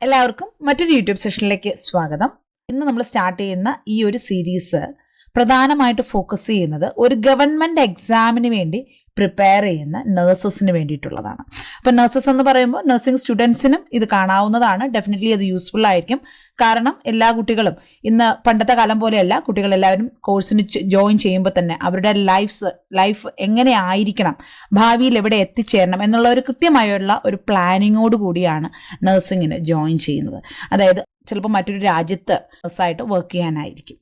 എല്ലാവർക്കും മറ്റൊരു യൂട്യൂബ് സെഷനിലേക്ക് സ്വാഗതം. ഇന്ന് നമ്മൾ സ്റ്റാർട്ട് ചെയ്യുന്ന ഈ ഒരു സീരീസ് പ്രധാനമായിട്ട് ഫോക്കസ് ചെയ്യുന്നത് ഒരു ഗവൺമെന്റ് എക്സാമിന് വേണ്ടി പ്രിപ്പയർ ചെയ്യുന്ന നഴ്സസിന് വേണ്ടിയിട്ടുള്ളതാണ്. അപ്പം നഴ്സസ് എന്ന് പറയുമ്പോൾ നഴ്സിംഗ് സ്റ്റുഡൻസിനും ഇത് കാണാവുന്നതാണ്. ഡെഫിനറ്റ്ലി അത് യൂസ്ഫുൾ ആയിരിക്കും. കാരണം എല്ലാ കുട്ടികളും ഇന്ന് പണ്ടത്തെ കാലം പോലെയല്ല, കുട്ടികളെല്ലാവരും കോഴ്സിന് ജോയിൻ ചെയ്യുമ്പോൾ തന്നെ അവരുടെ ലൈഫ് എങ്ങനെ ആയിരിക്കണം, ഭാവിയിൽ എവിടെ എത്തിച്ചേരണം എന്നുള്ള ഒരു കൃത്യമായുള്ള ഒരു പ്ലാനിങ്ങോട് കൂടിയാണ് നഴ്സിങ്ങിന് ജോയിൻ ചെയ്യുന്നത്. അതായത് ചിലപ്പോൾ മറ്റൊരു രാജ്യത്ത് നഴ്സായിട്ട് വർക്ക് ചെയ്യാനായിരിക്കും.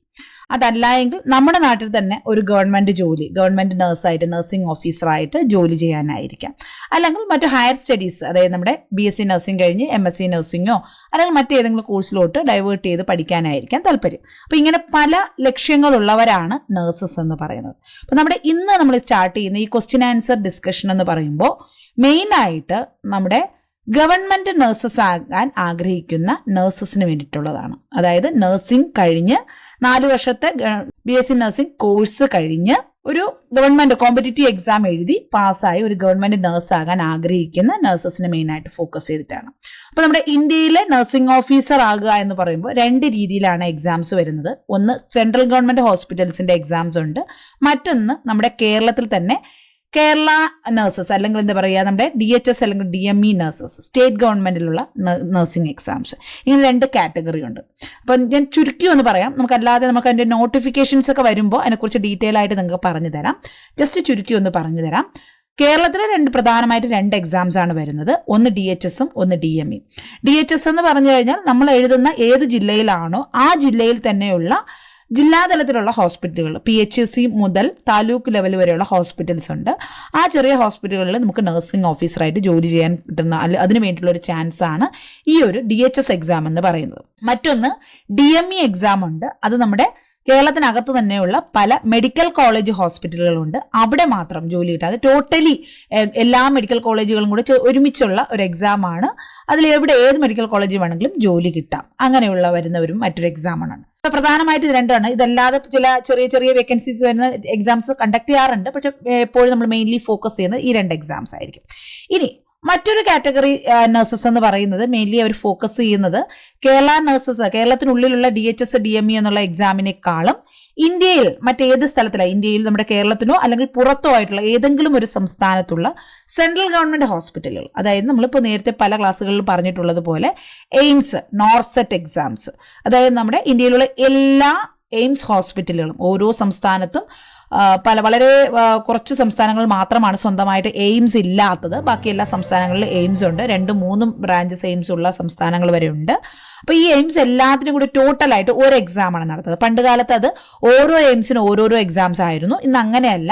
അതല്ല എങ്കിൽ നമ്മുടെ നാട്ടിൽ തന്നെ ഒരു ഗവൺമെന്റ് നഴ്സായിട്ട്, നഴ്സിംഗ് ഓഫീസറായിട്ട് ജോലി ചെയ്യാനായിരിക്കാം. അല്ലെങ്കിൽ മറ്റു ഹയർ സ്റ്റഡീസ്, അതായത് നമ്മുടെ BSc നഴ്സിംഗ് കഴിഞ്ഞ് MSc നഴ്സിംഗോ അല്ലെങ്കിൽ മറ്റേതെങ്കിലും കോഴ്സിലോട്ട് ഡൈവേർട്ട് ചെയ്ത് പഠിക്കാനായിരിക്കാം താല്പര്യം. അപ്പോൾ ഇങ്ങനെ പല ലക്ഷ്യങ്ങളുള്ളവരാണ് നഴ്സസ് എന്ന് പറയുന്നത്. അപ്പോൾ നമ്മുടെ ഇന്ന് നമ്മൾ സ്റ്റാർട്ട് ചെയ്യുന്ന ഈ ക്വസ്റ്റ്യൻ ആൻസർ ഡിസ്കഷൻ എന്ന് പറയുമ്പോൾ മെയിനായിട്ട് നമ്മുടെ ഗവൺമെന്റ് നഴ്സസ് ആകാൻ ആഗ്രഹിക്കുന്ന നഴ്സസിന് വേണ്ടിയിട്ടുള്ളതാണ്. അതായത് നഴ്സിംഗ് കഴിഞ്ഞ് 4 വർഷത്തെ BSc നഴ്സിംഗ് കോഴ്സ് കഴിഞ്ഞ് ഒരു ഗവൺമെന്റ് കോമ്പറ്റീറ്റീവ് എക്സാം എഴുതി പാസ്സായി ഒരു ഗവൺമെന്റ് നഴ്സ് ആകാൻ ആഗ്രഹിക്കുന്ന നഴ്സസിന് മെയിനായിട്ട് ഫോക്കസ് ചെയ്തിട്ടാണ്. അപ്പോൾ നമ്മുടെ ഇന്ത്യയിലെ നഴ്സിംഗ് ഓഫീസർ ആകുക എന്ന് പറയുമ്പോൾ 2 രീതിയിലാണ് എക്സാംസ് വരുന്നത്. ഒന്ന് സെൻട്രൽ ഗവൺമെന്റ് ഹോസ്പിറ്റൽസിന്റെ എക്സാംസ് ഉണ്ട്, മറ്റൊന്ന് നമ്മുടെ കേരളത്തിൽ തന്നെ കേരള നഴ്സസ് അല്ലെങ്കിൽ എന്താ പറയുക നമ്മുടെ DHS അല്ലെങ്കിൽ DME നഴ്സസ്, സ്റ്റേറ്റ് ഗവൺമെന്റിലുള്ള നഴ്സിംഗ് എക്സാംസ്. ഇങ്ങനെ 2 കാറ്റഗറി ഉണ്ട്. അപ്പം ഞാൻ ചുരുക്കി ഒന്ന് പറയാം. നമുക്കല്ലാതെ നമുക്ക് അതിൻ്റെ നോട്ടിഫിക്കേഷൻസ് ഒക്കെ വരുമ്പോൾ അതിനെക്കുറിച്ച് ഡീറ്റെയിൽ ആയിട്ട് നിങ്ങൾക്ക് പറഞ്ഞു തരാം. ജസ്റ്റ് ചുരുക്കി ഒന്ന് പറഞ്ഞു തരാം. കേരളത്തിൽ പ്രധാനമായിട്ട് 2 എക്സാംസ് ആണ് വരുന്നത്. ഒന്ന് DHSഉം ഒന്ന് DME. DHS എന്ന് പറഞ്ഞു കഴിഞ്ഞാൽ നമ്മൾ എഴുതുന്ന ഏത് ജില്ലയിലാണോ ആ ജില്ലയിൽ തന്നെയുള്ള ജില്ലാതലത്തിലുള്ള ഹോസ്പിറ്റലുകൾ, PHC മുതൽ താലൂക്ക് ലെവൽ വരെയുള്ള ഹോസ്പിറ്റൽസ് ഉണ്ട്. ആ ചെറിയ ഹോസ്പിറ്റലുകളിൽ നമുക്ക് നഴ്സിംഗ് ഓഫീസറായിട്ട് ജോലി ചെയ്യാൻ കിട്ടുന്ന അതിന് വേണ്ടിയിട്ടുള്ള ഒരു ചാൻസ് ആണ് ഈ ഒരു DHS എക്സാം എന്ന് പറയുന്നത്. മറ്റൊന്ന് DME എക്സാം ഉണ്ട്. അത് നമ്മുടെ കേരളത്തിനകത്ത് തന്നെയുള്ള പല മെഡിക്കൽ കോളേജ് ഹോസ്പിറ്റലുകളുണ്ട്. അവിടെ മാത്രം ജോലി കിട്ടുക. അത് ടോട്ടലി എല്ലാ മെഡിക്കൽ കോളേജുകളും കൂടെ ഒരുമിച്ചുള്ള ഒരു എക്സാമാണ്. അതിൽ ഏത് മെഡിക്കൽ കോളേജിൽ വേണമെങ്കിലും ജോലി കിട്ടാം. അങ്ങനെയുള്ള വരുന്നവരും മറ്റൊരു എക്സാമാണ്. പ്രധാനമായിട്ട് ഇത് 2ആണ്. ഇതല്ലാതെ ചില ചെറിയ വേക്കൻസീസ് വരുന്ന എക്സാംസ് കണ്ടക്ട് ചെയ്യാറുണ്ട്. പക്ഷെ എപ്പോഴും നമ്മൾ മെയിൻലി ഫോക്കസ് ചെയ്യുന്നത് ഈ 2 എക്സാംസ് ആയിരിക്കും. ഇനി മറ്റൊരു കാറ്റഗറി നഴ്സസ് എന്ന് പറയുന്നത് മെയിൻലി അവർ ഫോക്കസ് ചെയ്യുന്നത് കേരള നഴ്സസ്, കേരളത്തിനുള്ളിലുള്ള DHS DME എന്നുള്ള എക്സാമിനേക്കാളും ഇന്ത്യയിൽ മറ്റേത് സ്ഥലത്തിലാണ്, ഇന്ത്യയിൽ നമ്മുടെ കേരളത്തിനോ അല്ലെങ്കിൽ പുറത്തോ ആയിട്ടുള്ള ഏതെങ്കിലും ഒരു സംസ്ഥാനത്തുള്ള സെൻട്രൽ ഗവൺമെന്റ് ഹോസ്പിറ്റലുകൾ, അതായത് നമ്മളിപ്പോൾ നേരത്തെ പല ക്ലാസ്സുകളിലും പറഞ്ഞിട്ടുള്ളത് പോലെ എയിംസ്, നോർസെറ്റ് എക്സാംസ്, അതായത് നമ്മുടെ ഇന്ത്യയിലുള്ള എല്ലാ എയിംസ് ഹോസ്പിറ്റലുകളും ഓരോ സംസ്ഥാനത്തും വളരെ കുറച്ച് സംസ്ഥാനങ്ങൾ മാത്രമാണ് സ്വന്തമായിട്ട് എയിംസ് ഇല്ലാത്തത്. ബാക്കി എല്ലാ സംസ്ഥാനങ്ങളിലും എയിംസ് ഉണ്ട്. 2-3 ബ്രാഞ്ചസ് എയിംസ് ഉള്ള സംസ്ഥാനങ്ങൾ വരെ ഉണ്ട്. അപ്പോൾ ഈ എയിംസ് എല്ലാത്തിനും കൂടി ടോട്ടലായിട്ട് ഒരു എക്സാമാണ് നടത്തുന്നത്. പണ്ട് കാലത്ത് അത് ഓരോ എയിംസിനും ഓരോരോ എക്സാംസ് ആയിരുന്നു. ഇന്ന് അങ്ങനെയല്ല,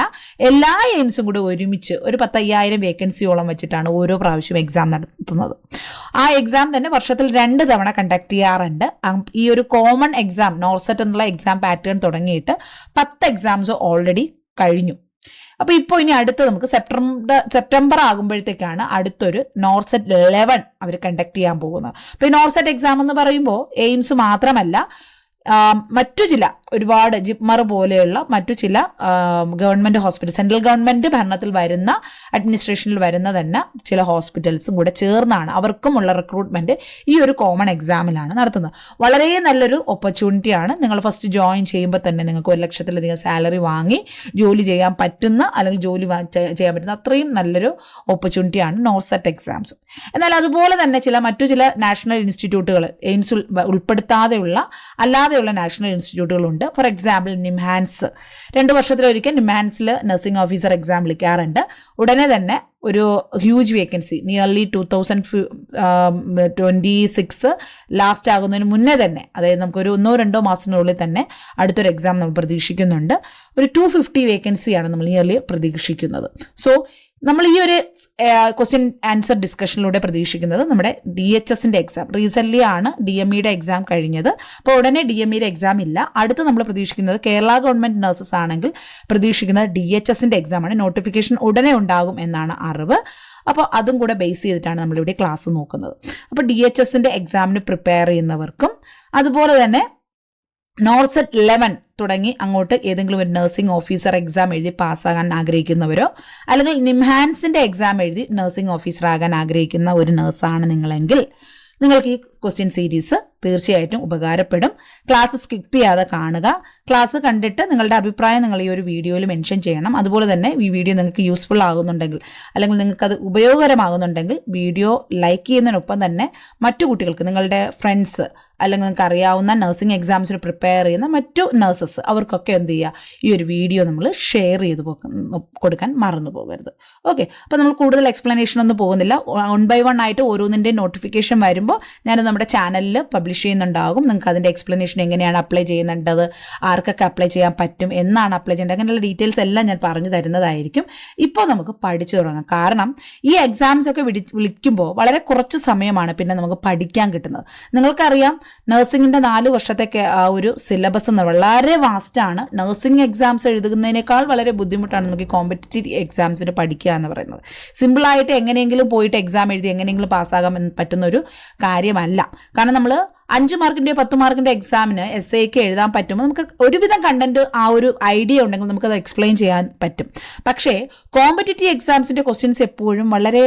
എല്ലാ എയിംസും കൂടി ഒരുമിച്ച് ഒരു 10,000 വേക്കൻസിയോളം വെച്ചിട്ടാണ് ഓരോ പ്രാവശ്യം എക്സാം നടത്തുന്നത്. ആ എക്സാം തന്നെ വർഷത്തിൽ 2 തവണ കണ്ടക്ട് ചെയ്യാറുണ്ട്. ഈ ഒരു കോമൺ എക്സാം നോർസെറ്റ് എന്നുള്ള എക്സാം പാറ്റേൺ തുടങ്ങിയിട്ട് 10 എക്സാംസ് ഓൾറെഡി കഴിഞ്ഞു. അപ്പോൾ ഇപ്പോൾ ഇനി അടുത്ത് നമുക്ക് സെപ്റ്റംബർ ആകുമ്പോഴത്തേക്കാണ് അടുത്തൊരു നോർസെറ്റ് 11 അവർ കണ്ടക്ട് ചെയ്യാൻ പോകുന്നത്. അപ്പോൾ ഈ നോർസെറ്റ് എക്സാം എന്ന് പറയുമ്പോൾ എയിംസ് മാത്രമല്ല, മറ്റു ചില ഒരുപാട് ജിപ്മർ പോലെയുള്ള മറ്റു ചില ഗവൺമെന്റ് ഹോസ്പിറ്റൽ, സെൻട്രൽ ഗവൺമെന്റ് ഭരണത്തിൽ വരുന്ന അഡ്മിനിസ്ട്രേഷനിൽ വരുന്ന തന്നെ ചില ഹോസ്പിറ്റൽസും കൂടെ ചേർന്നാണ് അവർക്കുമുള്ള റിക്രൂട്ട്മെന്റ് ഈ ഒരു കോമൺ എക്സാമിലാണ് നടത്തുന്നത്. വളരെ നല്ലൊരു ഓപ്പർച്യൂണിറ്റിയാണ്. നിങ്ങൾ ഫസ്റ്റ് ജോയിൻ ചെയ്യുമ്പോൾ തന്നെ നിങ്ങൾക്ക് 1 ലക്ഷത്തിലധികം സാലറി വാങ്ങി ജോലി ചെയ്യാൻ പറ്റുന്ന അല്ലെങ്കിൽ ജോലി ചെയ്യാൻ പറ്റുന്ന അത്രയും നല്ലൊരു ഓപ്പർച്യൂണിറ്റിയാണ് നോർസെറ്റ് എക്സാംസ്. എന്നാൽ അതുപോലെ തന്നെ മറ്റു ചില നാഷണൽ ഇൻസ്റ്റിറ്റ്യൂട്ടുകൾ, എയിംസ് ഉൾപ്പെടുത്താതെയുള്ള അല്ലാതെയുള്ള നാഷണൽ ഇൻസ്റ്റിറ്റ്യൂട്ടുകളുണ്ട്. ഫോർ എക്സാമ്പിൾ നിംഹാൻസ്, 2 വർഷത്തിലൊരിക്കൽ നിംഹാൻസിൽ നഴ്സിംഗ് ഓഫീസർ എക്സാം വിളിക്കാറുണ്ട്. ഉടനെ തന്നെ ഒരു ഹ്യൂജ് വേക്കൻസി, നിയർലി 2026 ലാസ്റ്റ് ആകുന്നതിന് മുന്നേ തന്നെ, അതായത് നമുക്കൊരു 1-2 മാസത്തിനുള്ളിൽ തന്നെ അടുത്തൊരു എക്സാം നമ്മൾ പ്രതീക്ഷിക്കുന്നുണ്ട്. ഒരു 250 വേക്കൻസിയാണ് നമ്മൾ നിയർലി പ്രതീക്ഷിക്കുന്നത്. സോ നമ്മൾ ഈ ഒരു ക്വസ്റ്റ്യൻ ആൻസർ ഡിസ്കഷനിലൂടെ പ്രതീക്ഷിക്കുന്നത് നമ്മുടെ DHSന്റെ എക്സാം, റീസെൻ്റ്ലി ആണ് DMEയുടെ എക്സാം കഴിഞ്ഞത്. അപ്പോൾ ഉടനെ DMEയുടെ എക്സാം ഇല്ല. അടുത്ത് നമ്മൾ പ്രതീക്ഷിക്കുന്നത് കേരള ഗവൺമെന്റ് നഴ്സസ് ആണെങ്കിൽ പ്രതീക്ഷിക്കുന്നത് DHSന്റെ എക്സാമാണ്. നോട്ടിഫിക്കേഷൻ ഉടനെ ഉണ്ടാകും എന്നാണ് അറിവ്. അപ്പോൾ അതും കൂടെ ബേസ് ചെയ്തിട്ടാണ് നമ്മളിവിടെ ക്ലാസ് നോക്കുന്നത്. അപ്പോൾ DHSന്റെ എക്സാമിന് പ്രിപ്പയർ ചെയ്യുന്നവർക്കും അതുപോലെ തന്നെ നോർസെറ്റ് 11 തുടങ്ങി അങ്ങോട്ട് ഏതെങ്കിലും ഒരു നഴ്സിംഗ് ഓഫീസർ എക്സാം എഴുതി പാസ്സാകാൻ ആഗ്രഹിക്കുന്നവരോ അല്ലെങ്കിൽ നിംഹാൻസിന്റെ എക്സാം എഴുതി നഴ്സിംഗ് ഓഫീസർ ആകാൻ ആഗ്രഹിക്കുന്ന ഒരു നഴ്സാണ് നിങ്ങളെങ്കിൽ നിങ്ങൾക്ക് ഈ ക്വസ്റ്റ്യൻ സീരീസ് തീർച്ചയായിട്ടും ഉപകാരപ്പെടും. ക്ലാസ് സ്കിപ്പ് ചെയ്യാതെ കാണുക. ക്ലാസ് കണ്ടിട്ട് നിങ്ങളുടെ അഭിപ്രായം നിങ്ങൾ ഈ ഒരു വീഡിയോയിൽ മെൻഷൻ ചെയ്യണം. അതുപോലെ തന്നെ ഈ വീഡിയോ നിങ്ങൾക്ക് യൂസ്ഫുൾ ആകുന്നുണ്ടെങ്കിൽ അല്ലെങ്കിൽ നിങ്ങൾക്കത് ഉപയോഗകരമാകുന്നുണ്ടെങ്കിൽ വീഡിയോ ലൈക്ക് ചെയ്യുന്നതിനൊപ്പം തന്നെ മറ്റു കുട്ടികൾക്ക്, നിങ്ങളുടെ ഫ്രണ്ട്സ് അല്ലെങ്കിൽ നിങ്ങൾക്ക് അറിയാവുന്ന നഴ്സിംഗ് എക്സാംസിന് പ്രിപ്പയർ ചെയ്യുന്ന മറ്റു നഴ്സസ് അവർക്കൊക്കെ എന്ത് ചെയ്യുക, ഈ ഒരു വീഡിയോ നമ്മൾ ഷെയർ ചെയ്ത് കൊടുക്കാൻ മറന്നു പോകരുത്. ഓക്കെ, അപ്പോൾ നമ്മൾ കൂടുതൽ എക്സ്പ്ലനേഷൻ ഒന്നും പോകുന്നില്ല. 1 by 1 ആയിട്ട് ഓരോന്നിൻ്റെ നോട്ടിഫിക്കേഷൻ വരുമ്പോൾ ഞാനത് നമ്മുടെ ചാനലിൽ പബ്ലിഷ് ചെയ്യുന്നുണ്ടാകും. നിങ്ങൾക്ക് അതിൻ്റെ എക്സ്പ്ലനേഷൻ എങ്ങനെയാണ് അപ്ലൈ ചെയ്യുന്നുണ്ടത്, ആർക്കൊക്കെ അപ്ലൈ ചെയ്യാൻ പറ്റും, എന്നാണ് അപ്ലൈ ചെയ്യേണ്ടത്, അങ്ങനെയുള്ള ഡീറ്റെയിൽസ് എല്ലാം ഞാൻ പറഞ്ഞു തരുന്നതായിരിക്കും. ഇപ്പോൾ നമുക്ക് പഠിച്ചു തുടങ്ങാം. കാരണം ഈ എക്സാംസ് ഒക്കെ വിളിക്കുമ്പോൾ വളരെ കുറച്ച് സമയമാണ് പിന്നെ നമുക്ക് പഠിക്കാൻ കിട്ടുന്നത്. നിങ്ങൾക്കറിയാം നഴ്സിംഗിൻ്റെ 4 വർഷത്തേക്ക് ആ ഒരു സിലബസ് എന്ന് വളരെ വാസ്റ്റാണ്. നഴ്സിംഗ് എക്സാംസ് എഴുതുന്നതിനേക്കാൾ വളരെ ബുദ്ധിമുട്ടാണ് നമുക്ക് ഈ കോമ്പറ്റേറ്റീവ് എക്സാംസിന് പഠിക്കുക എന്ന് പറയുന്നത്. സിമ്പിളായിട്ട് എങ്ങനെയെങ്കിലും പോയിട്ട് എക്സാം എഴുതി എങ്ങനെയെങ്കിലും പാസ്സാകാൻ പറ്റുന്ന ഒരു കാര്യമല്ല. കാരണം നമ്മൾ 5 മാർക്കിൻ്റെയോ 10 മാർക്കിൻ്റെ എക്സാമിന് SAക്ക് എഴുതാൻ പറ്റുമ്പോൾ നമുക്ക് ഒരുവിധം കണ്ടന്റ് ആ ഒരു ഐഡിയ ഉണ്ടെങ്കിൽ നമുക്കത് എക്സ്പ്ലെയിൻ ചെയ്യാൻ പറ്റും. പക്ഷേ കോമ്പറ്റേറ്റീവ് എക്സാംസിൻ്റെ ക്വസ്റ്റ്യൻസ് എപ്പോഴും വളരെ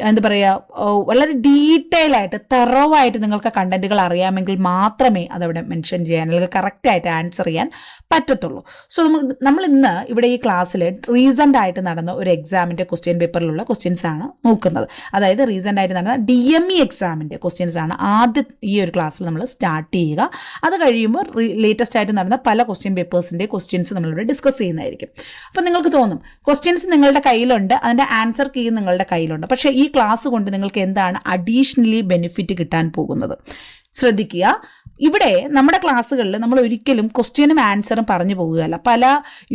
എന്താ പറയുക, വളരെ ഡീറ്റെയിൽ ആയിട്ട് തെറവായിട്ട് നിങ്ങൾക്ക് കണ്ടന്റുകൾ അറിയാമെങ്കിൽ മാത്രമേ അതവിടെ മെൻഷൻ ചെയ്യാൻ അല്ലെങ്കിൽ കറക്റ്റായിട്ട് ആൻസർ ചെയ്യാൻ പറ്റത്തുള്ളൂ. സോ നമ്മൾ ഇന്ന് ഇവിടെ ഈ ക്ലാസ്സിൽ റീസെൻ്റ് ആയിട്ട് നടന്ന ഒരു എക്സാമിൻ്റെ ക്വസ്റ്റ്യൻ പേപ്പറിലുള്ള ക്വസ്റ്റ്യൻസ് ആണ് നോക്കുന്നത്. അതായത് റീസെൻ്റ് ആയിട്ട് നടന്ന DME എക്സാമിൻ്റെ ക്വസ്റ്റ്യൻസ് ആണ് ആദ്യം ഈ ഒരു ക്ലാസ്സിൽ നമ്മൾ സ്റ്റാർട്ട് ചെയ്യുക. അത് കഴിയുമ്പോൾ ലേറ്റസ്റ്റ് ആയിട്ട് നടന്ന പല ക്വസ്റ്റ്യൻ പേപ്പേഴ്സിൻ്റെ ക്വസ്റ്റ്യൻസ് നമ്മളിവിടെ ഡിസ്കസ് ചെയ്യുന്നതായിരിക്കും. അപ്പോൾ നിങ്ങൾക്ക് തോന്നും ക്വസ്റ്റ്യൻസ് നിങ്ങളുടെ കയ്യിലുണ്ട്, അതിൻ്റെ ആൻസർ കീ നിങ്ങളുടെ കയ്യിലുണ്ട്. പക്ഷേ ഈ ക്ലാസ് കൊണ്ട് നിങ്ങൾക്ക് എന്താണ് അഡീഷണലി ബെനിഫിറ്റ് കിട്ടാൻ പോകുന്നത്? ശ്രദ്ധിക്കുക, ഇവിടെ നമ്മുടെ ക്ലാസ്സുകളിൽ നമ്മൾ ഒരിക്കലും ക്വസ്റ്റ്യനും ആൻസറും പറഞ്ഞു പോകുകയല്ല. പല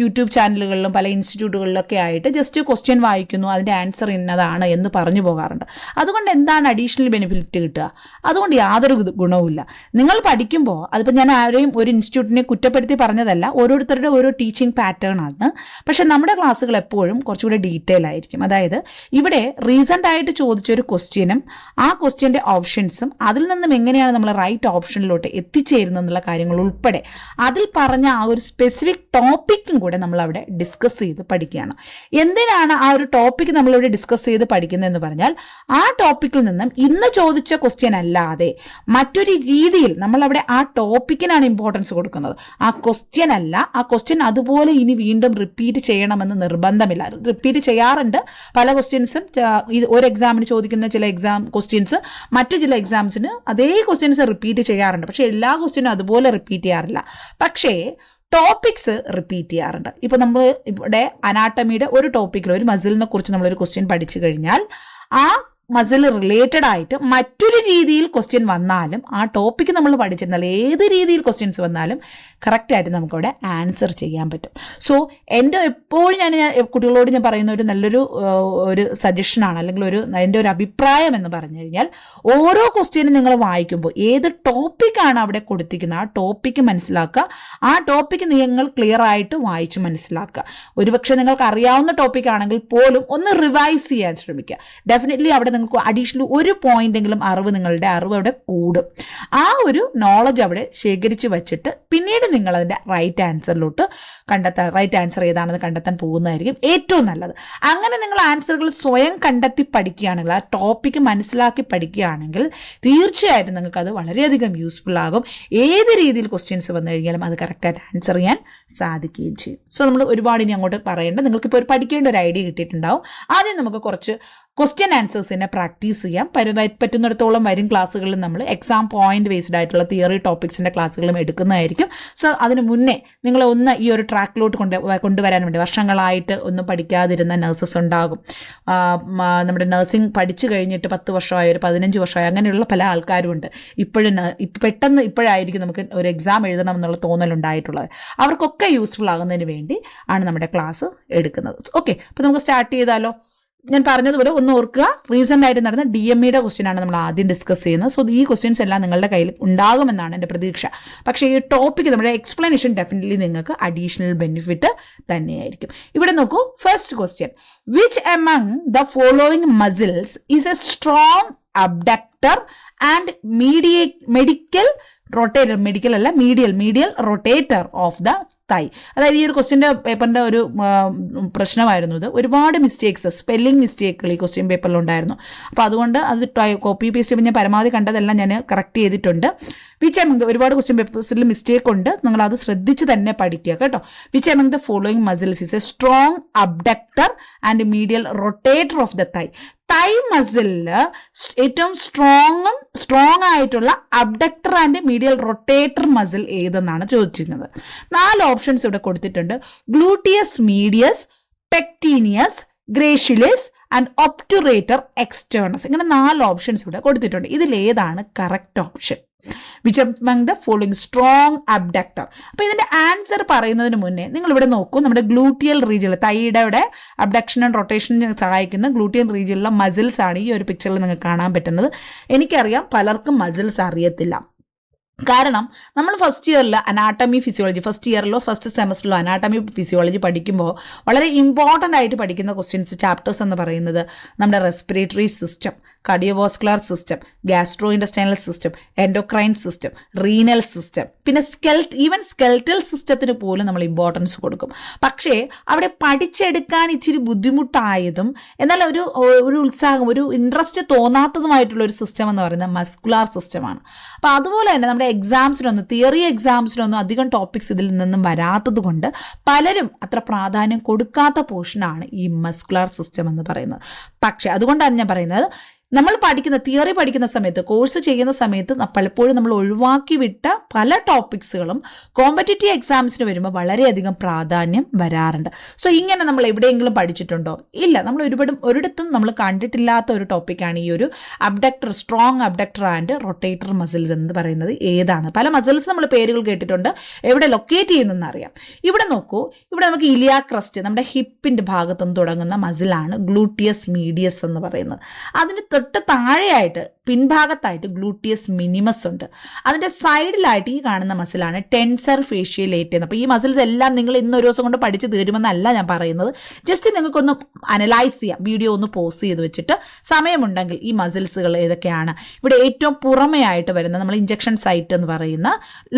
യൂട്യൂബ് ചാനലുകളിലും പല ഇൻസ്റ്റിറ്റ്യൂട്ടുകളിലൊക്കെ ആയിട്ട് ജസ്റ്റ് ക്വസ്റ്റ്യൻ വായിക്കുന്നു, അതിൻ്റെ ആൻസർ ഇന്നതാണ് എന്ന് പറഞ്ഞു പോകാറുണ്ട്. അതുകൊണ്ട് എന്താണ് അഡീഷണൽ ബെനിഫിറ്റ് കിട്ടുക? അതുകൊണ്ട് യാതൊരു ഗുണവുമില്ല. നിങ്ങൾ പഠിക്കുമ്പോൾ, അതിപ്പോൾ ഞാൻ ആരെയും ഒരു ഇൻസ്റ്റിറ്റ്യൂട്ടിനെ കുറ്റപ്പെടുത്തി പറഞ്ഞതല്ല, ഓരോരുത്തരുടെ ഓരോ ടീച്ചിങ് പാറ്റേൺ ആണ്. പക്ഷേ നമ്മുടെ ക്ലാസ്സുകൾ എപ്പോഴും കുറച്ചുകൂടി ഡീറ്റെയിൽ ആയിരിക്കും. അതായത് ഇവിടെ റീസെൻ്റ് ആയിട്ട് ചോദിച്ചൊരു ക്വസ്റ്റ്യനും ആ ക്വസ്റ്റ്യൻ്റെ ഓപ്ഷൻസും അതിൽ നിന്നും എങ്ങനെയാണ് നമ്മൾ റൈറ്റ് ഓപ്ഷനിലോട്ട് എത്തിച്ചേരുന്നുള്ള കാര്യങ്ങൾ ഉൾപ്പെടെ അതിൽ പറഞ്ഞ ആ ഒരു സ്പെസിഫിക് ടോപ്പിക്കും കൂടെ നമ്മൾ അവിടെ ഡിസ്കസ് ചെയ്ത് പഠിക്കുകയാണ്. എന്തിനാണ് ആ ഒരു ടോപ്പിക്ക് നമ്മളിവിടെ ഡിസ്കസ് ചെയ്ത് പഠിക്കുന്നതെന്ന് പറഞ്ഞാൽ, ആ ടോപ്പിക്കിൽ നിന്നും ഇന്ന് ചോദിച്ച ക്വസ്റ്റ്യൻ അല്ലാതെ മറ്റൊരു രീതിയിൽ നമ്മളവിടെ ആ ടോപ്പിക്കിനാണ് ഇമ്പോർട്ടൻസ് കൊടുക്കുന്നത്. ആ ക്വസ്റ്റ്യൻ അല്ല, ആ ക്വസ്റ്റ്യൻ അതുപോലെ ഇനി വീണ്ടും റിപ്പീറ്റ് ചെയ്യണമെന്ന് നിർബന്ധമില്ല. റിപ്പീറ്റ് ചെയ്യാറുണ്ട് പല ക്വസ്റ്റ്യൻസും. ഒരു എക്സാമിന് ചോദിക്കുന്ന ചില ക്വസ്റ്റ്യൻസ് മറ്റു ചില എക്സാംസിന് അതേ ക്വസ്റ്റ്യൻസ് റിപ്പീറ്റ് ചെയ്യാറുണ്ട്. പക്ഷേ എല്ലാ ക്വസ്റ്റ്യനും അതുപോലെ റിപ്പീറ്റ് ചെയ്യാറില്ല. പക്ഷേ ടോപ്പിക്സ് റിപ്പീറ്റ് ചെയ്യാറുണ്ട്. ഇപ്പോൾ നമ്മൾ ഇവിടെ അനാട്ടമിയുടെ ഒരു ടോപ്പിക്കിൽ, ഒരു മസിലിനെ കുറിച്ച് നമ്മളൊരു ക്വസ്റ്റ്യൻ പഠിച്ചു കഴിഞ്ഞാൽ ആ മസിൽ റിലേറ്റഡ് ആയിട്ട് മറ്റൊരു രീതിയിൽ ക്വസ്റ്റ്യൻ വന്നാലും ആ ടോപ്പിക്ക് നമ്മൾ പഠിച്ചിരുന്നാൽ ഏത് രീതിയിൽ ക്വസ്റ്റ്യൻസ് വന്നാലും കറക്റ്റായിട്ട് നമുക്കവിടെ ആൻസർ ചെയ്യാൻ പറ്റും. സോ എപ്പോഴും ഞാൻ കുട്ടികളോട് ഞാൻ പറയുന്ന ഒരു നല്ലൊരു സജഷനാണ്, അല്ലെങ്കിൽ എൻ്റെ ഒരു അഭിപ്രായം എന്ന് പറഞ്ഞു കഴിഞ്ഞാൽ, ഓരോ ക്വസ്റ്റ്യനും നിങ്ങൾ വായിക്കുമ്പോൾ ഏത് ടോപ്പിക്കാണ് അവിടെ കൊടുത്തിരിക്കുന്നത് ആ ടോപ്പിക്ക് മനസ്സിലാക്കുക. ആ ടോപ്പിക്ക് നിങ്ങൾ ക്ലിയർ ആയിട്ട് വായിച്ച് മനസ്സിലാക്കുക. ഒരുപക്ഷെ നിങ്ങൾക്ക് അറിയാവുന്ന ടോപ്പിക്കാണെങ്കിൽ പോലും ഒന്ന് റിവൈസ് ചെയ്യാൻ ശ്രമിക്കുക. ഡെഫിനറ്റ്ലി അവിടെ നിങ്ങൾക്ക് അഡീഷണൽ ഒരു പോയിന്റെങ്കിലും നിങ്ങളുടെ അറിവ് അവിടെ കൂടും. ആ ഒരു നോളജ് അവിടെ ശേഖരിച്ച് വെച്ചിട്ട് പിന്നീട് നിങ്ങൾ അതിൻ്റെ റൈറ്റ് ആൻസറിലോട്ട് റൈറ്റ് ആൻസർ ഏതാണെന്ന് കണ്ടെത്താൻ പോകുന്നതായിരിക്കും ഏറ്റവും നല്ലത്. അങ്ങനെ നിങ്ങൾ ആൻസറുകൾ സ്വയം കണ്ടെത്തി പഠിക്കുകയാണെങ്കിൽ, ആ ടോപ്പിക്ക് മനസ്സിലാക്കി പഠിക്കുകയാണെങ്കിൽ തീർച്ചയായിട്ടും നിങ്ങൾക്കത് വളരെയധികം യൂസ്ഫുൾ ആകും. ഏത് രീതിയിൽ ക്വസ്റ്റ്യൻസ് വന്നു കഴിഞ്ഞാലും അത് കറക്റ്റായിട്ട് ആൻസർ ചെയ്യാൻ സാധിക്കുകയും ചെയ്യും. സോ നമ്മൾ ഒരുപാട് ഇനി അങ്ങോട്ട് പറയേണ്ട, നിങ്ങൾക്കിപ്പോൾ ഒരു പഠിക്കേണ്ട ഒരു ഐഡിയ കിട്ടിയിട്ടുണ്ടാവും. ആദ്യം നമുക്ക് കുറച്ച് ക്വസ്റ്റ്യൻ ആൻസേഴ്സിനെ പ്രാക്ടീസ് ചെയ്യാം. പറ്റുന്നിടത്തോളം വരും ക്ലാസ്സുകളിൽ നമ്മൾ എക്സാം പോയിന്റ് ബേസ്ഡ് ആയിട്ടുള്ള തിയറി ടോപ്പിക്സിൻ്റെ ക്ലാസ്സുകളും എടുക്കുന്നതായിരിക്കും. സോ അതിന് മുന്നേ നിങ്ങൾ ഒന്ന് ഈ ഒരു ട്രാക്കിലോട്ട് കൊണ്ടുവരാൻ വേണ്ടി, വർഷങ്ങളായിട്ട് ഒന്നും പഠിക്കാതിരുന്ന നഴ്സസ് ഉണ്ടാകും. നമ്മുടെ നഴ്സിംഗ് പഠിച്ചു കഴിഞ്ഞിട്ട് 10 വർഷമായി, ഒരു 15 വർഷമായി, അങ്ങനെയുള്ള പല ആൾക്കാരുമുണ്ട്. ഇപ്പോഴായിരിക്കും നമുക്ക് ഒരു എക്സാം എഴുതണം എന്നുള്ള തോന്നലുണ്ടായിട്ടുള്ളത്. അവർക്കൊക്കെ യൂസ്ഫുൾ ആകുന്നതിന് വേണ്ടി ആണ് നമ്മുടെ ക്ലാസ് എടുക്കുന്നത്. ഓക്കെ, അപ്പോൾ നമുക്ക് സ്റ്റാർട്ട് ചെയ്താലോ? ഞാൻ പറഞ്ഞതുപോലെ ഒന്ന് ഓർക്കുക, റീസെൻ്റ് ആയിട്ട് നടന്ന DMEയുടെ ക്വസ്റ്റ്യനാണ് നമ്മൾ ആദ്യം ഡിസ്കസ് ചെയ്യുന്നത്. സോ ഈ ക്വസ്റ്റ്യൻസ് എല്ലാം നിങ്ങളുടെ കയ്യിൽ ഉണ്ടാകുമെന്നാണ് എൻ്റെ പ്രതീക്ഷ. പക്ഷേ ഈ ടോപ്പിക്ക്, നമ്മുടെ എക്സ്പ്ലനേഷൻ ഡെഫിനറ്റ്ലി നിങ്ങൾക്ക് അഡീഷണൽ ബെനിഫിറ്റ് തന്നെയായിരിക്കും. ഇവിടെ നോക്കൂ, first question, which among the following muscles is a strong abductor and medial rotator of the തൈ. അതായത് ഈ ഒരു ക്വസ്റ്റ്യൻ്റെ പേപ്പറിൻ്റെ ഒരു പ്രശ്നമായിരുന്നു ഇത്. ഒരുപാട് മിസ്റ്റേക്സ്, സ്പെല്ലിംഗ് മിസ്റ്റേക്കുകൾ ഈ ക്വസ്റ്റ്യൻ പേപ്പറിൽ ഉണ്ടായിരുന്നു. അപ്പോൾ അതുകൊണ്ട് അത് കോപ്പി പേസ്റ്റ് ചെയ്യുമ്പോൾ ഞാൻ പരമാവധി കണ്ടതെല്ലാം ഞാൻ കറക്റ്റ് ചെയ്തിട്ടുണ്ട്. വിച്ച് എമംഗ് ഒരുപാട് ക്വസ്റ്റ്യൻ പേപ്പേഴ്സിൽ മിസ്റ്റേക്ക് ഉണ്ട്, നിങ്ങളത് ശ്രദ്ധിച്ച് തന്നെ പഠിക്കുക കേട്ടോ. Which among the following muscles is a strong abductor and medial rotator of the thigh. Thigh മസിലില് ഏറ്റവും സ്ട്രോങ് ആയിട്ടുള്ള abductor and medial rotator muscle ഏതെന്നാണ് ചോദിച്ചിരുന്നത്. 4 ഓപ്ഷൻസ് ഇവിടെ കൊടുത്തിട്ടുണ്ട്. Gluteus medius, pectineus, gracilis and obturator externus. ഇങ്ങനെ 4 ഓപ്ഷൻസ് ഇവിടെ കൊടുത്തിട്ടുണ്ട്. ഇതിൽ ഏതാണ് correct option? Which among the following strong abductor. അപ്പോൾ ഇതിന്റെ ആൻസർ പറയുന്നതിന് മുന്നേ നിങ്ങൾ ഇവിടെ നോക്കൂ. നമ്മുടെ ഗ്ലൂട്ടിയൽ റീജിയൻ, തൈയുടെ അബ്ഡക്ഷൻ ആൻഡ് റൊട്ടേഷൻ സഹായിക്കുന്ന ഗ്ലൂട്ടിയൽ റീജിയനിലുള്ള മസിൽസ് ആണ് ഈ ഒരു പിക്ചറിൽ നിങ്ങൾക്ക് കാണാൻ പറ്റുന്നത്. എനിക്കറിയാം പലർക്കും മസിൽസ് അറിയത്തില്ല. കാരണം നമ്മൾ ഫസ്റ്റ് ഇയറിൽ അനാട്ടമി ഫിസിയോളജി, ഫസ്റ്റ് ഇയറിലോ ഫസ്റ്റ് സെമസ്റ്ററിലോ അനാട്ടമി ഫിസിയോളജി പഠിക്കുമ്പോൾ വളരെ ഇമ്പോർട്ടൻ്റ് ആയിട്ട് പഠിക്കുന്ന ക്വസ്റ്റ്യൻസ്, ചാപ്റ്റേഴ്സ് എന്ന് പറയുന്നത് നമ്മുടെ respiratory system, cardiovascular system, gastro intestinal system, endocrine system, renal system, പിന്നെ ഈവൻ സ്കെൽറ്റൽ സിസ്റ്റത്തിന് പോലും നമ്മൾ ഇമ്പോർട്ടൻസ് കൊടുക്കും. പക്ഷേ അവിടെ പഠിച്ചെടുക്കാൻ ഇച്ചിരി ബുദ്ധിമുട്ടായതും എന്നാൽ ഒരു ഉത്സാഹം, ഒരു ഇൻട്രസ്റ്റ് തോന്നാത്തതുമായിട്ടുള്ള ഒരു സിസ്റ്റം എന്ന് പറയുന്നത് മസ്കുലാർ സിസ്റ്റമാണ്. അപ്പോൾ അതുപോലെ തന്നെ നമ്മുടെ തിയറി എക്സാംസിനൊന്നും അധികം ടോപ്പിക്സ് ഇതിൽ നിന്നും വരാത്തത് കൊണ്ട് പലരും അത്ര പ്രാധാന്യം കൊടുക്കാത്ത പോർഷനാണ് ഈ മസ്കുലാർ സിസ്റ്റം എന്ന് പറയുന്നത്. പക്ഷേ അതുകൊണ്ടാണ് ഞാൻ പറയുന്നത്, നമ്മൾ തിയറി പഠിക്കുന്ന സമയത്ത്, കോഴ്സ് ചെയ്യുന്ന സമയത്ത് പലപ്പോഴും നമ്മൾ ഒഴിവാക്കി വിട്ട പല ടോപ്പിക്സുകളും കോമ്പറ്റേറ്റീവ് എക്സാംസിന് വരുമ്പോൾ വളരെയധികം പ്രാധാന്യം വരാറുണ്ട്. സോ ഇങ്ങനെ നമ്മൾ എവിടെയെങ്കിലും പഠിച്ചിട്ടുണ്ടോ? ഇല്ല. നമ്മൾ ഒരിടത്തും നമ്മൾ കണ്ടിട്ടില്ലാത്ത ഒരു ടോപ്പിക്കാണ് ഈ ഒരു അബ്ഡക്ടർ, strong abductor and rotator muscles എന്ന് പറയുന്നത്. ഏതാണ്? പല മസിൽസ് നമ്മൾ പേരുകൾ കേട്ടിട്ടുണ്ട്, എവിടെ ലൊക്കേറ്റ് ചെയ്യുന്നതെന്ന് അറിയാം. ഇവിടെ നോക്കൂ, ഇവിടെ നമുക്ക് ഇലിയാ ക്രസ്റ്റ്, നമ്മുടെ ഹിപ്പിൻ്റെ ഭാഗത്തുനിന്ന് തുടങ്ങുന്ന മസിലാണ് ഗ്ലൂട്ടിയസ് മീഡിയസ് എന്ന് പറയുന്നത്. അതിന് തൊട്ട് താഴെയായിട്ട് പിൻഭാഗത്തായിട്ട് ഗ്ലൂട്ടിയസ് മിനിമസ് ഉണ്ട്. അതിൻ്റെ സൈഡിലായിട്ട് ഈ കാണുന്ന മസിലാണ് ടെൻസർ ഫേഷ്യലേറ്റ്. അപ്പോൾ ഈ മസിൽസ് എല്ലാം നിങ്ങൾ ഇന്നൊരു ദിവസം കൊണ്ട് പഠിച്ച് തീരുമെന്നല്ല ഞാൻ പറയുന്നത്. ജസ്റ്റ് നിങ്ങൾക്കൊന്ന് അനലൈസ് ചെയ്യാം. വീഡിയോ ഒന്ന് പോസ് ചെയ്ത് വെച്ചിട്ട് സമയമുണ്ടെങ്കിൽ ഈ മസിൽസുകൾ ഏതൊക്കെയാണ്. ഇവിടെ ഏറ്റവും പുറമേ ആയിട്ട് വരുന്ന നമ്മൾ ഇഞ്ചക്ഷൻ സൈറ്റ് എന്ന് പറയുന്ന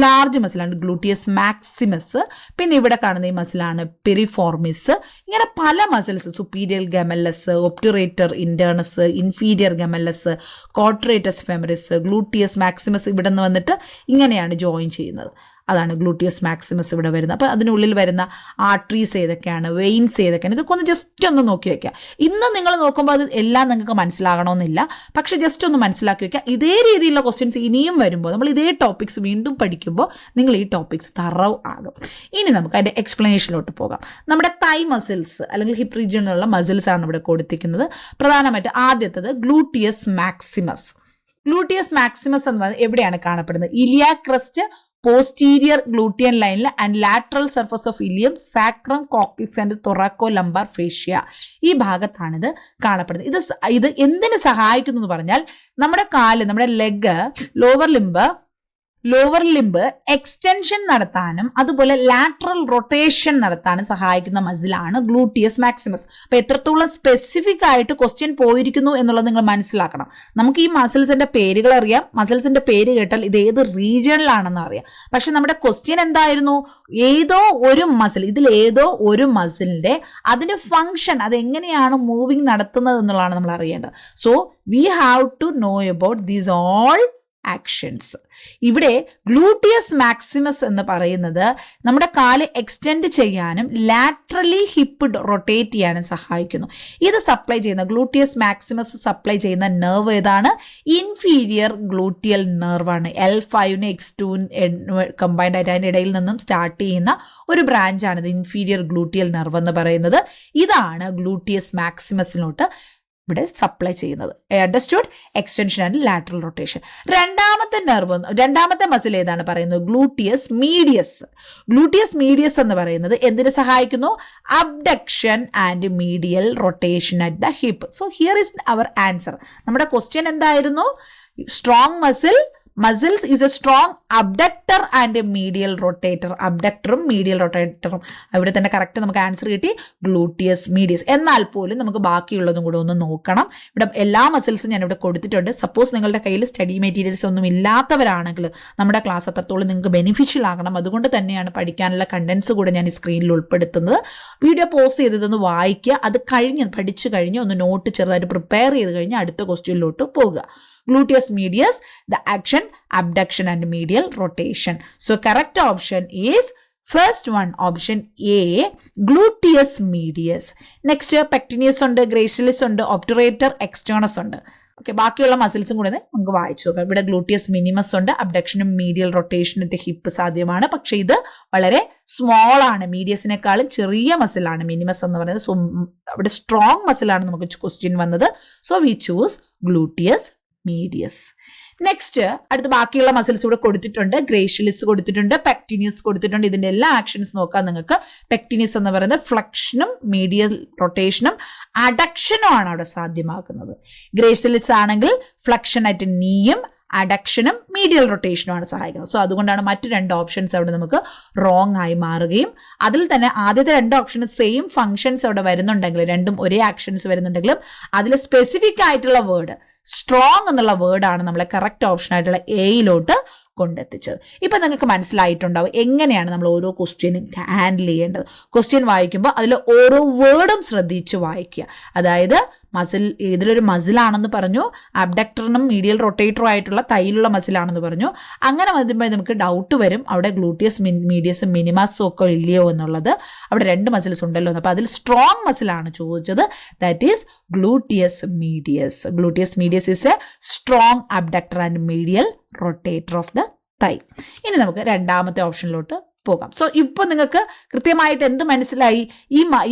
ലാർജ് മസിലാണ് ഗ്ലൂട്ടിയസ് മാക്സിമസ്. പിന്നെ ഇവിടെ കാണുന്ന ഈ മസിലാണ് പെരിഫോർമിസ്. ഇങ്ങനെ പല muscles, superior gemellus, obturator internus, inferior gemellus, quadratus femoris, gluteus maximus ഇവിടെ നിന്ന് വന്നിട്ട് ഇങ്ങനെയാണ് ജോയിൻ ചെയ്യുന്നത്. അതാണ് ഗ്ലൂട്ടിയസ് മാക്സിമസ് ഇവിടെ വരുന്നത്. അപ്പോൾ അതിനുള്ളിൽ വരുന്ന ആർട്ടറീസ് ഏതൊക്കെയാണ്, വെയിൻസ് ഏതൊക്കെയാണ്, ഇതൊക്കെ ഒന്ന് ജസ്റ്റ് ഒന്ന് നോക്കി വയ്ക്കുക. ഇന്ന് നിങ്ങൾ നോക്കുമ്പോൾ അത് എല്ലാം നിങ്ങൾക്ക് മനസ്സിലാകണമെന്നില്ല, പക്ഷേ ജസ്റ്റ് ഒന്ന് മനസ്സിലാക്കി വയ്ക്കുക. ഇതേ രീതിയിലുള്ള ക്വസ്റ്റ്യൻസ് ഇനിയും വരുമ്പോൾ, നമ്മൾ ഇതേ ടോപ്പിക്സ് വീണ്ടും പഠിക്കുമ്പോൾ നിങ്ങൾ ഈ ടോപ്പിക്സ് തറവ് ആകും. ഇനി നമുക്ക് അതിൻ്റെ എക്സ്പ്ലനേഷനിലോട്ട് പോകാം. നമ്മുടെ തൈ മസിൽസ് അല്ലെങ്കിൽ ഹിപ്പ് റീജിയനിലുള്ള മസിൽസ് ആണ് ഇവിടെ കൊടുത്തിരിക്കുന്നത്. പ്രധാനമായിട്ട് ആദ്യത്തേത് ഗ്ലൂട്ടിയസ് മാക്സിമസ്. ഗ്ലൂട്ടിയസ് മാക്സിമസ് എന്ന് പറയുന്നത് എവിടെയാണ് കാണപ്പെടുന്നത്? ഇലിയാ ക്രസ്റ്റ്, പോസ്റ്റീരിയർ ഗ്ലൂട്ടിയൻ ലൈനിൽ and lateral surface of ilium, sacrum, coccyx and thoracolumbar fascia, ഈ ഭാഗത്താണിത് കാണപ്പെടുന്നത്. ഇത് എന്തിന് സഹായിക്കുന്നു എന്ന് പറഞ്ഞാൽ നമ്മുടെ കാല്, നമ്മുടെ ലെഗ്, ലോവർ ലിംബ് എക്സ്റ്റൻഷൻ നടത്താനും അതുപോലെ ലാറ്ററൽ റൊട്ടേഷൻ നടത്താനും സഹായിക്കുന്ന മസിലാണ് ഗ്ലൂട്ടിയസ് മാക്സിമസ്. അപ്പോൾ എത്രത്തോളം സ്പെസിഫിക് ആയിട്ട് ക്വസ്റ്റ്യൻ പോയിരിക്കുന്നു എന്നുള്ളത് നിങ്ങൾ മനസ്സിലാക്കണം. നമുക്ക് ഈ മസിൽസിന്റെ പേരുകൾ അറിയാം, മസിൽസിന്റെ പേര് കേട്ടാൽ ഇത് ഏത് റീജിയണിലാണെന്ന് അറിയാം. പക്ഷെ നമ്മുടെ ക്വസ്റ്റ്യൻ എന്തായിരുന്നു? ഏതോ ഒരു മസിൽ, ഇതിൽ ഏതോ ഒരു മസിലിന്റെ അതിന്റെ ഫങ്ഷൻ, അതെങ്ങനെയാണ് മൂവിങ് നടത്തുന്നത് എന്നുള്ളതാണ് നമ്മൾ അറിയേണ്ടത്. So we have to know about these all actions. ഇവിടെ ഗ്ലൂട്ടിയസ് മാക്സിമസ് എന്ന് പറയുന്നത് നമ്മുടെ കാല് എക്സ്റ്റെൻഡ് ചെയ്യാനും ലാറ്ററലി ഹിപ്പ് റൊട്ടേറ്റ് ചെയ്യാനും സഹായിക്കുന്നു. ഇത് സപ്ലൈ ചെയ്യുന്ന ഗ്ലൂട്ടിയസ് മാക്സിമസ് സപ്ലൈ ചെയ്യുന്ന നെർവ് ഏതാണ്? ഇൻഫീരിയർ ഗ്ലൂട്ടിയൽ നെർവാണ്. L5 X2 കമ്പൈൻഡ് ആയിട്ട് അതിൻ്റെ ഇടയിൽ നിന്നും സ്റ്റാർട്ട് ചെയ്യുന്ന ഒരു ബ്രാഞ്ചാണിത് ഇൻഫീരിയർ ഗ്ലൂട്ടിയൽ നെർവ് എന്ന് പറയുന്നത്. ഇതാണ് ഗ്ലൂട്ടിയസ് മാക്സിമസിലോട്ട് ഇവിടെ സപ്ലൈ ചെയ്യുന്നത്. Understood? Extension and lateral rotation. രണ്ടാമത്തെ മസിൽ ഏതാണ് പറയുന്നത്? Gluteus medius. ഗ്ലൂട്ടിയസ് മീഡിയസ് എന്ന് പറയുന്നത് എന്തിനെ സഹായിക്കുന്നു? Abduction and medial rotation at the hip. So here is our answer. നമ്മുടെ ക്വസ്റ്റ്യൻ എന്തായിരുന്നു? Strong muscle, muscles is a strong abductor and medial rotator. അബ്ഡക്ടറും മീഡിയൽ റൊട്ടേറ്ററും അവിടെ തന്നെ കറക്റ്റ് നമുക്ക് ആൻസർ കിട്ടി, ഗ്ലൂട്ടിയസ് മീഡിയസ്. എന്നാൽ പോലും നമുക്ക് ബാക്കിയുള്ളതും കൂടെ ഒന്ന് നോക്കണം. ഇവിടെ എല്ലാ മസിൽസും ഞാൻ ഇവിടെ കൊടുത്തിട്ടുണ്ട്. സപ്പോസ് നിങ്ങളുടെ കയ്യിൽ സ്റ്റഡി മെറ്റീരിയൽസ് ഒന്നും ഇല്ലാത്തവരാണെങ്കിൽ നമ്മുടെ ക്ലാസ് അത്രത്തോളം നിങ്ങൾക്ക് ബെനിഫിഷ്യൽ ആകണം. അതുകൊണ്ട് തന്നെയാണ് പഠിക്കാനുള്ള കണ്ടന്റ്സ് കൂടെ ഞാൻ ഈ സ്ക്രീനിൽ ഉൾപ്പെടുത്തുന്നത്. വീഡിയോ പോസ് ചെയ്തതൊന്ന് വായിക്കുക, അത് പഠിച്ചു കഴിഞ്ഞ് ഒന്ന് നോട്ട് ചെറുതായിട്ട് പ്രിപ്പയർ ചെയ്ത് കഴിഞ്ഞ് അടുത്ത ക്വസ്റ്റ്യനിലോട്ട് പോകുക. Gluteus medius, the action, abduction and medial rotation. So correct option is first one, option A, gluteus medius. Next pectineus ഉണ്ട്, gracilis ഉണ്ട്, obturator externus ഉണ്ട്. ഓക്കെ, ബാക്കിയുള്ള മസിൽസും കൂടെ നമുക്ക് വായിച്ചു നോക്കാം. ഇവിടെ ഗ്ലൂട്ടിയസ് മിനിമസ് ഉണ്ട്, അബ്ഡക്ഷനും മീഡിയൽ റൊട്ടേഷനും ഹിപ്പ് സാധ്യമാണ്. പക്ഷെ ഇത് വളരെ സ്മോൾ ആണ്, മീഡിയസിനേക്കാളും ചെറിയ മസിലാണ് മിനിമസ് എന്ന് പറയുന്നത്. സോ അവിടെ സ്ട്രോങ് മസിലാണ് നമുക്ക് ക്വസ്റ്റ്യൻ വന്നത്. So we choose gluteus medias. Next അടുത്ത ബാക്കിയുള്ള മസിൽസ് ഇവിടെ കൊടുത്തിട്ടുണ്ട്. ഗ്രേഷ്യലിസ് കൊടുത്തിട്ടുണ്ട്, പെക്ടിനിയസ് കൊടുത്തിട്ടുണ്ട്. ഇതിന്റെ എല്ലാ ആക്ഷൻസ് നോക്കാൻ നിങ്ങൾക്ക്. പെക്ടിനിയസ് എന്ന് പറയുന്നത് ഫ്ലക്ഷനും മീഡിയൽ റൊട്ടേഷനും അഡക്ഷനും ആണ് അവിടെ സാധ്യമാക്കുന്നത്. ഗ്രേഷ്യലിസ് ആണെങ്കിൽ ഫ്ലക്ഷൻ ആയിട്ട് നീയും അഡക്ഷനും മീഡിയൽ റൊട്ടേഷനുമാണ് സഹായിക്കുന്നത്. സോ അതുകൊണ്ടാണ് മറ്റു രണ്ട് ഓപ്ഷൻസ് അവിടെ നമുക്ക് റോങ് ആയി മാറുകയും, അതിൽ തന്നെ ആദ്യത്തെ രണ്ട് ഓപ്ഷന് സെയിം ഫംഗ്ഷൻസ് അവിടെ വരുന്നുണ്ടെങ്കിലും, രണ്ടും ഒരേ ആക്ഷൻസ് വരുന്നുണ്ടെങ്കിലും അതിൽ സ്പെസിഫിക് ആയിട്ടുള്ള വേർഡ് സ്ട്രോങ് എന്നുള്ള വേർഡാണ് നമ്മളെ കറക്റ്റ് ഓപ്ഷൻ ആയിട്ടുള്ള എയിലോട്ട് കൊണ്ടെത്തിച്ചത്. ഇപ്പം നിങ്ങൾക്ക് മനസ്സിലായിട്ടുണ്ടാവും എങ്ങനെയാണ് നമ്മൾ ഓരോ ക്വസ്റ്റ്യനും ഹാൻഡിൽ ചെയ്യേണ്ടത്. ക്വസ്റ്റ്യൻ വായിക്കുമ്പോൾ അതിൽ ഓരോ വേർഡും ശ്രദ്ധിച്ച് വായിക്കുക. അതായത് മസിൽ ഏതിലൊരു മസിലാണെന്ന് പറഞ്ഞു, അബ്ഡക്ടറിനും മീഡിയൽ റൊട്ടേറ്ററും ആയിട്ടുള്ള തൈലുള്ള മസിലാണെന്ന് പറഞ്ഞു. അങ്ങനെ വരുമ്പോൾ നമുക്ക് ഡൗട്ട് വരും അവിടെ ഗ്ലൂട്ടിയസ് മീഡിയസും മിനിമസും ഒക്കെ ഇല്ലയോ എന്നുള്ളത്. അവിടെ രണ്ട് മസിൽസ് ഉണ്ടല്ലോ എന്ന്. അപ്പോൾ അതിൽ സ്ട്രോങ് മസിലാണ് ചോദിച്ചത്. That is gluteus medius. Gluteus medius is a strong abductor and medial rotator of the thigh. ഇനി നമുക്ക് രണ്ടാമത്തെ ഓപ്ഷനിലോട്ട് പോകാം. സോ ഇപ്പോൾ നിങ്ങൾക്ക് കൃത്യമായിട്ട് എന്ത് മനസ്സിലായി?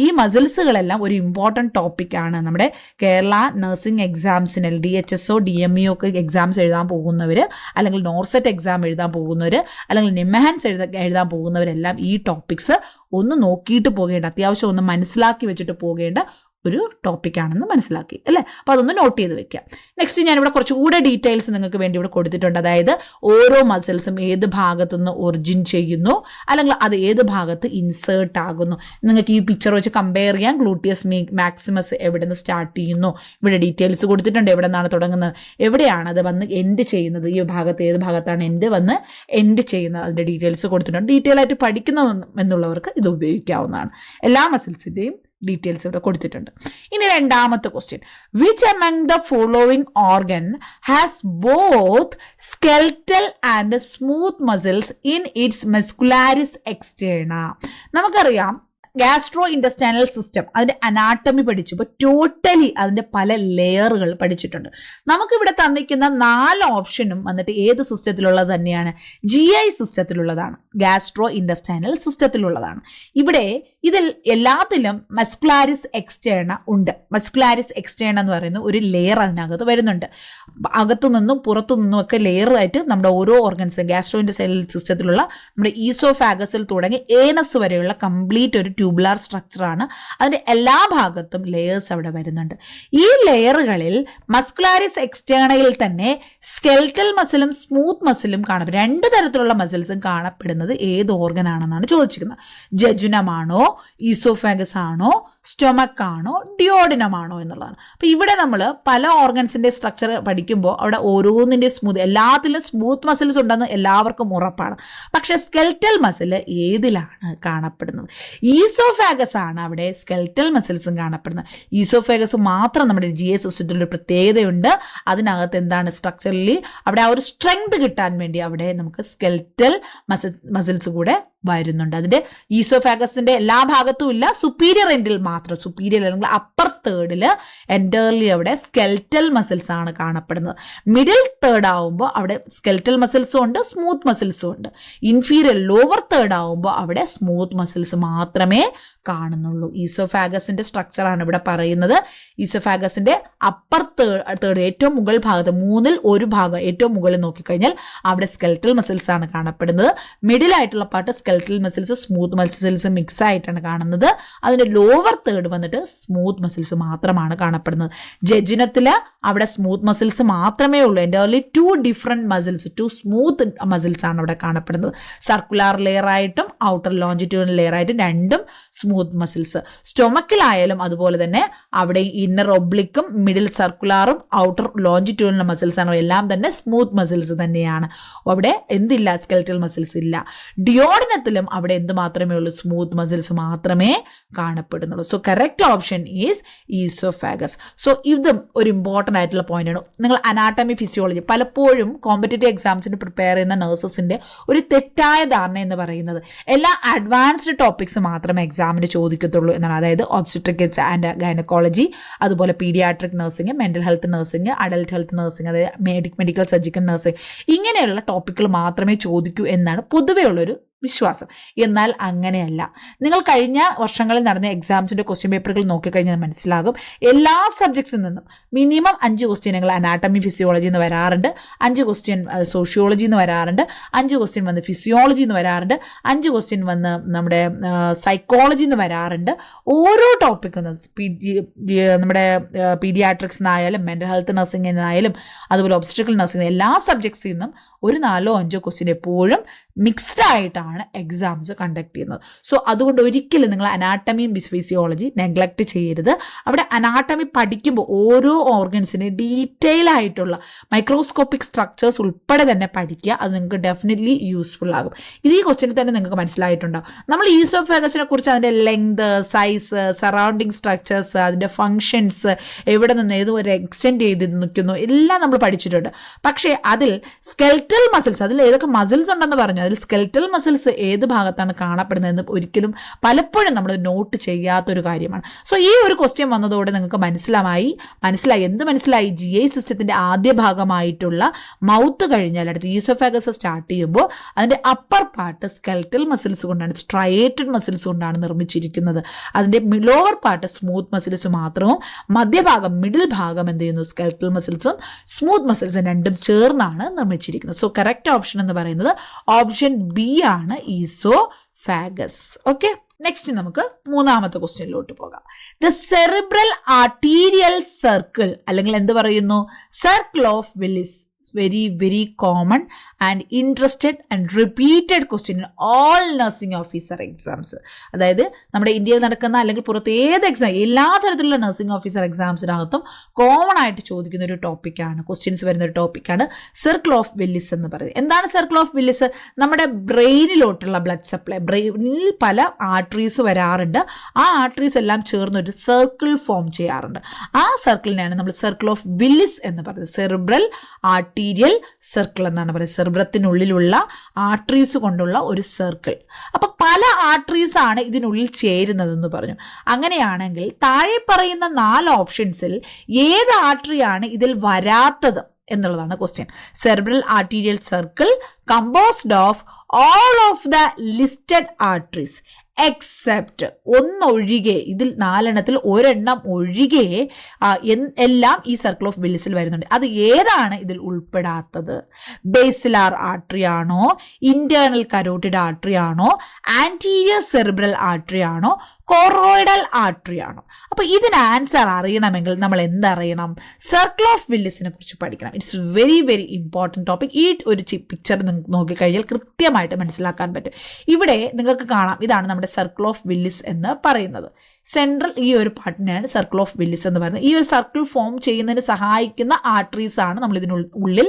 ഈ മസിൽസുകളെല്ലാം ഒരു ഇമ്പോർട്ടൻറ്റ് ടോപ്പിക്കാണ്. നമ്മുടെ കേരള നഴ്സിംഗ് എക്സാംസിന് DHSO DME ഒക്കെ എക്സാംസ് എഴുതാൻ പോകുന്നവർ, അല്ലെങ്കിൽ നോർസെറ്റ് എക്സാം എഴുതാൻ പോകുന്നവർ, അല്ലെങ്കിൽ നിംഹാൻസ് എഴുതാൻ പോകുന്നവരെല്ലാം ഈ ടോപ്പിക്സ് ഒന്ന് നോക്കിയിട്ട് പോകേണ്ട, അത്യാവശ്യം ഒന്ന് മനസ്സിലാക്കി വെച്ചിട്ട് പോകേണ്ട ഒരു ടോപ്പിക്കാണെന്ന് മനസ്സിലാക്കി അല്ലേ? അപ്പോൾ അതൊന്ന് നോട്ട് ചെയ്ത് വെക്കാം. നെക്സ്റ്റ് ഞാനിവിടെ കുറച്ചുകൂടെ ഡീറ്റെയിൽസ് നിങ്ങൾക്ക് വേണ്ടി ഇവിടെ കൊടുത്തിട്ടുണ്ട്. അതായത് ഓരോ മസിൽസും ഏത് ഭാഗത്തുനിന്ന് ഒറിജിൻ ചെയ്യുന്നു, അല്ലെങ്കിൽ അത് ഏത് ഭാഗത്ത് ഇൻസേർട്ട് ആകുന്നു. നിങ്ങൾക്ക് ഈ പിക്ചർ വെച്ച് കമ്പയർ ചെയ്യാൻ. ഗ്ലൂട്ടിയസ് മാക്സിമസ് എവിടെ നിന്ന് സ്റ്റാർട്ട് ചെയ്യുന്നു, ഇവിടെ ഡീറ്റെയിൽസ് കൊടുത്തിട്ടുണ്ട്. എവിടെ നിന്നാണ് തുടങ്ങുന്നത്, എവിടെയാണ് അത് വന്ന് എൻഡ് ചെയ്യുന്നത്, ഈ ഭാഗത്ത് ഏത് ഭാഗത്താണ് വന്ന് എൻഡ് ചെയ്യുന്നത്, അതിൻ്റെ ഡീറ്റെയിൽസ് കൊടുത്തിട്ടുണ്ട്. ഡീറ്റെയിൽ ആയിട്ട് പഠിക്കണമെന്നുള്ളവർക്ക് ഇത് ഉപയോഗിക്കാവുന്നതാണ്. എല്ലാ മസിൽസിൻ്റെയും ഡീറ്റെയിൽസ് ഇവിടെ കൊടുത്തിട്ടുണ്ട്. ഇനി രണ്ടാമത്തെ question, which among the following organ has both skeletal and smooth muscles in its muscularis externa? നമുക്കറിയാം ഗ്യാസ്ട്രോ ഇൻറ്റസ്റ്റൈനൽ സിസ്റ്റം, അതിൻ്റെ അനാട്ടമി പഠിച്ചപ്പോൾ ടോട്ടലി അതിൻ്റെ പല ലെയറുകൾ പഠിച്ചിട്ടുണ്ട്. നമുക്കിവിടെ തന്നിരിക്കുന്ന 4 ഓപ്ഷനും വന്നിട്ട് ഏത് സിസ്റ്റത്തിലുള്ളത് തന്നെയാണ്? GI സിസ്റ്റത്തിലുള്ളതാണ്, ഗ്യാസ്ട്രോ ഇൻറ്റസ്റ്റൈനൽ സിസ്റ്റത്തിലുള്ളതാണ്. ഇവിടെ ഇതിൽ എല്ലാത്തിലും മസ്കുലാരിസ് എക്സ്റ്റേണ ഉണ്ട്. മസ്കുലാരിസ് എക്സ്റ്റേണ എന്ന് പറയുന്ന ഒരു ലെയർ അതിനകത്ത് വരുന്നുണ്ട്. അകത്തു നിന്നും പുറത്തു നിന്നും ഒക്കെ ലെയറായിട്ട് നമ്മുടെ ഓരോ ഓർഗൻസും ഗ്യാസ്ട്രോ ഇൻറ്റസ്റ്റൈനൽ സിസ്റ്റത്തിലുള്ള നമ്മുടെ ഈസോഫാഗസിൽ തുടങ്ങി ഏനസ് വരെയുള്ള കംപ്ലീറ്റ് ഒരു ട്യൂബുലാർ സ്ട്രക്ചറാണ്. അതിൻ്റെ എല്ലാ ഭാഗത്തും ലെയേഴ്സ് അവിടെ വരുന്നുണ്ട്. ഈ ലെയറുകളിൽ മസ്കുലാരിസ് എക്സ്റ്റേണയിൽ തന്നെ സ്കെൽറ്റൽ മസിലും സ്മൂത്ത് മസിലും കാണപ്പെടും. 2 തരത്തിലുള്ള മസിൽസും കാണപ്പെടുന്നത് ഏത് ഓർഗൻ ആണെന്നാണ് ചോദിച്ചിരിക്കുന്നത്. ജജുനമാണോ, ഈസോഫാഗസ് ആണോ, സ്റ്റൊമക് ആണോ, ഡിയോഡിനമാണോ എന്നുള്ളതാണ്. അപ്പോൾ ഇവിടെ നമ്മൾ പല ഓർഗൻസിൻ്റെ സ്ട്രക്ചർ പഠിക്കുമ്പോൾ അവിടെ ഓരോന്നിൻ്റെ എല്ലാത്തിലും സ്മൂത്ത് മസിൽസ് ഉണ്ടെന്ന് എല്ലാവർക്കും ഉറപ്പാണ്. പക്ഷേ സ്കെൽറ്റൽ മസിൽ ഏതിലാണ് കാണപ്പെടുന്നത്? ഈസോഫാഗസ് ആണ് അവിടെ സ്കെൽറ്റൽ മസിൽസും കാണപ്പെടുന്നത്. ഈസോഫാഗസ് മാത്രം നമ്മുടെ GI സിസ്റ്റത്തിലൊരു പ്രത്യേകതയുണ്ട്. അതിനകത്ത് എന്താണ് സ്ട്രക്ചറലി അവിടെ ആ ഒരു സ്ട്രെങ്ത് കിട്ടാൻ വേണ്ടി അവിടെ നമുക്ക് സ്കെൽറ്റൽ മസിൽസ് കൂടെ വരുന്നുണ്ട്. അതിൻ്റെ ഈസോഫാഗസിൻ്റെ എല്ലാ ഭാഗത്തും ഇല്ല, സുപ്പീരിയർ എൻഡിൽ മാത്രം, സുപ്പീരിയർ അല്ലെങ്കിൽ അപ്പർ തേർഡിൽ എൻറ്റേർലി അവിടെ സ്കെൽറ്റൽ മസിൽസ് ആണ് കാണപ്പെടുന്നത്. മിഡിൽ തേർഡ് ആവുമ്പോൾ അവിടെ സ്കെൽറ്റൽ മസിൽസും ഉണ്ട്, സ്മൂത്ത് മസിൽസും ഉണ്ട്. ഇൻഫീരിയർ ലോവർ തേർഡ് ആവുമ്പോൾ അവിടെ സ്മൂത്ത് മസിൽസ് മാത്രമേ കാണുന്നുള്ളൂ. ഈസോഫാഗസിൻ്റെ സ്ട്രക്ചറാണ് ഇവിടെ പറയുന്നത്. ഈസോഫാഗസിൻ്റെ അപ്പർ തേർഡ് ഏറ്റവും മുകൾ ഭാഗത്ത് 3ൽ 1 ഭാഗം ഏറ്റവും മുകളിൽ നോക്കിക്കഴിഞ്ഞാൽ അവിടെ സ്കെൽറ്റൽ മസിൽസ് ആണ് കാണപ്പെടുന്നത്. മിഡിലായിട്ടുള്ള part skeletal muscles smooth muscles mix ആയിട്ടാണ് കാണുന്നത്. അതിൻ്റെ ലോവർ തേർഡ് വന്നിട്ട് സ്മൂത്ത് മസിൽസ് മാത്രമാണ് കാണപ്പെടുന്നത്. ജെജിനത്തിൽ അവിടെ സ്മൂത്ത് മസിൽസ് മാത്രമേ ഉള്ളൂ. എൻ്റെ only 2 different muscles, 2 smooth muscles ആണ് അവിടെ കാണപ്പെടുന്നത്. സർക്കുലാർ ലെയർ ആയിട്ടും ഔട്ടർ ലോഞ്ചിറ്റ്യൂണൽ ലെയർ ആയിട്ടും രണ്ടും സ്മൂത്ത് മസിൽസ്. സ്റ്റൊമക്കിലായാലും അതുപോലെ തന്നെ അവിടെ ഇന്നർ ഒബ്ലിക്കും മിഡിൽ സർക്കുലാറും ഔട്ടർ ലോഞ്ചിറ്റ്യൂണൽ മസിൽസ് ആണ്, എല്ലാം തന്നെ സ്മൂത്ത് മസിൽസ് തന്നെയാണ്. അവിടെ എന്തില്ല, സ്കെൽറ്റൽ മസിൽസ് ഇല്ല. ഡിയോഡിനത്തിലും അവിടെ എന്ത് മാത്രമേ ഉള്ളൂ, സ്മൂത്ത് മസിൽസ് മാത്രമേ കാണപ്പെടുന്നുള്ളൂ. So correct option is oesophagus. So ഇതും ഒരു ഇമ്പോർട്ടൻ്റ് ആയിട്ടുള്ള പോയിന്റ് ആണ്. നിങ്ങൾ അനാട്ടമി ഫിസിയോളജി പലപ്പോഴും കോമ്പറ്റേറ്റീവ് എക്സാംസിന് പ്രിപ്പയർ ചെയ്യുന്ന നഴ്സസിന്റെ ഒരു തെറ്റായ ധാരണ എന്ന് പറയുന്നത് എല്ലാ അഡ്വാൻസ്ഡ് ടോപ്പിക്സ് മാത്രമേ എക്സാമിന് ചോദിക്കത്തുള്ളൂ എന്നാണ്. അതായത് ഒബ്സ്ട്രിക്സ് ആൻഡ് ഗൈനക്കോളജി, അതുപോലെ paediatric nursing, mental health nursing, adult health nursing, അതായത് മെഡിക്കൽ സർജിക്കൽ നഴ്സിംഗ്, ഇങ്ങനെയുള്ള ടോപ്പിക്കുകൾ മാത്രമേ ചോദിക്കൂ എന്നാണ് പൊതുവേ ഉള്ളൊരു വിശ്വാസം. എന്നാൽ അങ്ങനെയല്ല. നിങ്ങൾ കഴിഞ്ഞ വർഷങ്ങളിൽ നടന്ന എക്സാംസിൻ്റെ ക്വസ്റ്റ്യൻ പേപ്പറുകൾ നോക്കിക്കഴിഞ്ഞാൽ മനസ്സിലാകും, എല്ലാ സബ്ജക്ട്സിൽ നിന്നും മിനിമം 5 ക്വസ്റ്റ്യനുകൾ അനാട്ടമി ഫിസിയോളജി എന്ന് വരാറുണ്ട്, 5 ക്വസ്റ്റ്യൻ സോഷ്യോളജി എന്ന് വരാറുണ്ട്, 5 ക്വസ്റ്റ്യൻ വന്ന് ഫിസിയോളജി എന്ന് വരാറുണ്ട്, 5 ക്വസ്റ്റ്യൻ വന്ന് നമ്മുടെ സൈക്കോളജി എന്ന് വരാറുണ്ട്. ഓരോ ടോപ്പിക്കും നമ്മുടെ പീഡിയാട്രിക്സിനായാലും മെൻ്റൽ ഹെൽത്ത് നഴ്സിംഗിനായാലും അതുപോലെ ഒബ്സ്ട്രിക്കൽ നഴ്സിംഗ് എല്ലാ സബ്ജക്ട്സിൽ നിന്നും ഒരു 4-5 ക്വസ്റ്റ്യൻ എപ്പോഴും മിക്സ്ഡ് ആയിട്ടാണ് എക്സാംസ് കണ്ടക്ട് ചെയ്യുന്നത്. സോ അതുകൊണ്ട് ഒരിക്കലും നിങ്ങൾ അനാട്ടമിയും ഫിസിയോളജി നെഗ്ലക്റ്റ് ചെയ്യരുത്. അവിടെ അനാട്ടമി പഠിക്കുമ്പോൾ ഓരോ ഓർഗൻസിനെ ഡീറ്റെയിൽ ആയിട്ടുള്ള മൈക്രോസ്കോപ്പിക് സ്ട്രക്ചേഴ്സ് ഉൾപ്പെടെ തന്നെ പഠിക്കുക. അത് നിങ്ങൾക്ക് ഡെഫിനറ്റ്ലി യൂസ്ഫുൾ ആകും. ഇത് ഈ ക്വസ്റ്റ്യനിൽ തന്നെ നിങ്ങൾക്ക് മനസ്സിലായിട്ടുണ്ടാവും. നമ്മൾ ഈസോഫാഗസിനെ കുറിച്ച് അതിൻ്റെ ലെങ്ത്, സൈസ്, സറൗണ്ടിങ് സ്ട്രക്ചേഴ്സ്, അതിൻ്റെ ഫങ്ഷൻസ്, എവിടെ നിന്ന് ഏതുവരെ എക്സ്റ്റെൻഡ് ചെയ്ത് നിൽക്കുന്നു എല്ലാം നമ്മൾ പഠിച്ചിട്ടുണ്ട്. പക്ഷേ അതിൽ സ്കെൽറ്റൽ മസിൽസ്, അതിൽ ഏതൊക്കെ മസിൽസ് ഉണ്ടെന്ന് പറഞ്ഞു, അതിൽ സ്കെൽറ്റൽ മസിൽസ് ഏത് ഭാഗത്താണ് കാണപ്പെടുന്നതെന്ന് ഒരിക്കലും പലപ്പോഴും നമ്മൾ നോട്ട് ചെയ്യാത്തൊരു കാര്യമാണ്. സോ ഈ ഒരു ക്വസ്റ്റ്യൻ വന്നതോടെ നിങ്ങൾക്ക് മനസ്സിലായി. എന്ത് മനസ്സിലായി? GI സിസ്റ്റത്തിൻ്റെ ആദ്യ ഭാഗമായിട്ടുള്ള മൗത്ത് കഴിഞ്ഞാൽ അടുത്ത് ഈസോഫാഗസ് സ്റ്റാർട്ട് ചെയ്യുമ്പോൾ അതിൻ്റെ അപ്പർ പാർട്ട് സ്കെൽറ്റൽ മസിൽസ് കൊണ്ടാണ്, സ്ട്രയേറ്റഡ് മസിൽസ് കൊണ്ടാണ് നിർമ്മിച്ചിരിക്കുന്നത്. അതിൻ്റെ ലോവർ പാർട്ട് സ്മൂത്ത് മസിൽസ് മാത്രവും, മധ്യഭാഗം മിഡിൽ ഭാഗം എന്ത് ചെയ്യുന്നു, സ്കെൽറ്റൽ മസിൽസും സ്മൂത്ത് മസിൽസും രണ്ടും ചേർന്നാണ് നിർമ്മിച്ചിരിക്കുന്നത്. സോ കറക്റ്റ് ഓപ്ഷൻ എന്ന് പറയുന്നത് ഓപ്ഷൻ ബി ആണ്, ഈസോഫാഗസ്. ഓക്കെ, നെക്സ്റ്റ് നമുക്ക് മൂന്നാമത്തെ ക്വസ്റ്റ്യനിലോട്ട് പോകാം. ദ സെറിബ്രൽ ആർട്ടീരിയൽ സർക്കിൾ, അല്ലെങ്കിൽ എന്ത് പറയുന്നു, circle of Willis. Very very common and interested and repeated question in all nursing officer exams. അതായത് നമ്മുടെ ഇന്ത്യയിൽ നടക്കുന്ന അല്ലെങ്കിൽ പുറത്ത് ഏത് എക്സാം, എല്ലാ തരത്തിലുള്ള നഴ്സിംഗ് ഓഫീസർ എക്സാംസിനകത്തും കോമൺ ആയിട്ട് ചോദിക്കുന്ന ഒരു ടോപ്പിക്കാണ്, ക്വസ്റ്റ്യൻസ് വരുന്ന ഒരു ടോപ്പിക്കാണ് സർക്കിൾ ഓഫ് വില്ലിസ് എന്ന് പറയുന്നത്. എന്താണ് സർക്കിൾ ഓഫ് വില്ലിസ്? നമ്മുടെ ബ്രെയിനിലോട്ടുള്ള ബ്ലഡ് സപ്ലൈ, ബ്രെയിനിൽ പല ആർട്ടറീസ് വരാറുണ്ട്. ആ ആർട്ടറീസ് എല്ലാം ചേർന്ന് ഒരു സർക്കിൾ ഫോം ചെയ്യാറുണ്ട്. ആ സർക്കിളിനെയാണ് നമ്മൾ സർക്കിൾ ഓഫ് വില്ലിസ് എന്ന് പറയുന്നത്. സെറിബ്രൽ ആർട്ടീരിയൽ സർക്കിൾ എന്നാണ് പറയുന്നത്. സെറിബ്രത്തിനുള്ളിലുള്ള ആർട്ടറീസ് കൊണ്ടുള്ള ഒരു സർക്കിൾ. അപ്പം പല ആർട്ടറീസ് ആണ് ഇതിനുള്ളിൽ ചേരുന്നതെന്ന് പറഞ്ഞു. അങ്ങനെയാണെങ്കിൽ താഴെ പറയുന്ന 4 ഓപ്ഷൻസിൽ ഏത് ആർട്ടറിയാണ് ഇതിൽ വരാത്തത് എന്നുള്ളതാണ് question. Cerebral arterial circle composed of all of the listed arteries except ഒന്നൊഴികെ, ഇതിൽ 4 ഒരെണ്ണം ഒഴികെ എല്ലാം ഈ സർക്കിൾ ഓഫ് വില്ലിസിൽ വരുന്നുണ്ട്. അത് ഏതാണ് ഇതിൽ ഉൾപ്പെടാത്തത്? ബേസിലാർ ആർട്ടറി ആണോ, ഇന്റേണൽ കരോട്ടിഡ് ആർട്ടറി ആണോ, ആന്റീരിയർ സെറിബ്രൽ ആർട്ടറി ആണോ, കൊറോയിഡൽ ആർട്ടറി ആണോ? അപ്പൊ ഇതിന് ആൻസർ അറിയണമെങ്കിൽ നമ്മൾ എന്തറിയണം? സർക്കിൾ ഓഫ് വില്ലിസിനെ കുറിച്ച് പഠിക്കണം. It's very very important topic. ഈ ഒരു പിക്ചർ നിങ്ങൾക്ക് നോക്കിക്കഴിഞ്ഞാൽ കൃത്യമായിട്ട് മനസ്സിലാക്കാൻ പറ്റും. ഇവിടെ നിങ്ങൾക്ക് കാണാം, ഇതാണ് നമ്മുടെ സർക്കിൾ ഓഫ് വില്ലിസ് എന്ന് പറയുന്നത്. സെൻട്രൽ ഈ ഒരു പാർട്ടിനെയാണ് സർക്കിൾ ഓഫ് വില്ലിസ് എന്ന് പറയുന്നത്. ഈ ഒരു സർക്കിൾ ഫോം ചെയ്യുന്നതിന് സഹായിക്കുന്ന ആർട്ടറീസ് ആണ് നമ്മൾ ഇതിനുള്ളിൽ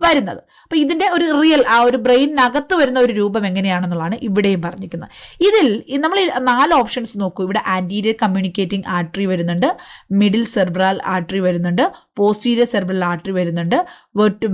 വരുന്നത്. അപ്പോൾ ഇതിൻ്റെ ഒരു റിയൽ ആ ഒരു ബ്രെയിനകത്ത് വരുന്ന ഒരു രൂപം എങ്ങനെയാണെന്നുള്ളതാണ് ഇവിടെയും പറഞ്ഞിരിക്കുന്നത്. ഇതിൽ നമ്മൾ 4 ഓപ്ഷൻസ് നോക്കൂ. ഇവിടെ ആന്റീരിയർ കമ്മ്യൂണിക്കേറ്റിംഗ് ആർട്ടറി വരുന്നുണ്ട്, മിഡിൽ സെർബ്രൽ ആർട്ടറി വരുന്നുണ്ട്, പോസ്റ്റീരിയർ സെർബ്രൽ ആർട്ടറി വരുന്നുണ്ട്,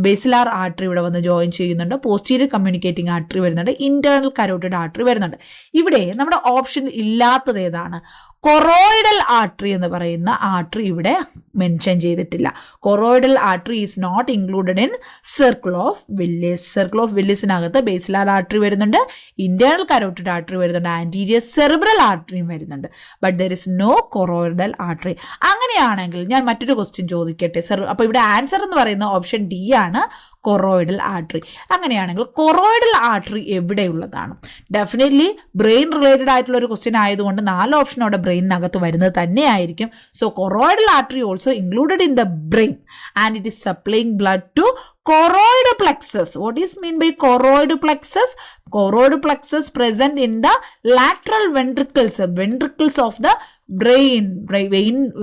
ബേസിലാർ ആർട്ടറി ഇവിടെ വന്ന് ജോയിൻ ചെയ്യുന്നുണ്ട്, പോസ്റ്റീരിയർ കമ്മ്യൂണിക്കേറ്റിംഗ് ആർട്ടറി വരുന്നുണ്ട്, ഇന്റേണൽ കരോട്ടിഡ് ആർട്ടറി വരുന്നുണ്ട്. ഇവിടെ നമ്മുടെ ഓപ്ഷൻ ഇല്ലാത്തത് ഏതാണ്? കൊറോയിഡൽ ആർട്ടറി എന്ന് പറയുന്ന ആർട്ടറി ഇവിടെ മെൻഷൻ ചെയ്തിട്ടില്ല. Choroidal artery is not included in circle of Willis. Circle of വില്ലിസിനകത്ത് ബേസിലാർ ആർട്ടറി വരുന്നുണ്ട്, ഇന്റേണൽ കരോട്ടിഡ് ആർട്ടറി വരുന്നുണ്ട്, ആന്റീരിയർ സെറിബ്രൽ ആർട്ടറിയും വരുന്നുണ്ട്. But there is no choroidal artery. അങ്ങനെയാണെങ്കിൽ ഞാൻ മറ്റൊരു ക്വസ്റ്റ്യൻ ചോദിക്കട്ടെ. അപ്പോൾ ഇവിടെ ആൻസർ എന്ന് പറയുന്ന ഓപ്ഷൻ ഡി ആണ്, കൊറോയിഡൽ ആർട്ടറി. അങ്ങനെയാണെങ്കിൽ കൊറോയിഡൽ ആർട്ടറി എവിടെയുള്ളതാണ്? ഡെഫിനറ്റ്ലി ബ്രെയിൻ റിലേറ്റഡ് ആയിട്ടുള്ള ഒരു ക്വസ്റ്റ്യൻ ആയതുകൊണ്ട് 4 ഓപ്ഷൻ അവിടെ ബ്രെയിനകത്ത് വരുന്നത് തന്നെയായിരിക്കും. So choroidal artery also included in the brain and it is supplying blood to choroid plexus. What is mean by choroid plexus? Choroid plexus present in the lateral ventricles of the brain.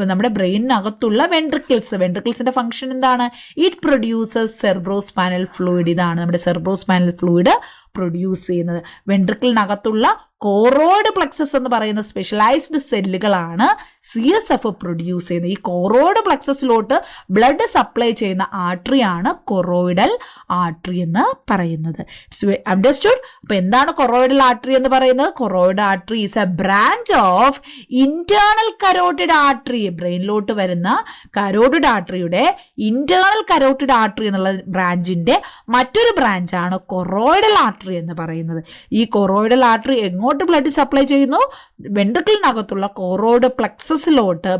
നമ്മുടെ ബ്രെയിനകത്തുള്ള വെൻട്രിക്കിൾസിന്റെ function എന്താണ്? It produces cerebrospinal fluid. ഇതാണ് നമ്മുടെ സെർബ്രോസ്പാനൽ fluid produce ചെയ്യുന്നത്. വെൻട്രിക്കിളിനകത്തുള്ള choroid plexus എന്ന് പറയുന്ന specialised സെല്ലുകളാണ് CSF produce ചെയ്യുന്നത്. ഈ കോറോയിഡ് പ്ലെക്സസിലോട്ട് ബ്ലഡ് സപ്ലൈ ചെയ്യുന്ന ആർട്ടറിയാണ് കൊറോയിഡൽ ആർട്ടറി എന്ന് പറയുന്നത്. അണ്ടർസ്റ്റുഡ്? അപ്പൊ എന്താണ് കൊറോയിഡൽ ആർട്ടറി എന്ന് പറയുന്നത്? Choroid artery is a branch of internal carotid artery. ബ്രെയിനിലോട്ട് വരുന്ന കരോട്ടിഡ് ആർട്ടറിയുടെ ഇന്റേണൽ കരോട്ടിഡ് ആർട്ടറി എന്നുള്ള ബ്രാഞ്ചിന്റെ മറ്റൊരു ബ്രാഞ്ചാണ് കൊറോയിഡൽ ആർട്ടറി എന്ന് പറയുന്നത്. ഈ കൊറോയിഡൽ ആർട്ടറി എങ്ങോട്ട് ബ്ലഡ് സപ്ലൈ ചെയ്യുന്നു? വെൻട്രിക്കിളിനകത്തുള്ള കൊറോയിഡ് പ്ലെക്സസിലോട്ട്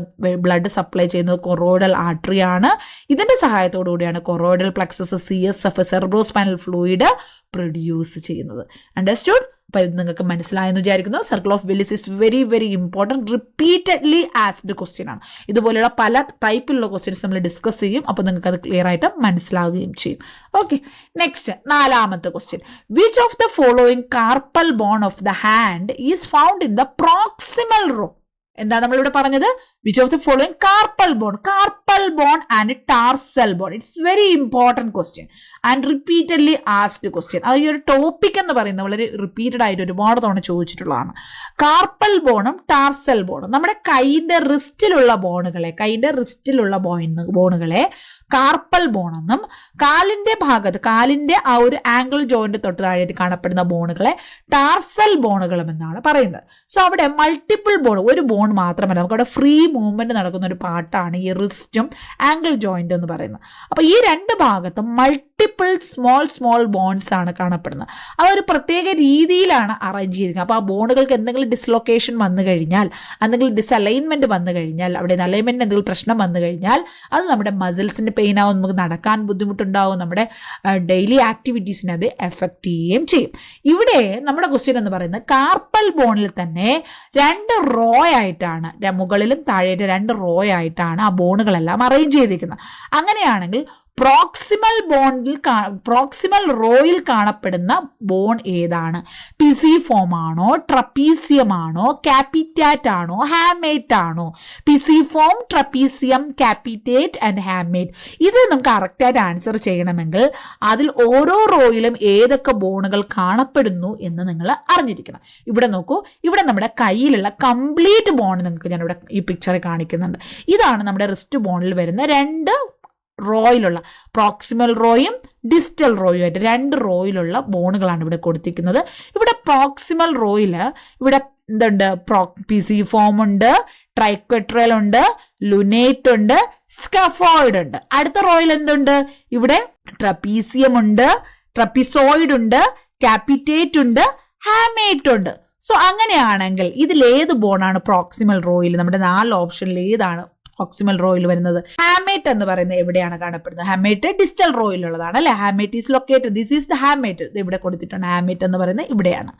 ബ്ലഡ് സപ്ലൈ ചെയ്യുന്നത് കൊറോയിഡൽ ആർട്ടറി ആണ്. ഇതിന്റെ സഹായത്തോടു കൂടിയാണ് choroidal plexus CSF cerebrospinal fluid produce ചെയ്യുന്നത്. അണ്ടർസ്റ്റുഡ്? അപ്പോൾ ഇത് നിങ്ങൾക്ക് മനസ്സിലായെന്ന് വിചാരിക്കുന്നു. Circle of Willis is very very important, repeatedly asked question ആണ്. ഇതുപോലെയുള്ള പല ടൈപ്പിലുള്ള ക്വസ്റ്റ്യൻസ് നമ്മൾ ഡിസ്കസ് ചെയ്യും. അപ്പോൾ നിങ്ങൾക്ക് അത് ക്ലിയർ ആയിട്ട് മനസ്സിലാവുകയും ചെയ്യും. ഓക്കെ, നെക്സ്റ്റ് 4ാമത്തെ question. Which of the following carpal bone of the hand is found in the proximal row? എന്താ നമ്മളിവിടെ പറഞ്ഞത്? Which of the following carpal bone and tarsal bone. It's very important question and repeatedly asked question. അത് ഈ ഒരു topic എന്ന് പറയുന്നത് വളരെ repeated ആയിട്ട് ഒരുപാട് തവണ ചോദിച്ചിട്ടുള്ളതാണ്. കാർപ്പൽ ബോണും ടാർസൽ ബോണും നമ്മുടെ കൈയിൻ്റെ റിസ്റ്റിലുള്ള ബോണുകളെ കാർപ്പൽ ബോൺ എന്നും, കാലിന്റെ ആ ഒരു ആംഗിൾ ജോയിന്റ് തൊട്ട് താഴെയായിട്ട് കാണപ്പെടുന്ന ബോണുകളെ ടാർസൽ ബോണുകളും എന്നാണ് പറയുന്നത്. സോ അവിടെ മൾട്ടിപ്പിൾ ബോൺ, ഒരു ബോൺ മാത്രമല്ല, നമുക്ക് അവിടെ ഫ്രീ മൂവ്മെന്റ് നടക്കുന്ന ഒരു പാർട്ടാണ് ഈ റിസ്റ്റും ആംഗിൾ ജോയിന്റ് എന്ന് പറയുന്നത്. അപ്പോൾ ഈ 2 ഭാഗത്തും മൾട്ടിപ്പിൾ സ്മോൾ ബോൺസ് ആണ് കാണപ്പെടുന്നത്. അതൊരു പ്രത്യേക രീതിയിലാണ് അറേഞ്ച് ചെയ്തിരിക്കുന്നത്. അപ്പോൾ ആ ബോണുകൾക്ക് എന്തെങ്കിലും ഡിസ്ലൊക്കേഷൻ വന്നു കഴിഞ്ഞാൽ, എന്തെങ്കിലും ഡിസലൈൻമെന്റ് വന്നു കഴിഞ്ഞാൽ, അവിടെ അലൈൻമെന്റ് എന്തെങ്കിലും പ്രശ്നം വന്നു കഴിഞ്ഞാൽ അത് നമ്മുടെ മസിൽസിന് പെയിൻ ആവും, നമുക്ക് നടക്കാൻ ബുദ്ധിമുട്ടുണ്ടാവും, നമ്മുടെ ഡെയിലി ആക്ടിവിറ്റീസിനെ അത് എഫക്റ്റ് ചെയ്യുകയും ചെയ്യും. ഇവിടെ നമ്മുടെ ക്വസ്റ്റ്യൻ എന്ന് പറയുന്നത് കാർപ്പൽ ബോണിൽ തന്നെ 2 റോ ആയിട്ടാണ്, മുകളിലും താഴെയായിട്ട് 2 റോ ആയിട്ടാണ് ആ ബോണുകളെല്ലാം അറേഞ്ച് ചെയ്തിരിക്കുന്നത്. അങ്ങനെയാണെങ്കിൽ പ്രോക്സിമൽ റോയിൽ കാണപ്പെടുന്ന ബോൺ ഏതാണ്? പിസിഫോം ആണോ, ട്രപ്പീസിയം ആണോ, കാപ്പിറ്റാറ്റ് ആണോ, ഹാമേറ്റ് ആണോ? പിസിഫോം, ട്രപ്പീസിയം, കാപ്പിറ്റേറ്റ് ആൻഡ് ഹാമേറ്റ്. ഇത് നമുക്ക് കറക്റ്റായിട്ട് ആൻസർ ചെയ്യണമെങ്കിൽ അതിൽ ഓരോ റോയിലും ഏതൊക്കെ ബോണുകൾ കാണപ്പെടുന്നു എന്ന് നിങ്ങൾ അറിഞ്ഞിരിക്കണം. ഇവിടെ നോക്കൂ, ഇവിടെ നമ്മുടെ കയ്യിലുള്ള കംപ്ലീറ്റ് ബോൺ നിങ്ങൾക്ക് ഞാനിവിടെ ഈ പിക്ചറിൽ കാണിക്കുന്നുണ്ട്. ഇതാണ് നമ്മുടെ റിസ്റ്റ് ബോണിൽ വരുന്ന 2 റോയിലുള്ള, പ്രോക്സിമൽ റോയും ഡിസ്റ്റൽ റോയും ആയിട്ട് 2 റോയിലുള്ള ബോണുകളാണ് ഇവിടെ കൊടുത്തിരിക്കുന്നത്. ഇവിടെ പ്രോക്സിമൽ റോയിൽ ഇവിടെ എന്തുണ്ട്? പിസിഫോം ഉണ്ട്, ട്രൈക്വട്രൽ ഉണ്ട്, ലുനേറ്റ് ഉണ്ട്, സ്കഫോയിഡ് ഉണ്ട്. അടുത്ത റോയിൽ എന്തുണ്ട്? ഇവിടെ ട്രപ്പീസിയം ഉണ്ട്, ട്രപ്പിസോയിഡ് ഉണ്ട്, കാപ്പിറ്റേറ്റ് ഉണ്ട്, ഹാമേറ്റ് ഉണ്ട്. സോ അങ്ങനെയാണെങ്കിൽ ഇതിലേത് ബോണാണ് പ്രോക്സിമൽ റോയിൽ? നമ്മുടെ 4 ഓപ്ഷനിൽ ഏതാണ് പ്രോക്സിമൽ റോയിൽ വരുന്നത്? ഹാമേറ്റ് എന്ന് പറയുന്നത് എവിടെയാണ് കാണപ്പെടുന്നത്? ഹാമേറ്റ് ഡിസ്റ്റൽ റോയിലുള്ളതാണ് അല്ലെ? Hamate is located, this is the hamate. ഇവിടെ കൊടുത്തിട്ടുണ്ട് ഹാമേറ്റ് എന്ന് പറയുന്നത് ഇവിടെയാണ്.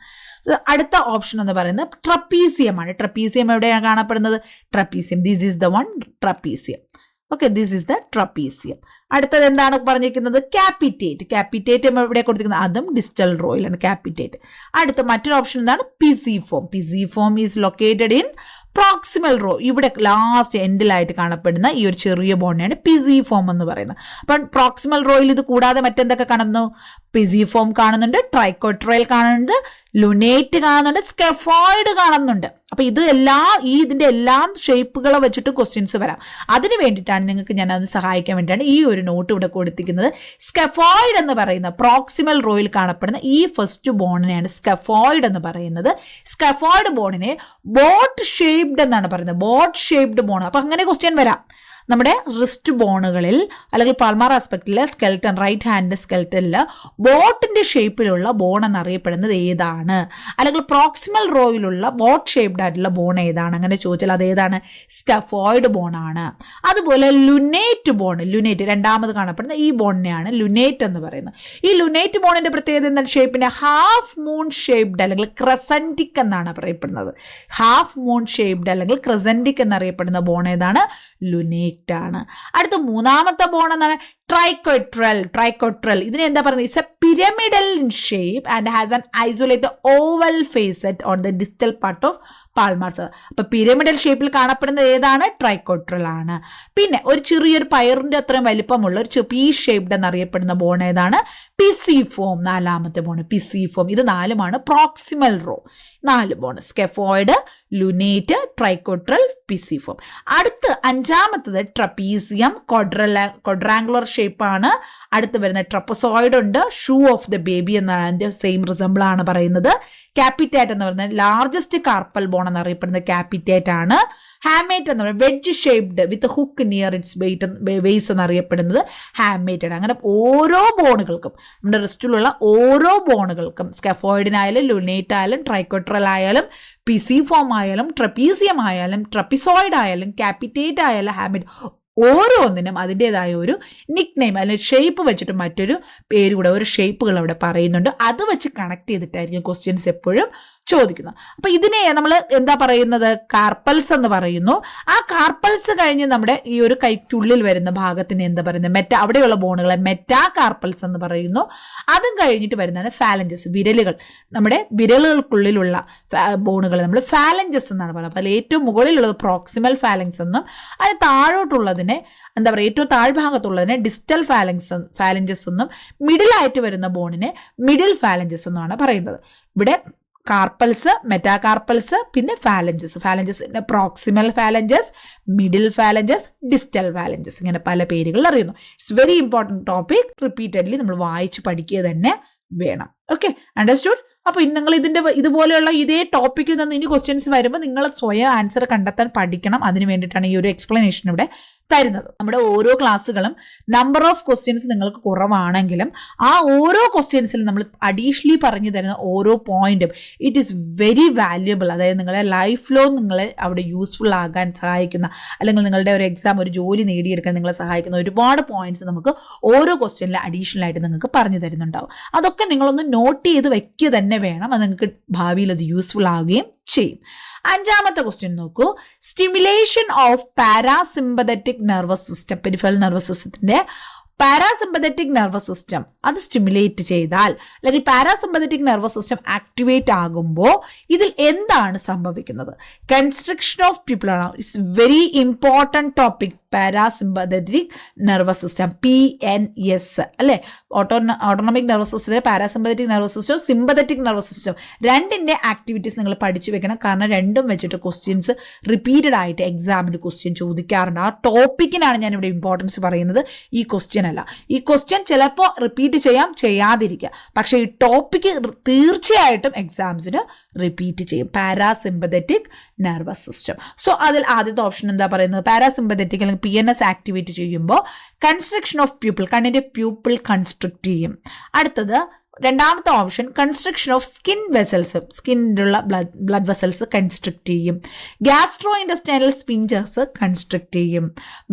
അടുത്ത ഓപ്ഷൻ എന്ന് പറയുന്നത് ട്രപ്പീസിയം ആണ്. ട്രപ്പീസിയം എവിടെയാണ് കാണപ്പെടുന്നത്? Trapezium, this is the one, trapezium. Okay, this is the trapezium. അടുത്തത് എന്താണ് പറഞ്ഞിരിക്കുന്നത്? കാപ്പിറ്റേറ്റ് എവിടെ കൊടുത്തിരിക്കുന്നത്? അതും ഡിസ്റ്റൽ റോയിലാണ് കാപ്പിറ്റേറ്റ്. അടുത്ത മറ്റൊരു ഓപ്ഷൻ എന്താണ്? Pisiform is located in proximal row. ഇവിടെ ലാസ്റ്റ് എൻഡിലായിട്ട് കാണപ്പെടുന്ന ഈ ഒരു ചെറിയ ബോണിനെയാണ് പിസിഫോം എന്ന് പറയുന്നത്. അപ്പം പ്രോക്സിമൽ റോയിൽ ഇത് കൂടാതെ മറ്റെന്തൊക്കെ കാണുന്നു? പിസിഫോം കാണുന്നുണ്ട്, ട്രൈക്കോട്രൈൽ കാണുന്നുണ്ട്, ലുനേറ്റ് കാണുന്നുണ്ട്, സ്കെഫോയിഡ് കാണുന്നുണ്ട്. അപ്പൊ ഇതിന്റെ എല്ലാം ഷേപ്പുകളെ വെച്ചിട്ട് ക്വസ്റ്റ്യൻസ് വരാം. അതിന് വേണ്ടിയിട്ടാണ് നിങ്ങൾക്ക് ഞാൻ അത് സഹായിക്കാൻ വേണ്ടിയിട്ടാണ് ഈ ഒരു നോട്ട് ഇവിടെ കൊടുത്തിരിക്കുന്നത്. സ്കെഫോയിഡ് എന്ന് പറയുന്ന പ്രോക്സിമൽ റോയിൽ കാണപ്പെടുന്ന ഈ ഫസ്റ്റ് ബോണിനെയാണ് സ്കെഫോയിഡ് എന്ന് പറയുന്നത്. സ്കെഫോയിഡ് ബോണിനെ ബോട്ട് ഷേപ്ഡ് എന്നാണ് പറയുന്നത്. Boat shaped bone. അപ്പൊ അങ്ങനെ ക്വസ്റ്റ്യൻ വരാം. നമ്മുടെ റിസ്റ്റ് ബോണുകളിൽ അല്ലെങ്കിൽ പാൽമാർ ആസ്പെക്റ്റിലെ സ്കെൽട്ടൺ, റൈറ്റ് ഹാൻഡ് സ്കെൽട്ടനിൽ ബോട്ടിന്റെ ഷേപ്പിലുള്ള ബോൺ എന്നറിയപ്പെടുന്നത് ഏതാണ്? അല്ലെങ്കിൽ പ്രോക്സിമൽ റോയിലുള്ള ബോട്ട് ഷേപ്ഡ് ആയിട്ടുള്ള ബോൺ ഏതാണ്? അങ്ങനെ ചോദിച്ചാൽ അത് ഏതാണ്? സ്കഫോയിഡ് ബോൺ ആണ്. അതുപോലെ ലുനേറ്റ് ബോൺ, ലുനേറ്റ് രണ്ടാമത് കാണപ്പെടുന്ന ഈ ബോണിനെയാണ് ലുനേറ്റ് എന്ന് പറയുന്നത്. ഈ ലുനേറ്റ് ബോണിന്റെ പ്രത്യേകത എന്താണ്? ഷേപ്പിന്റെ ഹാഫ് മൂൺ ഷേപ്ഡ് അല്ലെങ്കിൽ ക്രസന്റിക് എന്നാണ് പറയപ്പെടുന്നത്. ഹാഫ് മൂൺ ഷേപ്ഡ് അല്ലെങ്കിൽ ക്രസന്റിക് എന്നറിയപ്പെടുന്ന ബോൺ ഏതാണ്? ലുനേറ്റ് ആണ്. അടുത്ത മൂന്നാമത്തെ ബോൺ എന്നാണ് ട്രൈക്കോട്രൽ. ട്രൈക്കോട്രൽ ഇതിനെ എന്താ പറയുന്നത്? It's a pyramidal in shape and has an isolated oval facet on the distal part of palmars. അപ്പൊ പിരമിഡൽ ഷേപ്പിൽ കാണപ്പെടുന്നത് ഏതാണ്? ട്രൈക്കോട്രൽ ആണ്. പിന്നെ ഒരു ചെറിയൊരു പയറിന്റെ അത്രയും വലിപ്പമുള്ള ഒരു പീ ഷേപ്ഡ് എന്നറിയപ്പെടുന്ന ബോൺ ഏതാണ്? പിസിഫോം. നാലാമത്തെ ബോൺ പിസിഫോം. ഇത് നാലുമാണ് പ്രോക്സിമൽ റോ. 4 ബോൺ: സ്കെഫോയിഡ്, ലുനേറ്റ്, ട്രൈക്കോട്രൽ, പിസിഫോം. അടുത്ത് അഞ്ചാമത്തത് ട്രപ്പീസിയം, ക്വാഡ്രാങ്കുലർ ഷേപ്പാണ്. അടുത്ത് വരുന്ന ട്രപ്പസോയിഡ് ഉണ്ട്, ഷൂ ഓഫ് ദ ബേബി എന്നതിന്റെ സെയിം റിസംബിൾ ആണ് പറയുന്നത്. ക്യാപിറ്റേറ്റ് എന്ന് പറയുന്നത് ലാർജസ്റ്റ് കാർപ്പൽ ബോൺ എന്നറിയപ്പെടുന്ന ക്യാപിറ്റേറ്റ് ആണ്. ഹാമേറ്റ് എന്ന് പറയുന്നത് wedge shaped with hook near it's base എന്നറിയപ്പെടുന്നത് ഹാമേറ്റ് ആണ്. അങ്ങനെ ഓരോ ബോണുകൾക്കും, നമ്മുടെ റിസ്റ്റിലുള്ള ഓരോ ബോണുകൾക്കും, സ്കെഫോയിഡിനായാലും ലുനേറ്റ് ആയാലും ട്രൈക്കോട്രൽ ആയാലും പിസിഫോം ആയാലും ട്രപ്പീസിയം ആയാലും ട്രപ്പിസോയിഡ് ആയാലും ക്യാപിറ്റേറ്റ് ആയാലും ഹാമേറ്റ്, ഓരോന്നിനും അതിൻ്റെതായ ഒരു നിക് നെയിം അല്ലെങ്കിൽ ഷേപ്പ് വെച്ചിട്ട് മറ്റൊരു പേര് കൂടെ, ഒരു ഷേപ്പുകൾ അവിടെ പറയുന്നുണ്ട്. അത് വെച്ച് കണക്ട് ചെയ്തിട്ടായിരിക്കും ക്വസ്റ്റ്യൻസ് എപ്പോഴും ചോദിക്കുന്നത്. അപ്പൊ ഇതിനെ നമ്മൾ എന്താ പറയുന്നത്? കാർപ്പൽസ് എന്ന് പറയുന്നു. ആ കാർപ്പൽസ് കഴിഞ്ഞ് നമ്മുടെ ഈ ഒരു കൈക്കുള്ളിൽ വരുന്ന ഭാഗത്തിന് എന്താ പറയുന്നത്? അവിടെയുള്ള ബോണുകളെ മെറ്റാ കാർപ്പൽസ് എന്ന് പറയുന്നു. അതും കഴിഞ്ഞിട്ട് വരുന്നതാണ് ഫാലഞ്ചസ്, വിരലുകൾ. നമ്മുടെ വിരലുകൾക്കുള്ളിലുള്ള ബോണുകൾ നമ്മൾ ഫാലഞ്ചസ് എന്നാണ് പറയുന്നത്. അപ്പോൾ അതിൽ ഏറ്റവും മുകളിലുള്ളത് പ്രോക്സിമൽ ഫാലങ്സ് എന്നും അതിന് താഴോട്ടുള്ളതിനെ എന്താ പറയുക, ഏറ്റവും താഴ്ഭാഗത്തുള്ളതിനെ ഡിസ്റ്റൽ ഫാലഞ്ചസ് എന്നും മിഡിലായിട്ട് വരുന്ന ബോണിനെ മിഡിൽ ഫാലഞ്ചസ് എന്നുമാണ് പറയുന്നത്. ഇവിടെ കാർപ്പൽസ്, മെറ്റാകാർപ്പൽസ്, പിന്നെ ഫാലഞ്ചസിന്റെ പ്രോക്സിമൽ ഫാലഞ്ചസ്, മിഡിൽ ഫാലഞ്ചസ്, ഡിസ്റ്റൽ ഫാലഞ്ചസ്, ഇങ്ങനെ പല പേരുകളിൽ അറിയുന്നു. It's very important topic. Repeatedly നമ്മൾ വായിച്ച് പഠിക്കുക തന്നെ വേണം. Okay, understood? അപ്പോൾ നിങ്ങൾ ഇതുപോലെയുള്ള ഇതേ ടോപ്പിക്കിൽ നിന്ന് ഇനി ക്വസ്റ്റ്യൻസ് വരുമ്പോൾ നിങ്ങൾ സ്വയം ആൻസർ കണ്ടെത്താൻ പഠിക്കണം. അതിന് വേണ്ടിയിട്ടാണ് ഈ ഒരു എക്സ്പ്ലനേഷൻ ഇവിടെ തരുന്നത്. നമ്മുടെ ഓരോ ക്ലാസ്സുകളും നമ്പർ ഓഫ് ക്വസ്റ്റ്യൻസ് നിങ്ങൾക്ക് കുറവാണെങ്കിലും ആ ഓരോ ക്വസ്റ്റ്യൻസിലും നമ്മൾ അഡീഷണലി പറഞ്ഞു തരുന്ന ഓരോ പോയിന്റും ഇറ്റ് ഈസ് വെരി വാല്യുബിൾ. അതായത് നിങ്ങളെ ലൈഫ് ലോങ് നിങ്ങളെ അവിടെ യൂസ്ഫുൾ ആകാൻ സഹായിക്കുന്ന, അല്ലെങ്കിൽ നിങ്ങളുടെ ഒരു എക്സാം, ഒരു ജോലി നേടിയെടുക്കാൻ നിങ്ങളെ സഹായിക്കുന്ന ഒരുപാട് പോയിന്റ്സ് നമുക്ക് ഓരോ ക്വസ്റ്റ്യനിൽ അഡീഷണൽ ആയിട്ട് നിങ്ങൾക്ക് പറഞ്ഞു തരുന്നുണ്ടാവും. അതൊക്കെ നിങ്ങളൊന്ന് നോട്ട് ചെയ്ത് വെക്കുക തന്നെ വേണം. അത് നിങ്ങൾക്ക് ഭാവിയിൽ അത് യൂസ്ഫുൾ ആവുകയും ചെയ്യും. അഞ്ചാമത്തെ ക്വസ്റ്റ്യൻ നോക്കൂ. Stimulation of parasympathetic nervous system, peripheral nervous സിസ്റ്റത്തിന്റെ പാരാസിമ്പതറ്റിക് നെർവസ് സിസ്റ്റം അത് സ്റ്റിമുലേറ്റ് ചെയ്താൽ, അല്ലെങ്കിൽ പാരാസിമ്പതറ്റിക് നെർവസ് സിസ്റ്റം ആക്ടിവേറ്റ് ആകുമ്പോൾ ഇതിൽ എന്താണ് സംഭവിക്കുന്നത്? കൺസ്ട്രക്ഷൻ ഓഫ് പീപ്പിൾ ആണ്. It's very important topic. Parasympathetic nervous system, PNS അല്ലേ? ഓട്ടോണമിക് നെർവസ് സിസ്റ്റത്തിലെ parasympathetic nervous system, sympathetic nervous system, രണ്ടിൻ്റെ ആക്ടിവിറ്റീസ് നിങ്ങൾ പഠിച്ചു വെക്കണം. കാരണം രണ്ടും വെച്ചിട്ട് ക്വസ്റ്റ്യൻസ് റിപ്പീറ്റഡ് ആയിട്ട് എക്സാമിന് ക്വസ്റ്റ്യൻ ചോദിക്കാറുണ്ട്. ആ ടോപ്പിക്കിനാണ് ഞാനിവിടെ ഇമ്പോർട്ടൻസ് പറയുന്നത്, ഈ ക്വസ്റ്റ്യൻ അല്ല. ഈ ക്വസ്റ്റ്യൻ ചിലപ്പോൾ റിപ്പീറ്റ് ചെയ്യാം, ചെയ്യാതിരിക്കുക. പക്ഷേ ഈ ടോപ്പിക്ക് തീർച്ചയായിട്ടും എക്സാംസിന് റിപ്പീറ്റ് ചെയ്യും. Parasympathetic nervous system. സോ അതിൽ ആദ്യത്തെ ഓപ്ഷൻ എന്താ പറയുന്നത്? പാരാസിമ്പതറ്റിക് അല്ലെങ്കിൽ PNS ആക്ടിവേറ്റ് ചെയ്യുമ്പോൾ കൺസ്ട്രക്ഷൻ ഓഫ് പ്യൂപ്പിൾ, കണ്ണിൻ്റെ പ്യൂപ്പിൾ കൺസ്ട്രക്ട് ചെയ്യും. അടുത്തത് രണ്ടാമത്തെ option constriction of skin vessels, സ്കിന്നിലുള്ള ബ്ലഡ് വെസൽസ് കൺസ്ട്രക്ട് ചെയ്യും. ഗ്യാസ്ട്രോ ഇൻഡസ്റ്റൈനൽ സ്പിഞ്ചേഴ്സ് കൺസ്ട്രക്ട് ചെയ്യും.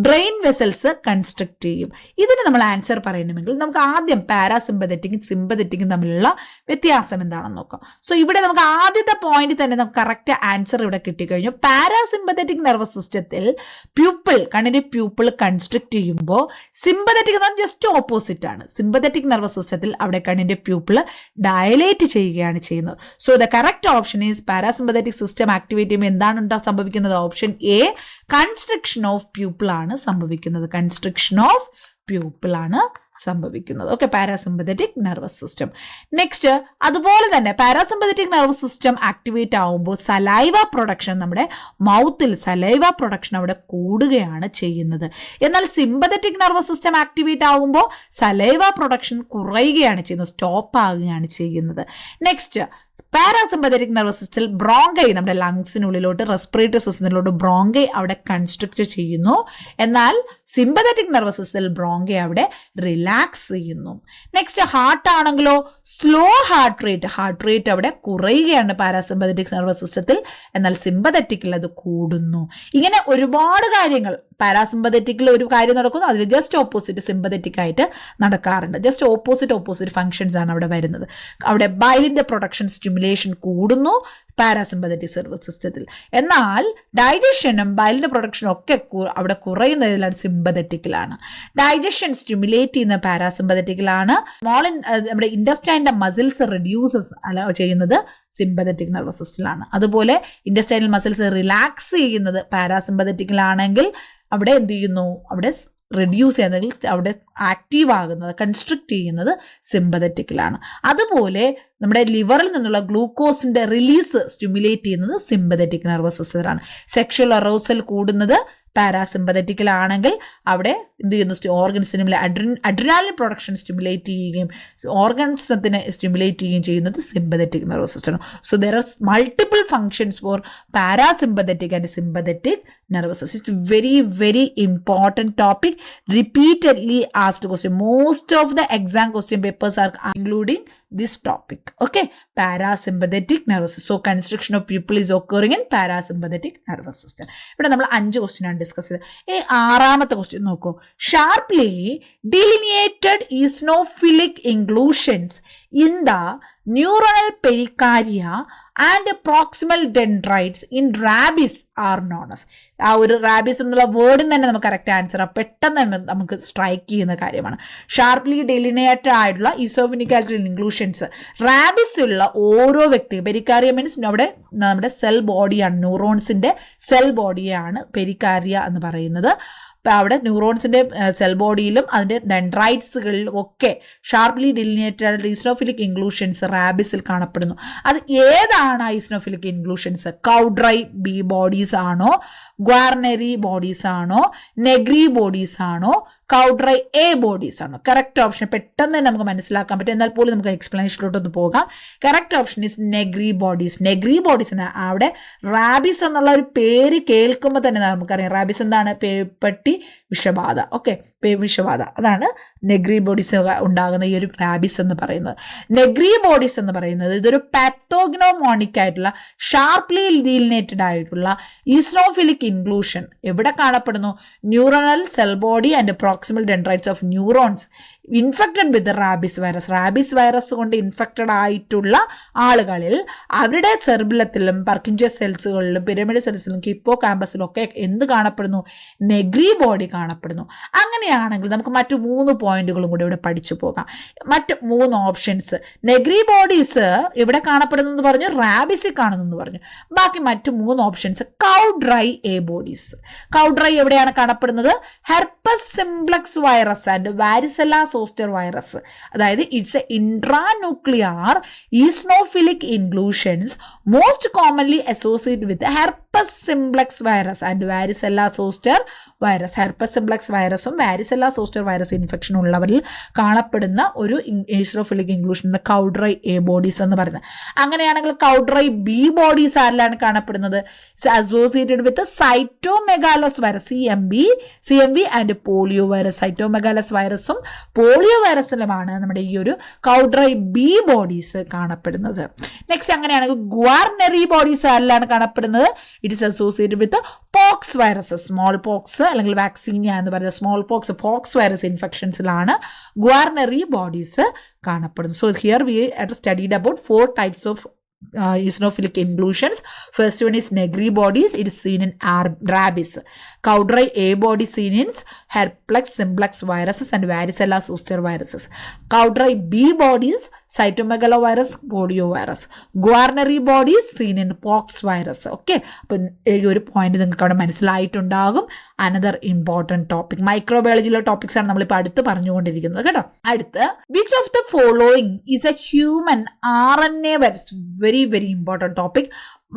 ബ്രെയിൻ വെസൽസ് കൺസ്ട്രക്ട് ചെയ്യും. ഇതിന് നമ്മൾ ആൻസർ പറയണമെങ്കിൽ നമുക്ക് ആദ്യം പാരാസിമ്പതറ്റിക്കും സിമ്പതറ്റിക്കും തമ്മിലുള്ള വ്യത്യാസം എന്താണെന്ന് നോക്കാം. സോ ഇവിടെ നമുക്ക് ആദ്യത്തെ പോയിന്റ് തന്നെ നമുക്ക് കറക്റ്റ് ആൻസർ ഇവിടെ കിട്ടിക്കഴിഞ്ഞു. പാരാസിമ്പതറ്റിക് നെർവസ് സിസ്റ്റത്തിൽ പ്യൂപ്പിൾ, കണ്ണിന്റെ പ്യൂപ്പിൾ കൺസ്ട്രക്ട് ചെയ്യുമ്പോൾ സിമ്പതറ്റിക് എന്ന് പറഞ്ഞാൽ ജസ്റ്റ് ഓപ്പോസിറ്റ് ആണ്. സിമ്പതറ്റിക് നെർവസ് സിസ്റ്റത്തിൽ അവിടെ കണ്ണിന്റെ പ്യൂപ്പിൾ ഡയലേറ്റ് ചെയ്യുകയാണ് ചെയ്യുന്നത്. So the correct option is parasympathetic system activate ചെയ്യുമ്പോൾ എന്താണ് സംഭവിക്കുന്നത്? Option A, construction of pupil ആണ് സംഭവിക്കുന്നത്. കൺസ്ട്രക്ഷൻ ഓഫ് പ്യൂപ്പിൾ ആണ് സംഭവിക്കുന്നത്. Okay, parasympathetic nervous system. Next, അതുപോലെ തന്നെ പാരാസിമ്പതറ്റിക് നെർവസ് സിസ്റ്റം ആക്ടിവേറ്റ് ആവുമ്പോൾ സലൈവ പ്രൊഡക്ഷൻ, നമ്മുടെ മൗത്തിൽ സലൈവ പ്രൊഡക്ഷൻ അവിടെ കൂടുകയാണ് ചെയ്യുന്നത്. എന്നാൽ സിമ്പതറ്റിക് നെർവസ് സിസ്റ്റം ആക്ടിവേറ്റ് ആകുമ്പോൾ സലൈവ പ്രൊഡക്ഷൻ കുറയുകയാണ് ചെയ്യുന്നത്, സ്റ്റോപ്പ് ആകുകയാണ് ചെയ്യുന്നത്. നെക്സ്റ്റ്, പാരാസിമ്പത്തറ്റിക് നെർവസ് സിസ്റ്റത്തിൽ ബ്രോങ്കൈ നമ്മുടെ ലങ്സിനുള്ളിലോട്ട് റെസ്പിറേറ്ററി സിസ്റ്റത്തിലോട്ട് ബ്രോങ്കൈ അവിടെ കൺസ്ട്രിക്ട് ചെയ്യുന്നു. എന്നാൽ സിമ്പത്തറ്റിക് നെർവസ് സിസ്റ്റത്തിൽ ബ്രോങ്കൈ അവിടെ റിലാക്സ് ചെയ്യുന്നു. നെക്സ്റ്റ് ഹാർട്ട് ആണെങ്കിലോ സ്ലോ ഹാർട്ട് റേറ്റ് അവിടെ കുറയുകയാണ് പാരാസിമ്പത്തറ്റിക് നെർവസ് സിസ്റ്റത്തിൽ. എന്നാൽ സിമ്പത്തറ്റിക്കിൽ അത് കൂടുന്നു. ഇങ്ങനെ ഒരുപാട് കാര്യങ്ങൾ പാരാസിമ്പത്തറ്റിക്കിൽ ഒരു കാര്യം നടക്കുന്നു, അതിൽ ജസ്റ്റ് ഓപ്പോസിറ്റ് സിമ്പത്തറ്റിക് ആയിട്ട് നടക്കാറുണ്ട്. ജസ്റ്റ് ഓപ്പോസിറ്റ് ഫങ്ഷൻസ് ആണ് അവിടെ വരുന്നത്. അവിടെ ബൈലിന്റെ പ്രൊഡക്ഷൻ സ്റ്റിമുലേഷൻ കൂടുന്നു പാരാസിമ്പത്തറ്റിക് നെർവസ് സിസ്റ്റത്തിൽ. എന്നാൽ ഡൈജഷനും ബൈലിന്റെ പ്രൊഡക്ഷനും ഒക്കെ അവിടെ കുറയുന്നതിലാണ് സിമ്പത്തറ്റിക്കിലാണ്. ഡൈജഷൻ സ്റ്റിമുലേറ്റ് ചെയ്യുന്ന പാരാസിമ്പത്തറ്റിക്കിലാണ്. നമ്മുടെ ഇൻഡസ്റ്റൈനിന്റെ മസിൽസ് റിഡ്യൂസസ് ചെയ്യുന്നത് സിമ്പത്തറ്റിക് നെർവസ് സിസ്റ്റത്തിലാണ്. അതുപോലെ ഇൻഡസ്റ്റൈനൽ മസിൽസ് റിലാക്സ് ചെയ്യുന്നത് പാരാസിമ്പത്തറ്റിക്കിലാണെങ്കിൽ അവിടെ എന്ത് ചെയ്യുന്നു, അവിടെ റെഡ്യൂസ് ചെയ്യുന്നതിൽ അവിടെ ആക്റ്റീവ് ആകുന്നത് കൺസ്ട്രിക്ട് ചെയ്യുന്നത് സിമ്പത്തറ്റിക്കിലാണ്. അതുപോലെ നമ്മുടെ ലിവറിൽ നിന്നുള്ള ഗ്ലൂക്കോസിന്റെ റിലീസ് സ്റ്റിമുലേറ്റ് ചെയ്യുന്നത് സിമ്പത്തറ്റിക് നെർവസ് സിസ്റ്റത്തിലാണ്. സെക്ഷൽ അറോസൽ കൂടുന്നത് പാരാസിമ്പത്തറ്റിക്കിലാണെങ്കിൽ അവിടെ എന്ത് ചെയ്യുന്നു, ഓർഗൻസിന് അഡ്രിനാലിൻ പ്രൊഡക്ഷൻ സ്റ്റിമുലേറ്റ് ചെയ്യുകയും ഓർഗൻസത്തിനെ സ്റ്റിമുലേറ്റ് ചെയ്യുകയും ചെയ്യുന്നത് സിമ്പത്തറ്റിക് നെർവസ് സിസ്റ്റമാണ്. So there are multiple functions four parasympathetic and sympathetic nervous system. It's very, very important topic. Repeatedly asked question. Most of the exam question papers are including this topic. Okay. Parasympathetic nervous system. So constriction of pupil is occurring in parasympathetic nervous system. ഇവിടെ നമ്മൾ 5 question ആണ് discuss ചെയ്തത്. ഈ 6ാമത്തെ question നോക്കൂ. Sharply delineated eosinophilic inclusions in the neuronal pericardia and proximal dendrites in rabies are known as. ആ ഒരു rabies എന്നുള്ള വേർഡിന് തന്നെ നമുക്ക് കറക്റ്റ് ആൻസർ പെട്ടെന്ന് തന്നെ നമുക്ക് സ്ട്രൈക്ക് ചെയ്യുന്ന കാര്യമാണ്. ഷാർപ്ലി ഡെലിനേറ്റഡ് ആയിട്ടുള്ള ഈസോഫിനിക്കൽ ഇൻക്ലൂഷൻസ് റാബീസ് ഉള്ള ഓരോ വ്യക്തി, പെരിക്കാരിയ മീൻസ് അവിടെ നമ്മുടെ സെൽ ബോഡിയാണ്, ന്യൂറോൺസിന്റെ സെൽ ബോഡിയാണ് പെരിക്കാരിയ എന്ന് പറയുന്നത്. അവിടെ ന്യൂറോൺസിന്റെ സെൽ ബോഡിയിലും അതിന്റെ ഡെൻഡ്രൈറ്റ്സുകളിലും ഒക്കെ ഷാർപ്ലി ഡിലിനേറ്റഡ് ഈസ്നോഫിലിക് ഇൻക്ലൂഷൻസ് റാബിസിൽ കാണപ്പെടുന്നു. അത് ഏതാണ് ഈസ്നോഫിലിക് ഇൻക്ലൂഷൻസ്? കൗഡ്രൈ ബി ബോഡീസ് ആണോ, ഗ്വാർണറി ബോഡീസ് ആണോ, നെഗ്രി ബോഡീസ് ആണോ, കൗഡ്രൈ എ ബോഡീസ് ആണോ? കറക്റ്റ് ഓപ്ഷൻ പെട്ടെന്ന് തന്നെ നമുക്ക് മനസ്സിലാക്കാൻ പറ്റും, എന്നാൽ പോലും നമുക്ക് എക്സ്പ്ലനേഷനിലോട്ടൊന്ന് പോകാം. Correct option is Negri bodies. Negri ബോഡീസിന് അവിടെ റാബിസ് എന്നുള്ള ഒരു പേര് കേൾക്കുമ്പോൾ തന്നെ നമുക്കറിയാം റാബിസ് എന്താണ്, പേപ്പട്ടി വിഷബാധ. ഓക്കെ, വിഷബാധ, അതാണ് നെഗ്രി ബോഡീസ് ഉണ്ടാകുന്ന ഈ ഒരു റാബിസ് എന്ന് പറയുന്നത്. നെഗ്രി ബോഡീസ് എന്ന് പറയുന്നത് ഇതൊരു പാത്തോഗ്നോമോണിക് ആയിട്ടുള്ള ഷാർപ്ലി ഡീലിനേറ്റഡ് ആയിട്ടുള്ള ഈസ്നോഫിലിക് ഇൻക്ലൂഷൻ എവിടെ കാണപ്പെടുന്നു? Neuronal cell body and proximal dendrites of neurons infected with rabies virus. Rabies virus കൊണ്ട് ഇൻഫെക്റ്റഡ് ആയിട്ടുള്ള ആളുകളിൽ അവരുടെ സെർബിലത്തിലും പർക്കിൻജസ് സെൽസുകളിലും പിരമിഡ് സെൽസിലും ഹിപ്പോ ക്യാമ്പസിലും ഒക്കെ എന്ത് കാണപ്പെടുന്നു? നെഗ്രി ബോഡി കാണപ്പെടുന്നു. അങ്ങനെയാണെങ്കിൽ നമുക്ക് മറ്റു 3 പോയിന്റുകളും കൂടി ഇവിടെ പഠിച്ചു പോകാം. മറ്റ് 3 ഓപ്ഷൻസ്, നെഗ്രി ബോഡീസ് ഇവിടെ കാണപ്പെടുന്നു എന്ന് പറഞ്ഞു, റാബിസിൽ കാണുന്നു എന്ന് പറഞ്ഞു. ബാക്കി മറ്റു 3 options Cowdry A bodies. Cowdry എവിടെയാണ് കാണപ്പെടുന്നത്? Herpes simplex virus and varicella zoster virus. അതായത് it's a intranuclear eosinophilic inclusions most commonly associated with herpes simplex virus and varicella zoster virus. Herpes simplex വൈറസും വാരിസെല്ല സോസ്റ്റർ വൈറസ് ഇൻഫെക്ഷൻ ഉള്ളവരിൽ കാണപ്പെടുന്ന ഒരു eosinophilic inclusion Cowdry A bodies എന്ന് പറയുന്നത്. അങ്ങനെയാണെങ്കിൽ Cowdry B bodies ആരിലാണ് കാണപ്പെടുന്നത്? Associated with cytomegalus virus, CMV and polio virus. Cytomegalus വൈറസും പോളിയോ വൈറസിലുമാണ് നമ്മുടെ ഈ ഒരു കൗഡ്രൈ ബി ബോഡീസ് കാണപ്പെടുന്നത്. നെക്സ്റ്റ് അങ്ങനെയാണെങ്കിൽ ഗ്വാർണറി ബോഡീസ് ആരിലാണ് കാണപ്പെടുന്നത്? It is associated with pox virus. Small pox അല്ലെങ്കിൽ വാക്സീനിയ എന്ന് പറയുന്ന സ്മോൾ പോക്സ് വൈറസ് ഇൻഫെക്ഷൻസിലാണ് ഗ്വാർണറി ബോഡീസ് കാണപ്പെടുന്നത്. So here we studied about 4 types of eosinophilic inclusions. First one is Negri bodies. It is seen in rabies. Cowdrey A body seen in herpes simplex viruses and varicella zoster viruses. Cowdrey B bodies cytomegalovirus, poliovirus. Guarneri bodies seen in pox virus. Okay, അപ്പം ഈ ഒരു point നിങ്ങൾക്ക് അവിടെ മനസ്സിലായിട്ടുണ്ടാകും. Another important topic, മൈക്രോബയോളജിയിലെ topics ആണ് നമ്മളിപ്പോൾ അടുത്ത് പറഞ്ഞുകൊണ്ടിരിക്കുന്നത് കേട്ടോ. അടുത്ത്, which of the following is A human RNA virus? Very very important topic.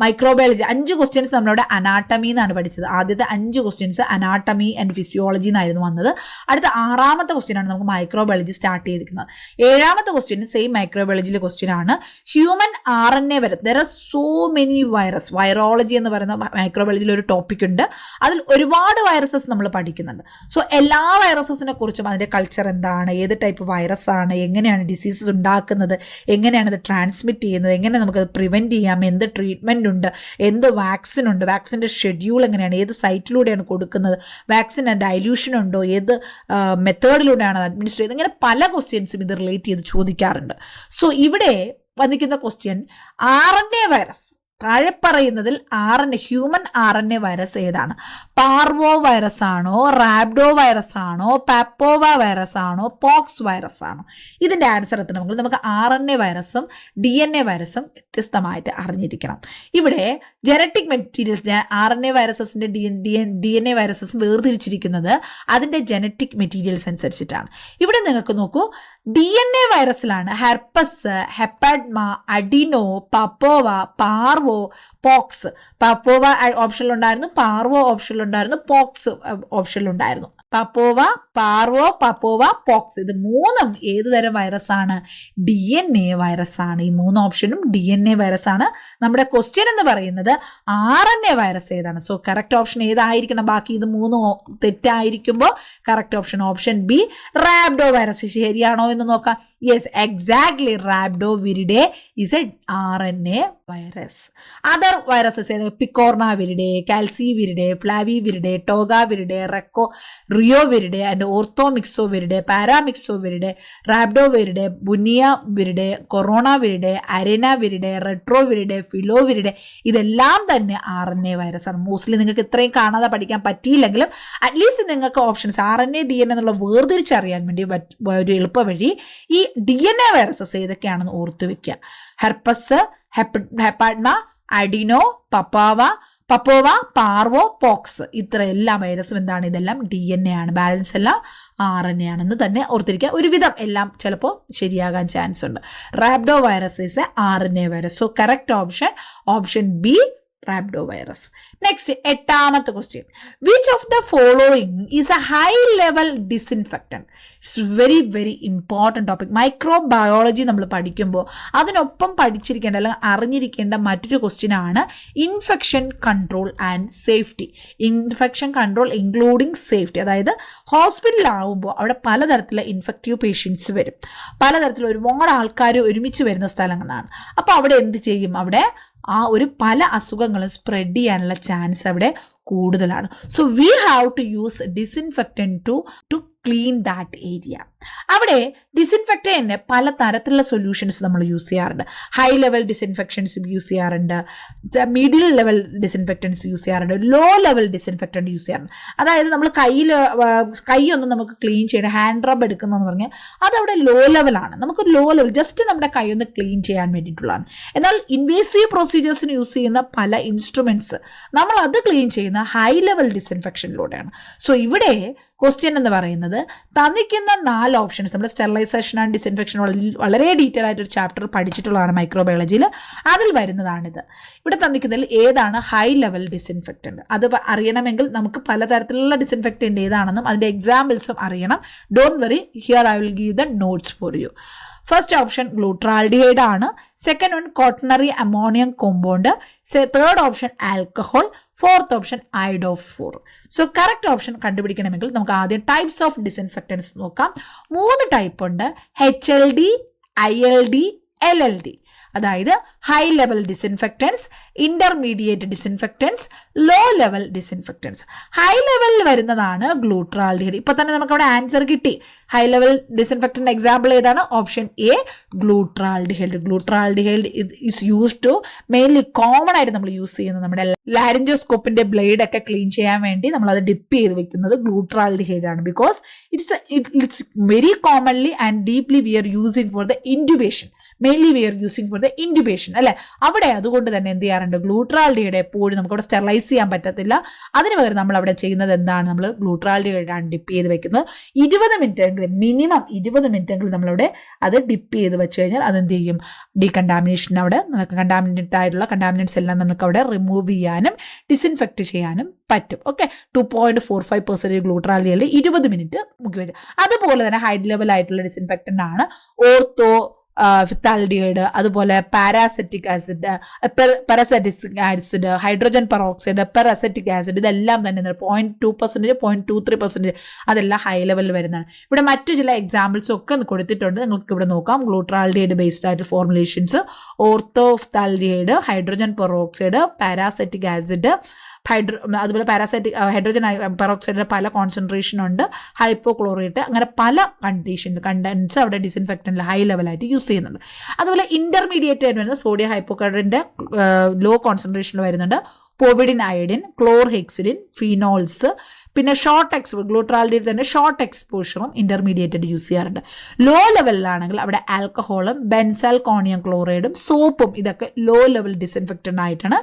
Microbiology 5 questions നമ്മളവിടെ അനാട്ടമി എന്നാണ് പഠിച്ചത്. ആദ്യത്തെ 5 ക്വസ്റ്റ്യൻസ് അനാട്ടമി ആൻഡ് ഫിസിയോളജി എന്നായിരുന്നു വന്നത്. അടുത്ത 6ാമത്തെ ക്വസ്റ്റ്യൻ ആണ് നമുക്ക് മൈക്രോബയോളജി സ്റ്റാർട്ട് ചെയ്തിരിക്കുന്നത്. 7ാമത്തെ ക്വസ്റ്റ്യൻ സെയിം മൈക്രോബയോളജിയിലെ ക്വസ്റ്റ്യൻ ആണ്. ഹ്യൂമൻ RNA വരെ there are so many virus. Virology എന്ന് പറയുന്ന മൈക്രോബയോളജിയിൽ ഒരു ടോപ്പിക് ഉണ്ട്. അതിൽ ഒരുപാട് വൈറസസ് നമ്മൾ പഠിക്കുന്നുണ്ട്. സോ എല്ലാ വൈറസസിനെ കുറിച്ചും അതിൻ്റെ കൾച്ചർ എന്താണ്, ഏത് ടൈപ്പ് വൈറസ് ആണ്, എങ്ങനെയാണ് ഡിസീസസ് ഉണ്ടാക്കുന്നത്, എങ്ങനെയാണ് ഇത് ട്രാൻസ്മിറ്റ് ചെയ്യുന്നത്, എങ്ങനെ നമുക്കത് പ്രിവെൻറ്റ് ചെയ്യാം, എന്ത് ട്രീറ്റ്മെൻറ്റ് ഉണ്ട്, എന്ത് വാക്സിൻ ഉണ്ട്, വാക്സിൻ്റെ ഷെഡ്യൂൾ എങ്ങനെയാണ്, ഏത് സൈറ്റിലൂടെയാണ് കൊടുക്കുന്നത്, വാക്സിൻ ഡൈല്യൂഷൻ ഉണ്ടോ, ഏത് മെത്തേഡിലൂടെയാണ് അഡ്മിനിസ്റ്റർ ചെയ്യുന്നത്, ഇങ്ങനെ പല ക്വസ്റ്റ്യൻസും ഇത് റിലേറ്റ് ചെയ്ത് ചോദിക്കാറുണ്ട്. സോ ഇവിടെ വന്നിരിക്കുന്ന ക്വസ്റ്റ്യൻ RNA വൈറസ്, താഴെ പറയുന്നതിൽ ഹ്യൂമൻ RNA വൈറസ് ഏതാണ്? പാർവോ വൈറസ് ആണോ, റാബ്ഡോ വൈറസ് ആണോ, പാപ്പോവ വൈറസ് ആണോ, പോക്സ് വൈറസ് ആണോ? ഇതിൻ്റെ ആൻസർ എത്തണമെങ്കിൽ നമുക്ക് RNA വൈറസും DNA വൈറസും വ്യത്യസ്തമായിട്ട് അറിഞ്ഞിരിക്കണം. ഇവിടെ ജനറ്റിക് മെറ്റീരിയൽസ്, RNA വൈറസസിൻ്റെ DNA വൈറസസും വേർതിരിച്ചിരിക്കുന്നത് അതിൻ്റെ ജനറ്റിക് മെറ്റീരിയൽസ് അനുസരിച്ചിട്ടാണ്. ഇവിടെ നിങ്ങൾക്ക് നോക്കൂ, DNA വൈറസിലാണ് herpes, hepadna, adeno, papova, parvo, pox. Papova ഓപ്ഷനിലുണ്ടായിരുന്നു, പാർവോ ഓപ്ഷനിലുണ്ടായിരുന്നു, പോക്സ് ഓപ്ഷനിലുണ്ടായിരുന്നു. പപ്പോവ, പാർവോ, പപ്പോവ, പോക്സ്, ഇത് മൂന്നും ഏത് തരം വൈറസാണ്? DNA വൈറസാണ്. ഈ 3 ഓപ്ഷനും DNA വൈറസാണ്. നമ്മുടെ ക്വസ്റ്റ്യൻ എന്ന് പറയുന്നത് RNA വൈറസ് ഏതാണ്? സോ കറക്റ്റ് ഓപ്ഷൻ ഏതായിരിക്കണം? ബാക്കി ഇത് 3 തെറ്റായിരിക്കുമ്പോൾ correct option B, rhabdo virus. ശരിയാണോ എന്ന് നോക്കാം. Yes, exactly. Rhabdoviridae is a RNA virus. Other viruses ഏത്? പിക്കോർണാവിരിഡെ, കാൽസിവിരിഡെ, ഫ്ലാവിവിരിഡെ, ടോഗാവിരിഡെ, റിയോവിരിഡെ ആൻഡ് ഓർത്തോമിക്സോവിരിഡെ, പാരാമിക്സോവിരിഡെ, റാബ്ഡോവിരിഡെ, ബുനിയാവിരിഡെ, കൊറോണാവിരിഡെ, അരെനാവിരിഡെ, റെട്രോവിരിഡെ, ഫിലോവിരിഡെ, ഇതെല്ലാം തന്നെ RNA വൈറസാണ്. മോസ്റ്റ്ലി നിങ്ങൾക്ക് ഇത്രയും കാണാതെ പഠിക്കാൻ പറ്റിയില്ലെങ്കിലും അറ്റ്ലീസ്റ്റ് നിങ്ങൾക്ക് ഓപ്ഷൻസ് RNA DNA എന്നുള്ള വേർതിരിച്ചറിയാൻ വേണ്ടി ഒരു എളുപ്പ വഴി ഈ DNA വൈറസസ് ഏതൊക്കെയാണെന്ന് ഓർത്തു വെക്കുക. Herpes, hepadna, adeno, papova, parvo, pox, ഇത്ര എല്ലാ വൈറസും എന്താണ്? ഇതെല്ലാം DNA ആണ്. ബാലൻസ് എല്ലാം RNA ആണെന്ന് തന്നെ ഓർത്തിരിക്കുക. ഒരുവിധം എല്ലാം ചിലപ്പോൾ ശരിയാകാൻ ചാൻസ് ഉണ്ട്. Rhabdo virus is a RNA virus. So correct option B, rhabdo virus. Next 8ാമത്തെ question, which of the following is a high level disinfectant? It's very very important topic. Microbiology നമ്മൾ പഠിക്കുമ്പോൾ അതിനൊപ്പം പഠിച്ചിരിക്കേണ്ട അല്ലെങ്കിൽ അറിഞ്ഞിരിക്കേണ്ട മറ്റൊരു ക്വസ്റ്റ്യൻ ആണ് infection control and safety. Infection control including safety. അതായത് ഹോസ്പിറ്റലിലാവുമ്പോൾ അവിടെ പലതരത്തിലുള്ള ഇൻഫെക്റ്റീവ് പേഷ്യൻസ് വരും, പലതരത്തിലുള്ള ഒരുപാട് ആൾക്കാർ ഒരുമിച്ച് വരുന്ന സ്ഥലങ്ങളാണ്. അപ്പോൾ അവിടെ എന്ത് ചെയ്യും? അവിടെ പല അസുഖങ്ങളും സ്പ്രെഡ് ചെയ്യാനുള്ള ചാൻസ് അവിടെ കൂടുതലാണ്. So we have to use disinfectant to clean that area. അവിടെ ഡിസിൻഫെക്റ്റന്റിന് പല തരത്തിലുള്ള സൊല്യൂഷൻസ് നമ്മൾ യൂസ് ചെയ്യാറുണ്ട്. ഹൈ ലെവൽ ഡിസിൻഫെക്ഷൻസ് യൂസ് ചെയ്യാറുണ്ട്, മിഡിൽ ലെവൽ ഡിസിൻഫെക്റ്റൻസ് യൂസ് ചെയ്യാറുണ്ട്, ലോ ലെവൽ ഡിസിൻഫെക്റ്റൻറ്റ് യൂസ് ചെയ്യാറുണ്ട്. അതായത് നമ്മൾ കൈയൊന്നും നമുക്ക് ക്ലീൻ ചെയ്യണം, ഹാൻഡ് റബ് എടുക്കുന്നതെന്ന് പറഞ്ഞാൽ അതവിടെ ലോ ലെവലാണ്. നമുക്ക് ലോ ലെവൽ ജസ്റ്റ് നമ്മുടെ കൈ ഒന്ന് ക്ലീൻ ചെയ്യാൻ വേണ്ടിയിട്ടുള്ളതാണ്. എന്നാൽ ഇൻവേസീവ് പ്രൊസീജിയേഴ്സിന് യൂസ് ചെയ്യുന്ന പല ഇൻസ്ട്രുമെൻറ്റ്സ് നമ്മൾ അത് ക്ലീൻ ചെയ്യുന്ന ഹൈ ലെവൽ ഡിസിൻഫെക്ഷനിലൂടെയാണ്. സോ ഇവിടെ ക്വസ്റ്റ്യൻ എന്ന് പറയുന്നത് തന്നിക്കുന്ന 4 ഓപ്ഷൻസ് നമ്മൾ സ്റ്റെറിലൈസേഷൻ ആൻഡ് ഡിസിൻഫെക്ഷൻ വളരെ ഡീറ്റെയിൽ ആയിട്ടൊരു ചാപ്റ്റർ പഠിച്ചിട്ടുള്ളതാണ് മൈക്രോബയോളജിയിൽ. അതിൽ വരുന്നതാണിത്. ഇവിടെ തന്നിക്കുന്നതിൽ ഏതാണ് ഹൈ ലെവൽ ഡിസിൻഫെക്റ്റന്റ്? അത് അറിയണമെങ്കിൽ നമുക്ക് പലതരത്തിലുള്ള ഡിസിൻഫെക്റ്റന്റ് ഏതാണെന്നും അതിൻ്റെ എക്സാമ്പിൾസും അറിയണം. Don't worry, here I will give the notes for you. First option glutaraldehyde ആണ്. Second one quaternary ammonium compound. Third option alcohol. Fourth option iodo-4. So correct option കണ്ടുപിടിക്കണമെങ്കിൽ നമുക്ക് ആദ്യം ടൈപ്സ് ഓഫ് ഡിസിൻഫെക്റ്റൻസ് നോക്കാം. 3 type ഉണ്ട്: HLD, ILD, LLD. അതായത് high level disinfectants, intermediate disinfectants, low level disinfectants. High ലെവലിൽ വരുന്നതാണ് glutaraldehyde. ഇപ്പൊ തന്നെ നമുക്ക് അവിടെ ആൻസർ കിട്ടി. ഹൈ ലെവൽ ഡിസിൻഫെക്റ്റന്റ് എക്സാമ്പിൾ ഏതാണ്? Option A, glutaraldehyde. Glutaraldehyde is used to mainly common ആയിട്ട് നമ്മൾ യൂസ് ചെയ്യുന്നത് നമ്മുടെ ലാരിഞ്ചോസ്കോപ്പിന്റെ ബ്ലേഡ് ഒക്കെ ക്ലീൻ ചെയ്യാൻ വേണ്ടി നമ്മൾ അത് ഡിപ്പ് ചെയ്ത് വെക്കുന്നത് ഗ്ലൂട്രാൾഡിഹൈഡ് ആണ്. Because it's very commonly and deeply we are using for the intubation. Mainly we are using using for the intubation അല്ലെ. അവിടെ അതുകൊണ്ട് തന്നെ എന്ത് ചെയ്യാറുണ്ട്, ഗ്ലൂട്രാൾഡിയുടെ എപ്പോഴും നമുക്ക് അവിടെ സ്റ്റെറിലൈസ് ചെയ്യാൻ പറ്റത്തില്ല. അതിന് പകരം നമ്മൾ അവിടെ ചെയ്യുന്നത് എന്താണ്, നമ്മൾ ഗ്ലൂട്രാൾഡിയാണ് ഡിപ്പ് ചെയ്ത് വെക്കുന്നത്. 20 മിനിറ്റ് എങ്കിലും, മിനിമം 20 മിനിറ്റ് എങ്കിലും നമ്മളവിടെ അത് ഡിപ്പ് ചെയ്ത് വെച്ച് കഴിഞ്ഞാൽ അതെന്ത് ചെയ്യും, ഡീകണ്ടാമിനേഷൻ അവിടെ കണ്ടാമിനേറ്റ് ആയിട്ടുള്ള കണ്ടാമിനൻസ് എല്ലാം നമുക്ക് അവിടെ റിമൂവ് ചെയ്യാനും ഡിസിൻഫെക്റ്റ് ചെയ്യാനും പറ്റും. ഓക്കെ, 2.45% ഗ്ലൂട്രാൾഡിയിൽ 20 മിനിറ്റ് മുക്കി വെച്ചാൽ. അതുപോലെ തന്നെ ഹൈ ലെവൽ ആയിട്ടുള്ള ഡിസിൻഫെക്റ്റന്റ് ആണ് ഓർത്തോ ഫിത്താൽഡിഹൈഡ്, അതുപോലെ പാരാസെറ്റിക് ആസിഡ്, ഹൈഡ്രോജൻ പെറോക്സൈഡ്, പെറസെറ്റിക് ആസിഡ്, ഇതെല്ലാം തന്നെ 0.2%, 0.23% അതെല്ലാം ഹൈ ലെവലിൽ വരുന്നതാണ്. ഇവിടെ മറ്റു ചില എക്സാമ്പിൾസ് ഒക്കെ കൊടുത്തിട്ടുണ്ട്, നിങ്ങൾക്ക് ഇവിടെ നോക്കാം. ഗ്ലൂട്രാൾഡിഹൈഡ് ബേസ്ഡ് ആയിട്ട് formulations, orthophthalaldehyde, hydrogen peroxide, peracetic acid, അതുപോലെ ഹൈഡ്രോജൻ പെറോക്സൈഡിന്റെ പല കോൺസെൻട്രേഷൻ ഉണ്ട്, ഹൈപ്പോക്ലോറേറ്റ്, അങ്ങനെ പല കണ്ടൻസ് അവിടെ ഡിസിൻഫെക്റ്റന്റിൽ ഹൈ ലെവലായിട്ട് യൂസ് ചെയ്യുന്നുണ്ട്. അതുപോലെ ഇന്റർമീഡിയറ്റ് ആയിട്ട് വരുന്നത് സോഡിയം ഹൈപ്പോക്ലോറൈഡിന്റെ ലോ കോൺസെൻട്രേഷനിൽ വരുന്നുണ്ട്, പോവിഡിൻ, അയഡിൻ, ക്ലോർഹെക്സിഡിൻ, ഫിനോൾസ്, പിന്നെ ഗ്ലൂട്രാൾഡിയിൽ തന്നെ ഷോർട്ട് എക്സ്പോഷറും ഇന്റർമീഡിയറ്റ് ആയിട്ട് യൂസ് ചെയ്യാറുണ്ട്. ലോ ലെവലിലാണെങ്കിൽ അവിടെ ആൽക്കഹോളും ബെൻസാൽകോണിയം ക്ലോറൈഡും സോപ്പും ഇതൊക്കെ ലോ ലെവൽ ഡിസിൻഫെക്റ്റന്റ് ആയിട്ടാണ്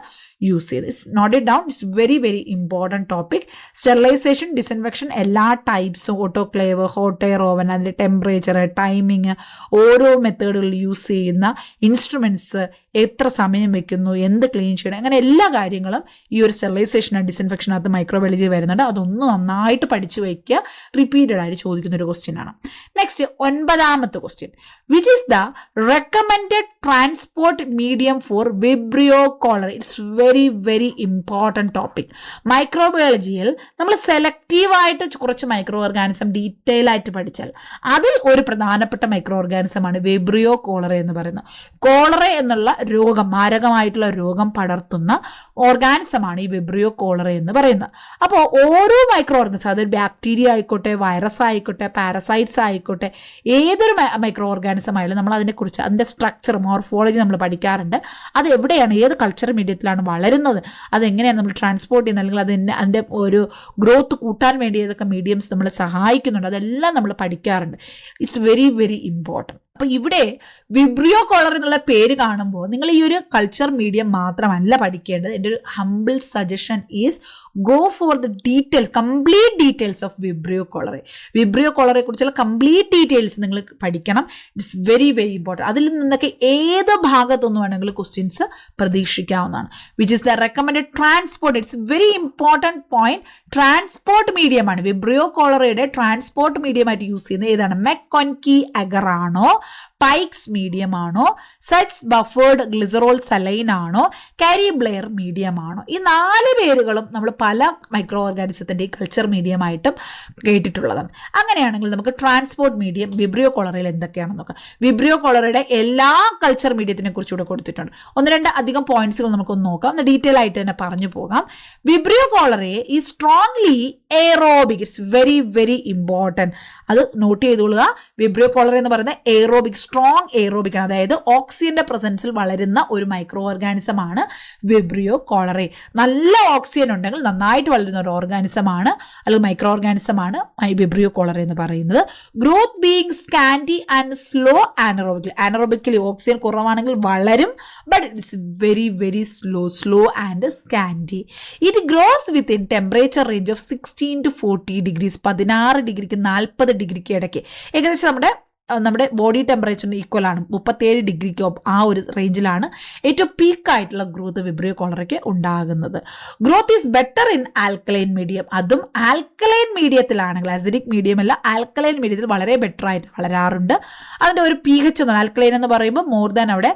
യൂസ് ചെയ്തത്. Note it down, it's very very important topic. Sterilisation, disinfection എല്ലാ ടൈപ്സും, ഓട്ടോക്ലേവ്, ഹോട്ട് എയർ ഓവൻ, അതിൻ്റെ ടെമ്പറേച്ചർ, ടൈമിങ്, ഓരോ മെത്തേഡുകളിൽ യൂസ് ചെയ്യുന്ന ഇൻസ്ട്രുമെൻറ്റ്സ്, എത്ര സമയം വെക്കുന്നു, എന്ത് ക്ലീൻ ചെയ്യണം, അങ്ങനെ എല്ലാ കാര്യങ്ങളും ഈ ഒരു സ്റ്റെറിലൈസേഷൻ ആൻഡ് ഡിസിൻഫെക്ഷനകത്ത് മൈക്രോബയോളജി വരുന്നുണ്ട്. അതൊന്ന് നന്നായിട്ട് പഠിച്ചു വയ്ക്കുക. റിപ്പീറ്റഡ് ആയിട്ട് ചോദിക്കുന്ന ഒരു ക്വസ്റ്റ്യൻ ആണ്. നെക്സ്റ്റ് 9ാമത്തെ question, which is the recommended transport medium for Vibrio cholera? It's very very important topic. മൈക്രോബയോളജിയിൽ നമ്മൾ സെലക്റ്റീവായിട്ട് കുറച്ച് മൈക്രോ ഓർഗാനിസം ഡീറ്റെയിൽ ആയിട്ട് പഠിച്ചാൽ അതിൽ ഒരു പ്രധാനപ്പെട്ട മൈക്രോ ഓർഗാനിസമാണ് വിബ്രിയോ കോളറ എന്ന് പറയുന്നത്. കോളറ എന്നുള്ള രോഗം, മാരകമായിട്ടുള്ള രോഗം പടർത്തുന്ന ഓർഗാനിസമാണ് ഈ വിബ്രിയോ കോളറ എന്ന് പറയുന്നത്. അപ്പോൾ ഓരോ മൈക്രോ ഓർഗാനിസം, അതൊരു ബാക്ടീരിയ ആയിക്കോട്ടെ, വൈറസ് ആയിക്കോട്ടെ, പാരസൈറ്റ്സ് ആയിക്കോട്ടെ, ഏതൊരു മൈക്രോ ഓർഗാനിസം ആയാലും നമ്മൾ അതിനെക്കുറിച്ച്, അതിൻ്റെ സ്ട്രക്ചർ, മോർഫോളജി നമ്മൾ പഠിക്കാറുണ്ട്. അത് എവിടെയാണ്, ഏത് കൾച്ചർ മീഡിയത്തിലാണ് വളരുന്നത്, അതെങ്ങനെയാണ് നമ്മൾ ട്രാൻസ്പോർട്ട് ചെയ്യുന്നത്, അല്ലെങ്കിൽ അതിൻ്റെ ഒരു ഗ്രോത്ത് കൂട്ടാൻ വേണ്ടി ഏതൊക്കെ മീഡിയംസ് നമ്മൾ സഹായിക്കുന്നുണ്ട്, അതെല്ലാം നമ്മൾ പഠിക്കാറുണ്ട്. It's very very important. അപ്പോൾ ഇവിടെ വിബ്രിയോ കോളർ എന്നുള്ള പേര് കാണുമ്പോൾ നിങ്ങൾ ഈ ഒരു കൾച്ചർ മീഡിയം മാത്രമല്ല പഠിക്കേണ്ടത്. എൻ്റെ ഒരു humble suggestion is go for the complete details of Vibrio cholerae. Vibrio cholerae കുറിച്ചുള്ള കംപ്ലീറ്റ് ഡീറ്റെയിൽസ് നിങ്ങൾ പഠിക്കണം. It's very very important. അതിൽ നിന്നൊക്കെ ഏത് ഭാഗത്തൊന്നും വേണമെങ്കിൽ ക്വസ്റ്റ്യൻസ് പ്രതീക്ഷിക്കാവുന്നതാണ്. Which is the recommended transport, it's very important point. Transport മീഡിയമാണ് വിബ്രിയോ കോളറയുടെ ട്രാൻസ്പോർട്ട് മീഡിയമായിട്ട് യൂസ് ചെയ്യുന്നത് ഏതാണ്? മെക്കോൻകി അഗർ ആണോ, പൈക്സ് മീഡിയം ആണോ, സച്ച് ബഫേർഡ് ഗ്ലിസറോൾ സലൈൻ ആണോ, കാരി ബ്ലെയർ മീഡിയം ആണോ? ഈ 4 പേരുകളും നമ്മൾ പല മൈക്രോ ഓർഗാനിസത്തിൻ്റെ കൾച്ചർ മീഡിയമായിട്ടും കേട്ടിട്ടുള്ളതാണ്. അങ്ങനെയാണെങ്കിൽ നമുക്ക് ട്രാൻസ്പോർട്ട് മീഡിയം വിബ്രിയോ കോളറയിൽ എന്തൊക്കെയാണെന്ന് നോക്കാം. വിബ്രിയോ കോളറയുടെ എല്ലാ കൾച്ചർ മീഡിയത്തിനെ കുറിച്ചുകൂടെ കൊടുത്തിട്ടുണ്ട്. 1-2 അധികം പോയിന്റ്സുകൾ നമുക്കൊന്ന് നോക്കാം. ഒന്ന് ഡീറ്റെയിൽ ആയിട്ട് തന്നെ പറഞ്ഞു പോകാം. വിബ്രിയോ കോളറയെ ഈ strongly aerobic, it's very very important. അത് നോട്ട് ചെയ്തോളുക. വിബ്രിയോ കോളറ എന്ന് പറയുന്നത് എയറോബിക്, സ്ട്രോങ് എയറോബിക് ആണ്. അതായത് ഓക്സിജന്റെ പ്രസൻസിൽ വളരുന്ന ഒരു മൈക്രോ ഓർഗാനിസം ആണ് വിബ്രിയോ കോളറെ. നല്ല ഓക്സിജൻ ഉണ്ടെങ്കിൽ നന്നായിട്ട് വളരുന്ന ഒരു ഓർഗാനിസം ആണ്, അല്ലെങ്കിൽ മൈക്രോ ഓർഗാനിസം ആണ് വിബ്രിയോ കോളറെ എന്ന് പറയുന്നത്. Growth being scanty and slow anaerobically oxygen കുറവാണെങ്കിൽ വളരും, but it's very very slow and scanty. It grows within temperature range of 16 to 40 degrees, 16 ഡിഗ്രിക്ക് 40 ഡിഗ്രിക്ക് ഇടയ്ക്ക്. ഏകദേശം നമ്മുടെ ബോഡി ടെമ്പറേച്ചറിന് ഈക്വൽ ആണ്, 37 ഡിഗ്രിക്ക് ആ ഒരു റേഞ്ചിലാണ് ഏറ്റവും പീക്കായിട്ടുള്ള ഗ്രോത്ത് വിബ്രിയോ കോളറയ്ക്ക് ഉണ്ടാകുന്നത്. Growth is better in alkaline medium. അതും ആൽക്കലൈൻ മീഡിയത്തിലാണെങ്കിൽ, അസിഡിക് മീഡിയം അല്ല, ആൽക്കലൈൻ മീഡിയത്തിൽ വളരെ ബെറ്റർ ആയിട്ട് വളരാറുണ്ട്. അതിൻ്റെ ഒരു pH എന്ന് ആൽക്കലൈൻ എന്ന് പറയുമ്പോൾ മോർ ദാൻ അവിടെ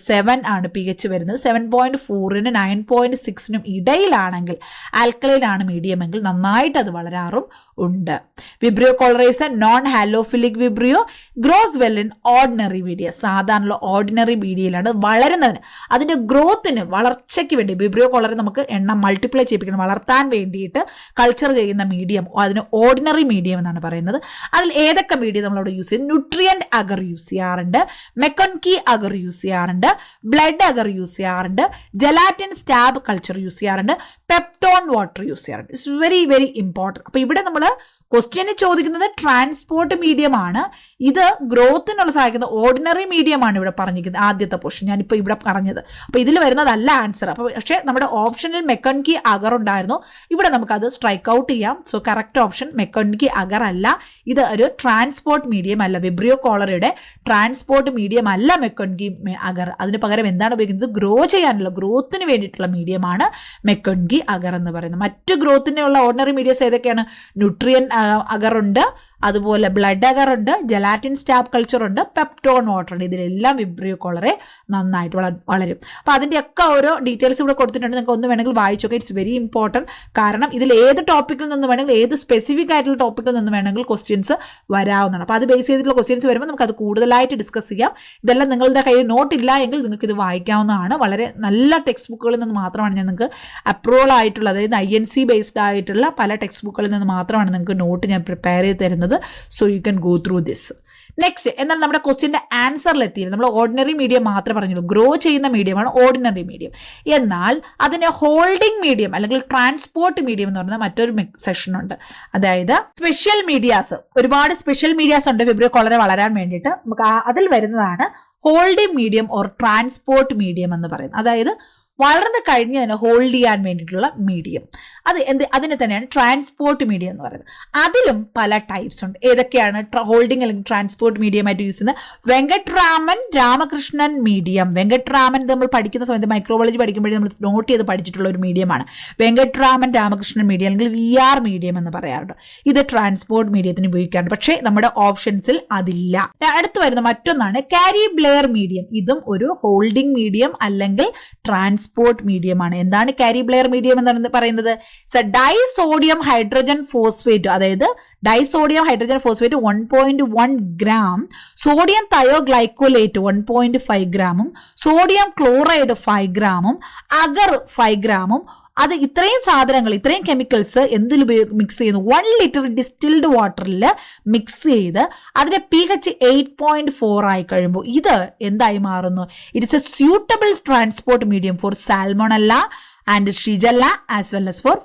7 ആണ് pH വരുന്നത്. 7.4-നും 9.6-നും ഇടയിലാണെങ്കിൽ ആൽക്കലൈൻ ആണ് മീഡിയം എങ്കിൽ നന്നായിട്ട് അത് വളരാറും ഉണ്ട്. Vibrio cholera is a non halophilic vibrio, grows well in ordinary media. സാധാരണ ഓർഡിനറി മീഡിയയിലാണ് വളരുന്നതിന്, അതിൻ്റെ ഗ്രോത്തിന്, വളർച്ചയ്ക്ക് വേണ്ടി വിബ്രിയോ കോളറെ നമുക്ക് എണ്ണം മൾട്ടിപ്ലൈ ചെയ്യിപ്പിക്കണം, വളർത്താൻ വേണ്ടിയിട്ട് കൾച്ചർ ചെയ്യുന്ന മീഡിയം അതിന് ഓർഡിനറി മീഡിയം എന്നാണ് പറയുന്നത്. അതിൽ ഏതൊക്കെ മീഡിയം നമ്മളവിടെ യൂസ് ചെയ്യും? ന്യൂട്രിയൻ്റ് അഗർ യൂസ് ചെയ്യാറുണ്ട്, മെക്കോൻകി അഗർ യൂസ് ചെയ്യാറുണ്ട്, ബ്ലഡ് അഗർ യൂസ് ചെയ്യാറുണ്ട്, ജലാറ്റിൻ സ്റ്റാബ് കൾച്ചർ യൂസ് ചെയ്യാറുണ്ട്, പെപ്റ്റോൺ വാട്ടർ യൂസ് ചെയ്യാറുണ്ട്. It's very very important. അപ്പോൾ ഇവിടെ നമ്മൾ ക്വസ്റ്റ്യന് ചോദിക്കുന്നത് ട്രാൻസ്പോർട്ട് മീഡിയം ആണ്. ഇത് ഗ്രോത്തിനുള്ള സഹായിക്കുന്ന ഓർഡിനറി മീഡിയം ആണ് ഇവിടെ പറഞ്ഞിരിക്കുന്നത്. ആദ്യത്തെ പോർഷൻ ഞാനിപ്പോൾ ഇവിടെ പറഞ്ഞത്. അപ്പോൾ ഇതിൽ വരുന്നതല്ല ആൻസർ. അപ്പോൾ പക്ഷേ നമ്മുടെ ഓപ്ഷനിൽ മെക്കൻകി അഗർ ഉണ്ടായിരുന്നു. ഇവിടെ നമുക്കത് സ്ട്രൈക്ക് ഔട്ട് ചെയ്യാം. സോ കറക്റ്റ് ഓപ്ഷൻ മെക്കൻകി അഗർ അല്ല. ഇത് ഒരു ട്രാൻസ്പോർട്ട് മീഡിയം അല്ല. വിബ്രിയോ കോളറയുടെ ട്രാൻസ്പോർട്ട് മീഡിയം അല്ല മെക്കൻകി അഗർ. അതിന് പകരം എന്താണ് ഉപയോഗിക്കുന്നത്? ഗ്രോ ചെയ്യാനുള്ള ഗ്രോത്തിന് വേണ്ടിയിട്ടുള്ള മീഡിയമാണ് മെക്കൻകി അഗർ എന്ന് പറയുന്നത്. മറ്റ് ഗ്രോത്തിനുള്ള ഓർഡിനറി മീഡിയസ് ഏതൊക്കെയാണ്? ന്യൂട്രിയൻ അഗർ ഉണ്ട്, അതുപോലെ ബ്ലഡ് അഗർ ഉണ്ട്, ജലാറ്റിൻ സ്റ്റാപ്പ് കൾച്ചർ ഉണ്ട്, പെപ്റ്റോൺ വാട്ടർ ഉണ്ട്. ഇതിലെല്ലാം വിബ്രിയോ കോളറെ നന്നായിട്ട് വളരും. അപ്പോൾ അതിൻ്റെയൊക്കെ ഓരോ ഡീറ്റെയിൽസ് ഇവിടെ കൊടുത്തിട്ടുണ്ട്. നിങ്ങൾക്ക് ഒന്ന് വേണമെങ്കിൽ വായിച്ചു നോക്കാം. It's very important. കാരണം ഇതിൽ ഏത് ടോപ്പിക്കിൽ നിന്ന് വേണമെങ്കിൽ, ഏത് സ്പെസിഫിക് ആയിട്ടുള്ള ടോപ്പിക്കിൽ നിന്ന് വേണമെങ്കിൽ ക്വസ്റ്റ്യൻസ് വരാവുന്നതാണ്. അപ്പോൾ അത് ബേസ് ചെയ്തിട്ടുള്ള ക്വസ്റ്റ്യൻസ് വരുമ്പോൾ നമുക്ക് അത് കൂടുതലായിട്ട് ഡിസ്കസ് ചെയ്യാം. ഇതെല്ലാം നിങ്ങളുടെ കയ്യിൽ നോട്ട് ഇല്ല എങ്കിൽ നിങ്ങൾക്ക് ഇത് വായിക്കാവുന്നതാണ്. വളരെ നല്ല ടെക്സ്റ്റ് ബുക്കുകളിൽ നിന്ന് മാത്രമാണ് ഞാൻ നിങ്ങൾക്ക് അപ്രൂവൽ ആയിട്ടുള്ള, അതായത് INC ബേസ്ഡ് ആയിട്ടുള്ള പല ടെക്സ്റ്റ് ബുക്കുകളിൽ നിന്ന് മാത്രമാണ് നിങ്ങൾക്ക് നോട്ട് ഞാൻ പ്രിപ്പയർ ചെയ്ത് തരുന്നത്. So you can go through this. Next, എന്നാൽ നമ്മുടെ ക്വസ്റ്റ്യൻ്റെ ആൻസറിൽ എത്തിയില്ല. നമ്മൾ ഓർഡിനറി മീഡിയം മാത്രമേ പറഞ്ഞുള്ളൂ. ഗ്രോ ചെയ്യുന്ന മീഡിയമാണ് ഓർഡിനറി മീഡിയം. എന്നാൽ അതിനെ ഹോൾഡിംഗ് മീഡിയം അല്ലെങ്കിൽ ട്രാൻസ്പോർട്ട് മീഡിയം എന്ന് പറയുന്ന മറ്റൊരു സെക്ഷൻ ഉണ്ട്. അതായത് സ്പെഷ്യൽ മീഡിയാസ്, ഒരുപാട് സ്പെഷ്യൽ മീഡിയാസ് ഉണ്ട് വിബ്രിയോ കോളറെ വളരാൻ വേണ്ടിയിട്ട്. നമുക്ക് അതിൽ വരുന്നതാണ് holding medium or transport medium എന്ന് പറയുന്നത്. അതായത് വളർന്നു കഴിഞ്ഞ് തന്നെ ഹോൾഡ് ചെയ്യാൻ വേണ്ടിയിട്ടുള്ള മീഡിയം. അതിനെ തന്നെയാണ് ട്രാൻസ്പോർട്ട് മീഡിയം എന്ന് പറയുന്നത്. അതിലും പല ടൈപ്സ് ഉണ്ട്. ഏതൊക്കെയാണ് ഹോൾഡിംഗ് അല്ലെങ്കിൽ ട്രാൻസ്പോർട്ട് മീഡിയമായിട്ട് യൂസ് ചെയ്യുന്നത്? വെങ്കട്രാമൻ രാമകൃഷ്ണൻ മീഡിയം. വെങ്കട്രാമൻ നമ്മൾ പഠിക്കുന്ന സമയത്ത് മൈക്രോബയോളജി പഠിക്കുമ്പോഴേ നമ്മൾ നോട്ട് ചെയ്ത് പഠിച്ചിട്ടുള്ള ഒരു മീഡിയമാണ് വെങ്കട്രാമൻ രാമകൃഷ്ണൻ മീഡിയം, അല്ലെങ്കിൽ VR മീഡിയം എന്ന് പറയാറുണ്ട്. ഇത് ട്രാൻസ്പോർട്ട് മീഡിയത്തിന് ഉപയോഗിക്കാറുണ്ട്. പക്ഷേ നമ്മുടെ ഓപ്ഷൻസിൽ അതില്ല. അടുത്ത് വരുന്ന മറ്റൊന്നാണ് കാരി ബ്ലെയർ മീഡിയം. ഇതും ഒരു ഹോൾഡിംഗ് മീഡിയം അല്ലെങ്കിൽ ട്രാൻസ്പോർട്ട് മീഡിയമാണ്. എന്താണ് കാരി ബ്ലെയർ മീഡിയം എന്ന് പറയുന്നത്? ഡൈസോഡിയം ഹൈഡ്രജൻ ഫോസ്ഫേറ്റ്, അതായത് disodium hydrogen phosphate 1.1 gram, sodium thioglycolate 1.5 ഗ്രാമും, സോഡിയം ക്ലോറൈഡ് 5 ഗ്രാമും, അഗർ 5 ഗ്രാമും. അത് ഇത്രയും സാധനങ്ങൾ, ഇത്രയും കെമിക്കൽസ് എന്തിൽ മിക്സ് ചെയ്യുന്നു? 1 ലിറ്റർ ഡിസ്റ്റിൽഡ് വാട്ടറിൽ മിക്സ് ചെയ്ത് അതിന്റെ pH 8.4 ആയി കഴിയുമ്പോൾ ഇത് എന്തായി മാറുന്നു? It's a suitable transport medium for salmonella and shigella as well as for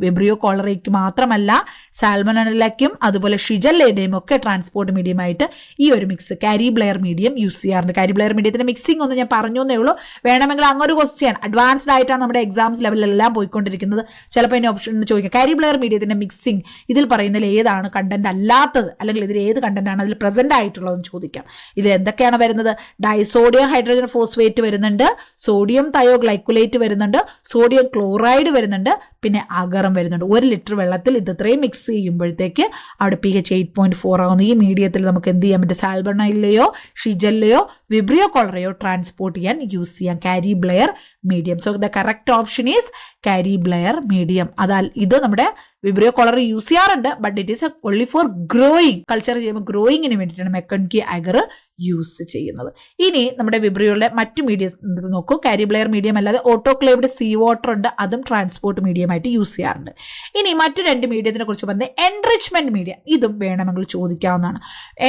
vibrio കോളറയ്ക്ക് മാത്രമല്ല, സാൽമോണല്ലയ്ക്കും അതുപോലെ ഷിജല്ലയുടെയും ഒക്കെ ട്രാൻസ്പോർട്ട് മീഡിയമായിട്ട് ഈ ഒരു mix Cary Blair medium use ചെയ്യാറുണ്ട്. കാരി ബ്ലെയർ മീഡിയത്തിന്റെ മിക്സിംഗ് ഒന്ന് ഞാൻ പറഞ്ഞു എന്നേ ഉള്ളൂ. വേണമെങ്കിൽ അങ്ങൊരു ക്വസ്റ്റ്യൻ അഡ്വാൻസ്ഡ് ആയിട്ടാണ് നമ്മുടെ എക്സാംസ് ലെവലിലെല്ലാം പോയിക്കൊണ്ടിരിക്കുന്നത്. ചിലപ്പോൾ അതിന് ഓപ്ഷൻ ചോദിക്കാം, കാരി ബ്ലെയർ മീഡിയത്തിന്റെ മിക്സിംഗ് ഇതിൽ പറയുന്നതിൽ ഏതാണ് കണ്ടന്റ് അല്ലാത്തത്, അല്ലെങ്കിൽ ഇതിൽ ഏത് കണ്ടന്റ് ആണ് അതിൽ പ്രസന്റ് ആയിട്ടുള്ളതെന്ന് ചോദിക്കാം. ഇതിൽ എന്തൊക്കെയാണ് വരുന്നത്? ഡൈസോഡിയം ഹൈഡ്രജൻ ഫോസ്ഫേറ്റ് വരുന്നുണ്ട്, സോഡിയം തയോഗ്ലൈക്കോലേറ്റ് വരുന്നുണ്ട്, സോഡിയം ക്ലോറൈഡ് വരുന്നുണ്ട്, പിന്നെ അഗറും വരുന്നുണ്ട്. 1 ലിറ്റർ വെള്ളത്തിൽ ഇത് ഇത്രയും മിക്സ് ചെയ്യുമ്പോഴത്തേക്ക് അവിടെ pH 8.4 ആകുന്നു. ഈ മീഡിയത്തിൽ നമുക്ക് എന്ത് ചെയ്യാൻ പറ്റും? സാൽമോണല്ലയോ ഷിജല്ലയോ വിബ്രിയോ കോളറയോ ട്രാൻസ്പോർട്ട് ചെയ്യാൻ യൂസ് ചെയ്യാം Cary Blair medium. So the correct option is Cary Blair medium. ഇത് നമ്മുടെ വിബ്രിയോ കോളർ യൂസ് ചെയ്യാറുണ്ട്, but it is only for growing. Culture ചെയ്യുമ്പോൾ ഗ്രോയിങ്ങിന് വേണ്ടിയിട്ടാണ് മെക്കൻകി അഗർ യൂസ് ചെയ്യുന്നത്. ഇനി നമ്മുടെ വിബ്രിയോയുടെ മറ്റു മീഡിയം നോക്കൂ. കാരി ബ്ലെയർ മീഡിയം അല്ലാതെ ഓട്ടോക്ലേവ്ഡ് സീ വാട്ടർ ഉണ്ട്, അതും ട്രാൻസ്പോർട്ട് മീഡിയമായിട്ട് യൂസ് ചെയ്യാറുണ്ട്. ഇനി മറ്റു 2 മീഡിയത്തിനെ കുറിച്ച് പറഞ്ഞത് എൻറിച്ച്മെന്റ് മീഡിയ. ഇതും വേണമെങ്കിൽ ചോദിക്കാവുന്നതാണ്.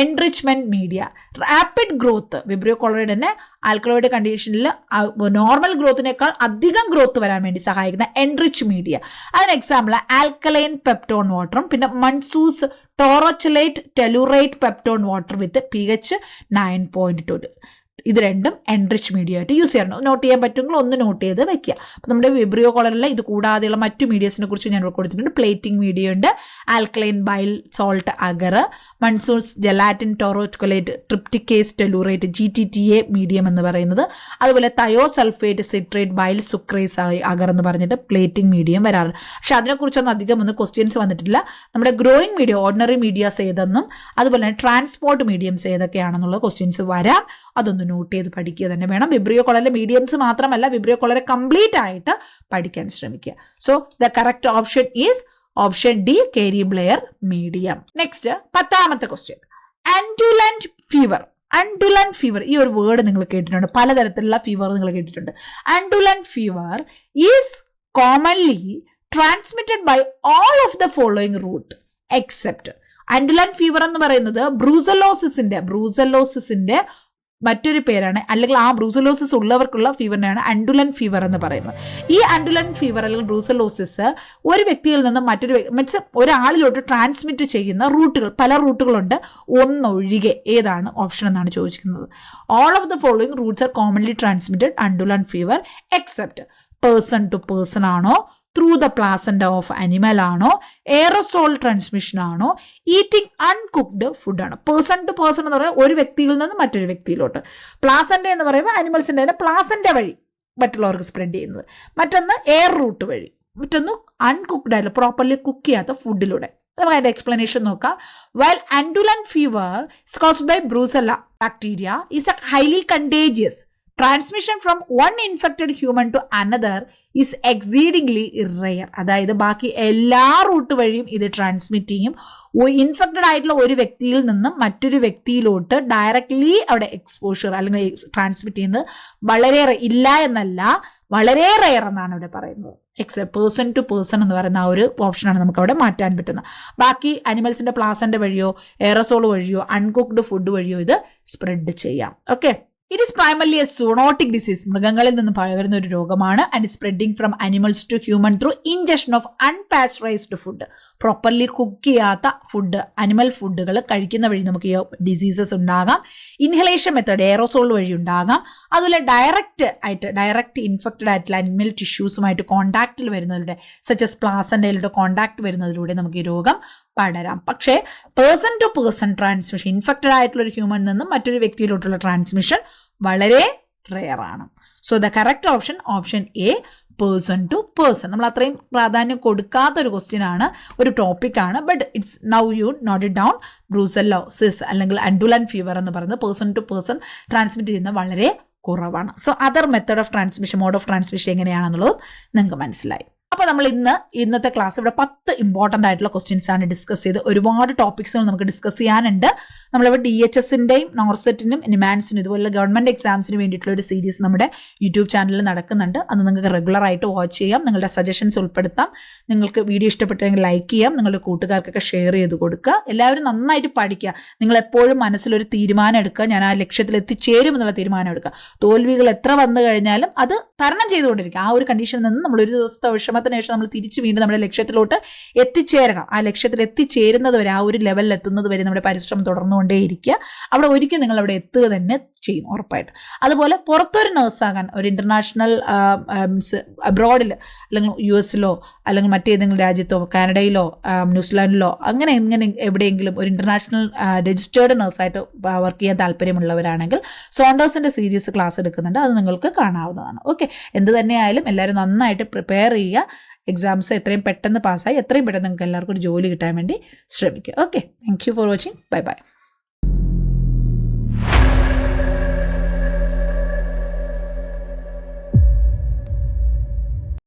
Enrichment media rapid growth, vibrio കോളറയുടെ തന്നെ ആൽക്കലോയിഡ് കണ്ടീഷനിൽ നോർമൽ ഗ്രോത്തിനേക്കാൾ അധികം ഗ്രോത്ത് വരാൻ വേണ്ടി സഹായിക്കുന്ന എൻറിച്ച് മീഡിയ. അതിന് എക്സാമ്പിൾ ആൽക്കലൈൻ പെപ്റ്റോൺ വാട്ടറും പിന്നെ മൺസൂസ് ടോറോച്ചലേറ്റ് ടെലൂറേറ്റ് പെപ്റ്റോൺ വാട്ടർ വിത്ത് pH 9.2. ഇത് രണ്ടും എൻറിച്ച് മീഡിയ ആയിട്ട് യൂസ് ചെയ്യണം. നോട്ട് ചെയ്യാൻ പറ്റുമെങ്കിൽ ഒന്ന് നോട്ട് ചെയ്ത് വെക്കുക. അപ്പോൾ നമ്മുടെ വിബ്രിയോ കോളറിൽ ഇത് കൂടാതെയുള്ള മറ്റു മീഡിയസിനെ കുറിച്ച് ഞാൻ കൊടുത്തിട്ടുണ്ട്. പ്ലേറ്റിംഗ് മീഡിയ ഉണ്ട്, ആൽക്കലൈൻ ബൈൽ സോൾട്ട് അഗർ, മൺസൂസ് ജലാറ്റിൻ ടോറോച്ചലേറ്റ് ട്രിപ്റ്റിക്കേസ് ടെലൂറേറ്റ് GTTA മീഡിയം എന്ന് പറയുന്നത്, അതുപോലെ തയോസൾഫേറ്റ് സിട്രേറ്റ് ബൈൽ സുക്രേസ് അഗർ എന്ന് പറഞ്ഞിട്ട് പ്ലേറ്റിംഗ് മീഡിയം വരാറുണ്ട്. പക്ഷെ അതിനെക്കുറിച്ചൊന്നും അധികം ഒന്നും ക്വസ്റ്റ്യൻസ് വന്നിട്ടില്ല. നമ്മുടെ ഗ്രോയിങ് മീഡിയ ഓർഡിനറി മീഡിയാസ് ഏതെന്നും അതുപോലെ തന്നെ ട്രാൻസ്പോർട്ട് മീഡിയംസ് ഏതൊക്കെയാണെന്നുള്ള ക്വസ്റ്റ്യൻസ് വരാം. അതൊന്ന് നോട്ട് ചെയ്ത് പഠിക്കുക തന്നെ വേണം. വിബ്രിയോ കോളറിലെ മീഡിയംസ് മാത്രമല്ല, വിബ്രിയോ കോളറെ കംപ്ലീറ്റ് ആയിട്ട് പഠിക്കാൻ ശ്രമിക്കുക. So the correct option is option D, Cary Blair medium. Next 10ാമത്തെ question, undulant fever. Undulant fever, ഈ ഒരു വേർഡ് നിങ്ങൾ കേട്ടിട്ടുണ്ട്. പലതരത്തിലുള്ള ഫീവർ നിങ്ങൾ കേട്ടിട്ടുണ്ട്. Undulant fever is commonly transmitted by all of the following route except. Undulant fever എന്ന് പറയുന്നത് ബ്രൂസലോസിസിന്റെ മറ്റൊരു പേരാണ്, അല്ലെങ്കിൽ ആ ബ്രൂസലോസിസ് ഉള്ളവർക്കുള്ള ഫീവറിനെയാണ് അൻഡുലൻ ഫീവർ എന്ന് പറയുന്നത്. ഈ അൻഡുലൻ ഫീവർ അല്ലെങ്കിൽ ബ്രൂസലോസിസ് ഒരു വ്യക്തിയിൽ നിന്നും മറ്റൊരു മീൻസ് ഒരാളിലോട്ട് ട്രാൻസ്മിറ്റ് ചെയ്യുന്ന റൂട്ടുകൾ, പല റൂട്ടുകളുണ്ട്, ഒന്നൊഴികെ ഏതാണ് ഓപ്ഷൻ എന്നാണ് ചോദിക്കുന്നത്. All of the following routes are commonly transmitted undulant fever except person to person ആണോ, through the placenta of animal ആണോ, എയറോസോൾ ട്രാൻസ്മിഷൻ ആണോ, ഈറ്റിംഗ് അൺകുക്ക്ഡ് ഫുഡ് ആണ്. പേഴ്സൺ ടു പേഴ്സൺ എന്ന് പറയുന്നത് ഒരു വ്യക്തിയിൽ നിന്ന് മറ്റൊരു വ്യക്തിയിലോട്ട്. പ്ലാസൻഡ എന്ന് പറയുമ്പോൾ അനിമൽസിൻ്റെ പ്ലാസൻഡ വഴി മറ്റുള്ളവർക്ക് സ്പ്രെഡ് ചെയ്യുന്നത്. മറ്റൊന്ന് എയർ റൂട്ട് വഴി, മറ്റൊന്ന് അൺകുക്ക്ഡ് ആയില്ല പ്രോപ്പർലി കുക്ക് ചെയ്യാത്ത ഫുഡിലൂടെ. നമുക്ക് അതിന്റെ എക്സ്പ്ലനേഷൻ നോക്കാം. While andulant fever is caused by Brucella bacteria is a highly contagious. Transmission from one infected human to another is exceedingly rare. അതായത് ബാക്കി എല്ലാ റൂട്ട് വഴിയും ഇത് ട്രാൻസ്മിറ്റ് ചെയ്യും. ഇൻഫെക്റ്റഡ് ആയിട്ടുള്ള ഒരു വ്യക്തിയിൽ നിന്നും മറ്റൊരു വ്യക്തിയിലോട്ട് ഡയറക്ട്ലി അവിടെ എക്സ്പോഷർ അല്ലെങ്കിൽ ട്രാൻസ്മിറ്റ് ചെയ്യുന്നത് വളരെ ഇല്ല എന്നല്ല, വളരെ റെയർ എന്നാണ് ഇവിടെ പറയുന്നത്. എക്സെപ്റ്റ് പേഴ്സൺ ടു പേഴ്സൺ എന്ന് പറയുന്ന ആ ഒരു ഓപ്ഷനാണ് നമുക്ക് അവിടെ മാറ്റാൻ പറ്റുന്നത്. ബാക്കി അനിമൽസിന്റെ പ്ലാസന്റെ വഴിയോ എയറസോൾ വഴിയോ അൺകുക്ക്ഡ് ഫുഡ് വഴിയോ ഇത് സ്പ്രെഡ് ചെയ്യാം. Okay, it is primarily a zoonotic disease. മൃഗങ്ങളിൽ നിന്ന് പകരുന്ന ഒരു രോഗമാണ്. And spreading from animals to human through injection of unpasteurised food. Properly cook ചെയ്യാത്ത ഫുഡ്, അനിമൽ ഫുഡുകൾ കഴിക്കുന്ന വഴി നമുക്ക് ഈ ഡിസീസസ് ഉണ്ടാകാം. ഇൻഹലേഷൻ മെത്തേഡ് എയറോസോൾ വഴി ഉണ്ടാകാം. അതുപോലെ ഡയറക്റ്റ് ഇൻഫെക്റ്റഡ് ആയിട്ടുള്ള അനിമൽ ടിഷ്യൂസുമായിട്ട് കോൺടാക്റ്റിൽ വരുന്നതിലൂടെ, സച്ചസ് പ്ലാസന്റയിലൂടെ കോൺടാക്ട് വരുന്നതിലൂടെ നമുക്ക് ഈ രോഗം പടരാം. പക്ഷേ person to person transmission, infected ആയിട്ടുള്ള ഒരു ഹ്യൂമൻ നിന്നും മറ്റൊരു വ്യക്തിയിലോട്ടുള്ള ട്രാൻസ്മിഷൻ വളരെ റെയർ ആണ്. So the correct option A, person to person. നമ്മൾ അത്രയും പ്രാധാന്യം കൊടുക്കാത്ത ഒരു ക്വസ്റ്റ്യൻ ആണ്, ഒരു ടോപ്പിക്കാണ്. But it's now you note it down. Brucellosis അല്ലെങ്കിൽ അൻഡുലൻ ഫീവർ എന്ന് പറയുന്നത് പേഴ്സൺ ടു പേഴ്സൺ ട്രാൻസ്മിറ്റ് ചെയ്യുന്നത് വളരെ കുറവാണ്. So other method of transmission, mode of transmission എങ്ങനെയാണെന്നുള്ളതും നിങ്ങൾക്ക് മനസ്സിലായി. അപ്പോൾ നമ്മൾ ഇന്നത്തെ ക്ലാസ് ഇവിടെ 10 ഇമ്പോർട്ടൻ്റ് ആയിട്ടുള്ള ക്വസ്റ്റ്യൻസ് ആണ് ഡിസ്കസ് ചെയ്ത്. ഒരുപാട് ടോപ്പിക്സുകൾ നമുക്ക് ഡിസ്കസ് ചെയ്യാനുണ്ട്. നമ്മളിവിടെ DHSൻ്റെയും നോർസെറ്റിനും നിമാൻസിനും ഇതുപോലെ ഗവൺമെൻറ് എക്സാംസിന് വേണ്ടിയിട്ടുള്ള ഒരു സീരീസ് നമ്മുടെ യൂട്യൂബ് ചാനലിൽ നടക്കുന്നുണ്ട്. അത് നിങ്ങൾക്ക് റെഗുലറായിട്ട് വാച്ച് ചെയ്യാം. നിങ്ങളുടെ സജഷൻസ് ഉൾപ്പെടുത്താം. നിങ്ങൾക്ക് വീഡിയോ ഇഷ്ടപ്പെട്ടെങ്കിൽ ലൈക്ക് ചെയ്യാം. നിങ്ങളുടെ കൂട്ടുകാർക്കൊക്കെ ഷെയർ ചെയ്ത് കൊടുക്കുക. എല്ലാവരും നന്നായിട്ട് പഠിക്കുക. നിങ്ങൾ എപ്പോഴും മനസ്സിലൊരു തീരുമാനം എടുക്കുക. ഞാൻ ആ ലക്ഷ്യത്തിൽ എത്തിച്ചേരും എന്നുള്ള തീരുമാനം എടുക്കുക. തോൽവികൾ എത്ര വന്നു കഴിഞ്ഞാലും അത് തരണം ചെയ്തുകൊണ്ടിരിക്കുക. ആ ഒരു കണ്ടീഷനിൽ നിന്ന് നമ്മൾ ഒരു ദിവസത്തെ വിഷമത്തിന് ശേഷം നമ്മൾ തിരിച്ചു വീണ്ടും നമ്മുടെ ലക്ഷ്യത്തിലോട്ട് എത്തിച്ചേരണം. ആ ലക്ഷ്യത്തിൽ എത്തിച്ചേരുന്നത് വരെ, ആ ഒരു ലെവലിൽ എത്തുന്നത് വരെ നമ്മുടെ പരിശ്രമം തുടർന്നുകൊണ്ടേയിരിക്കുക. അവിടെ ഒരിക്കലും നിങ്ങൾ അവിടെ എത്തുക തന്നെ ചെയ്യും ഉറപ്പായിട്ട്. അതുപോലെ പുറത്തൊരു നേഴ്സാകാൻ, ഒരു ഇന്റർനാഷണൽ അബ്രോഡിൽ അല്ലെങ്കിൽ US-ലോ അല്ലെങ്കിൽ മറ്റേതെങ്കിലും രാജ്യത്തോ കാനഡയിലോ ന്യൂസിലാൻഡിലോ അങ്ങനെ എവിടെയെങ്കിലും ഒരു ഇന്റർനാഷണൽ രജിസ്റ്റേർഡ് നേഴ്സായിട്ട് വർക്ക് ചെയ്യാൻ താല്പര്യമുള്ളവരാണെങ്കിൽ സോണ്ടേഴ്സിന്റെ സീരീസ് ക്ലാസ് എടുക്കുന്നുണ്ട്. അത് നിങ്ങൾക്ക് കാണാവുന്നതാണ്. ഓക്കെ, എന്ത് തന്നെയായാലും എല്ലാവരും നന്നായിട്ട് പ്രിപ്പയർ ചെയ്യുക. എക്സാംസ് എത്രയും പെട്ടെന്ന് പാസ്സായി എത്രയും പെട്ടെന്ന് നിങ്ങൾക്ക് എല്ലാവർക്കും ഒരു ജോലി കിട്ടാൻ വേണ്ടി ശ്രമിക്കുക. Okay, thank you for watching. Bye bye.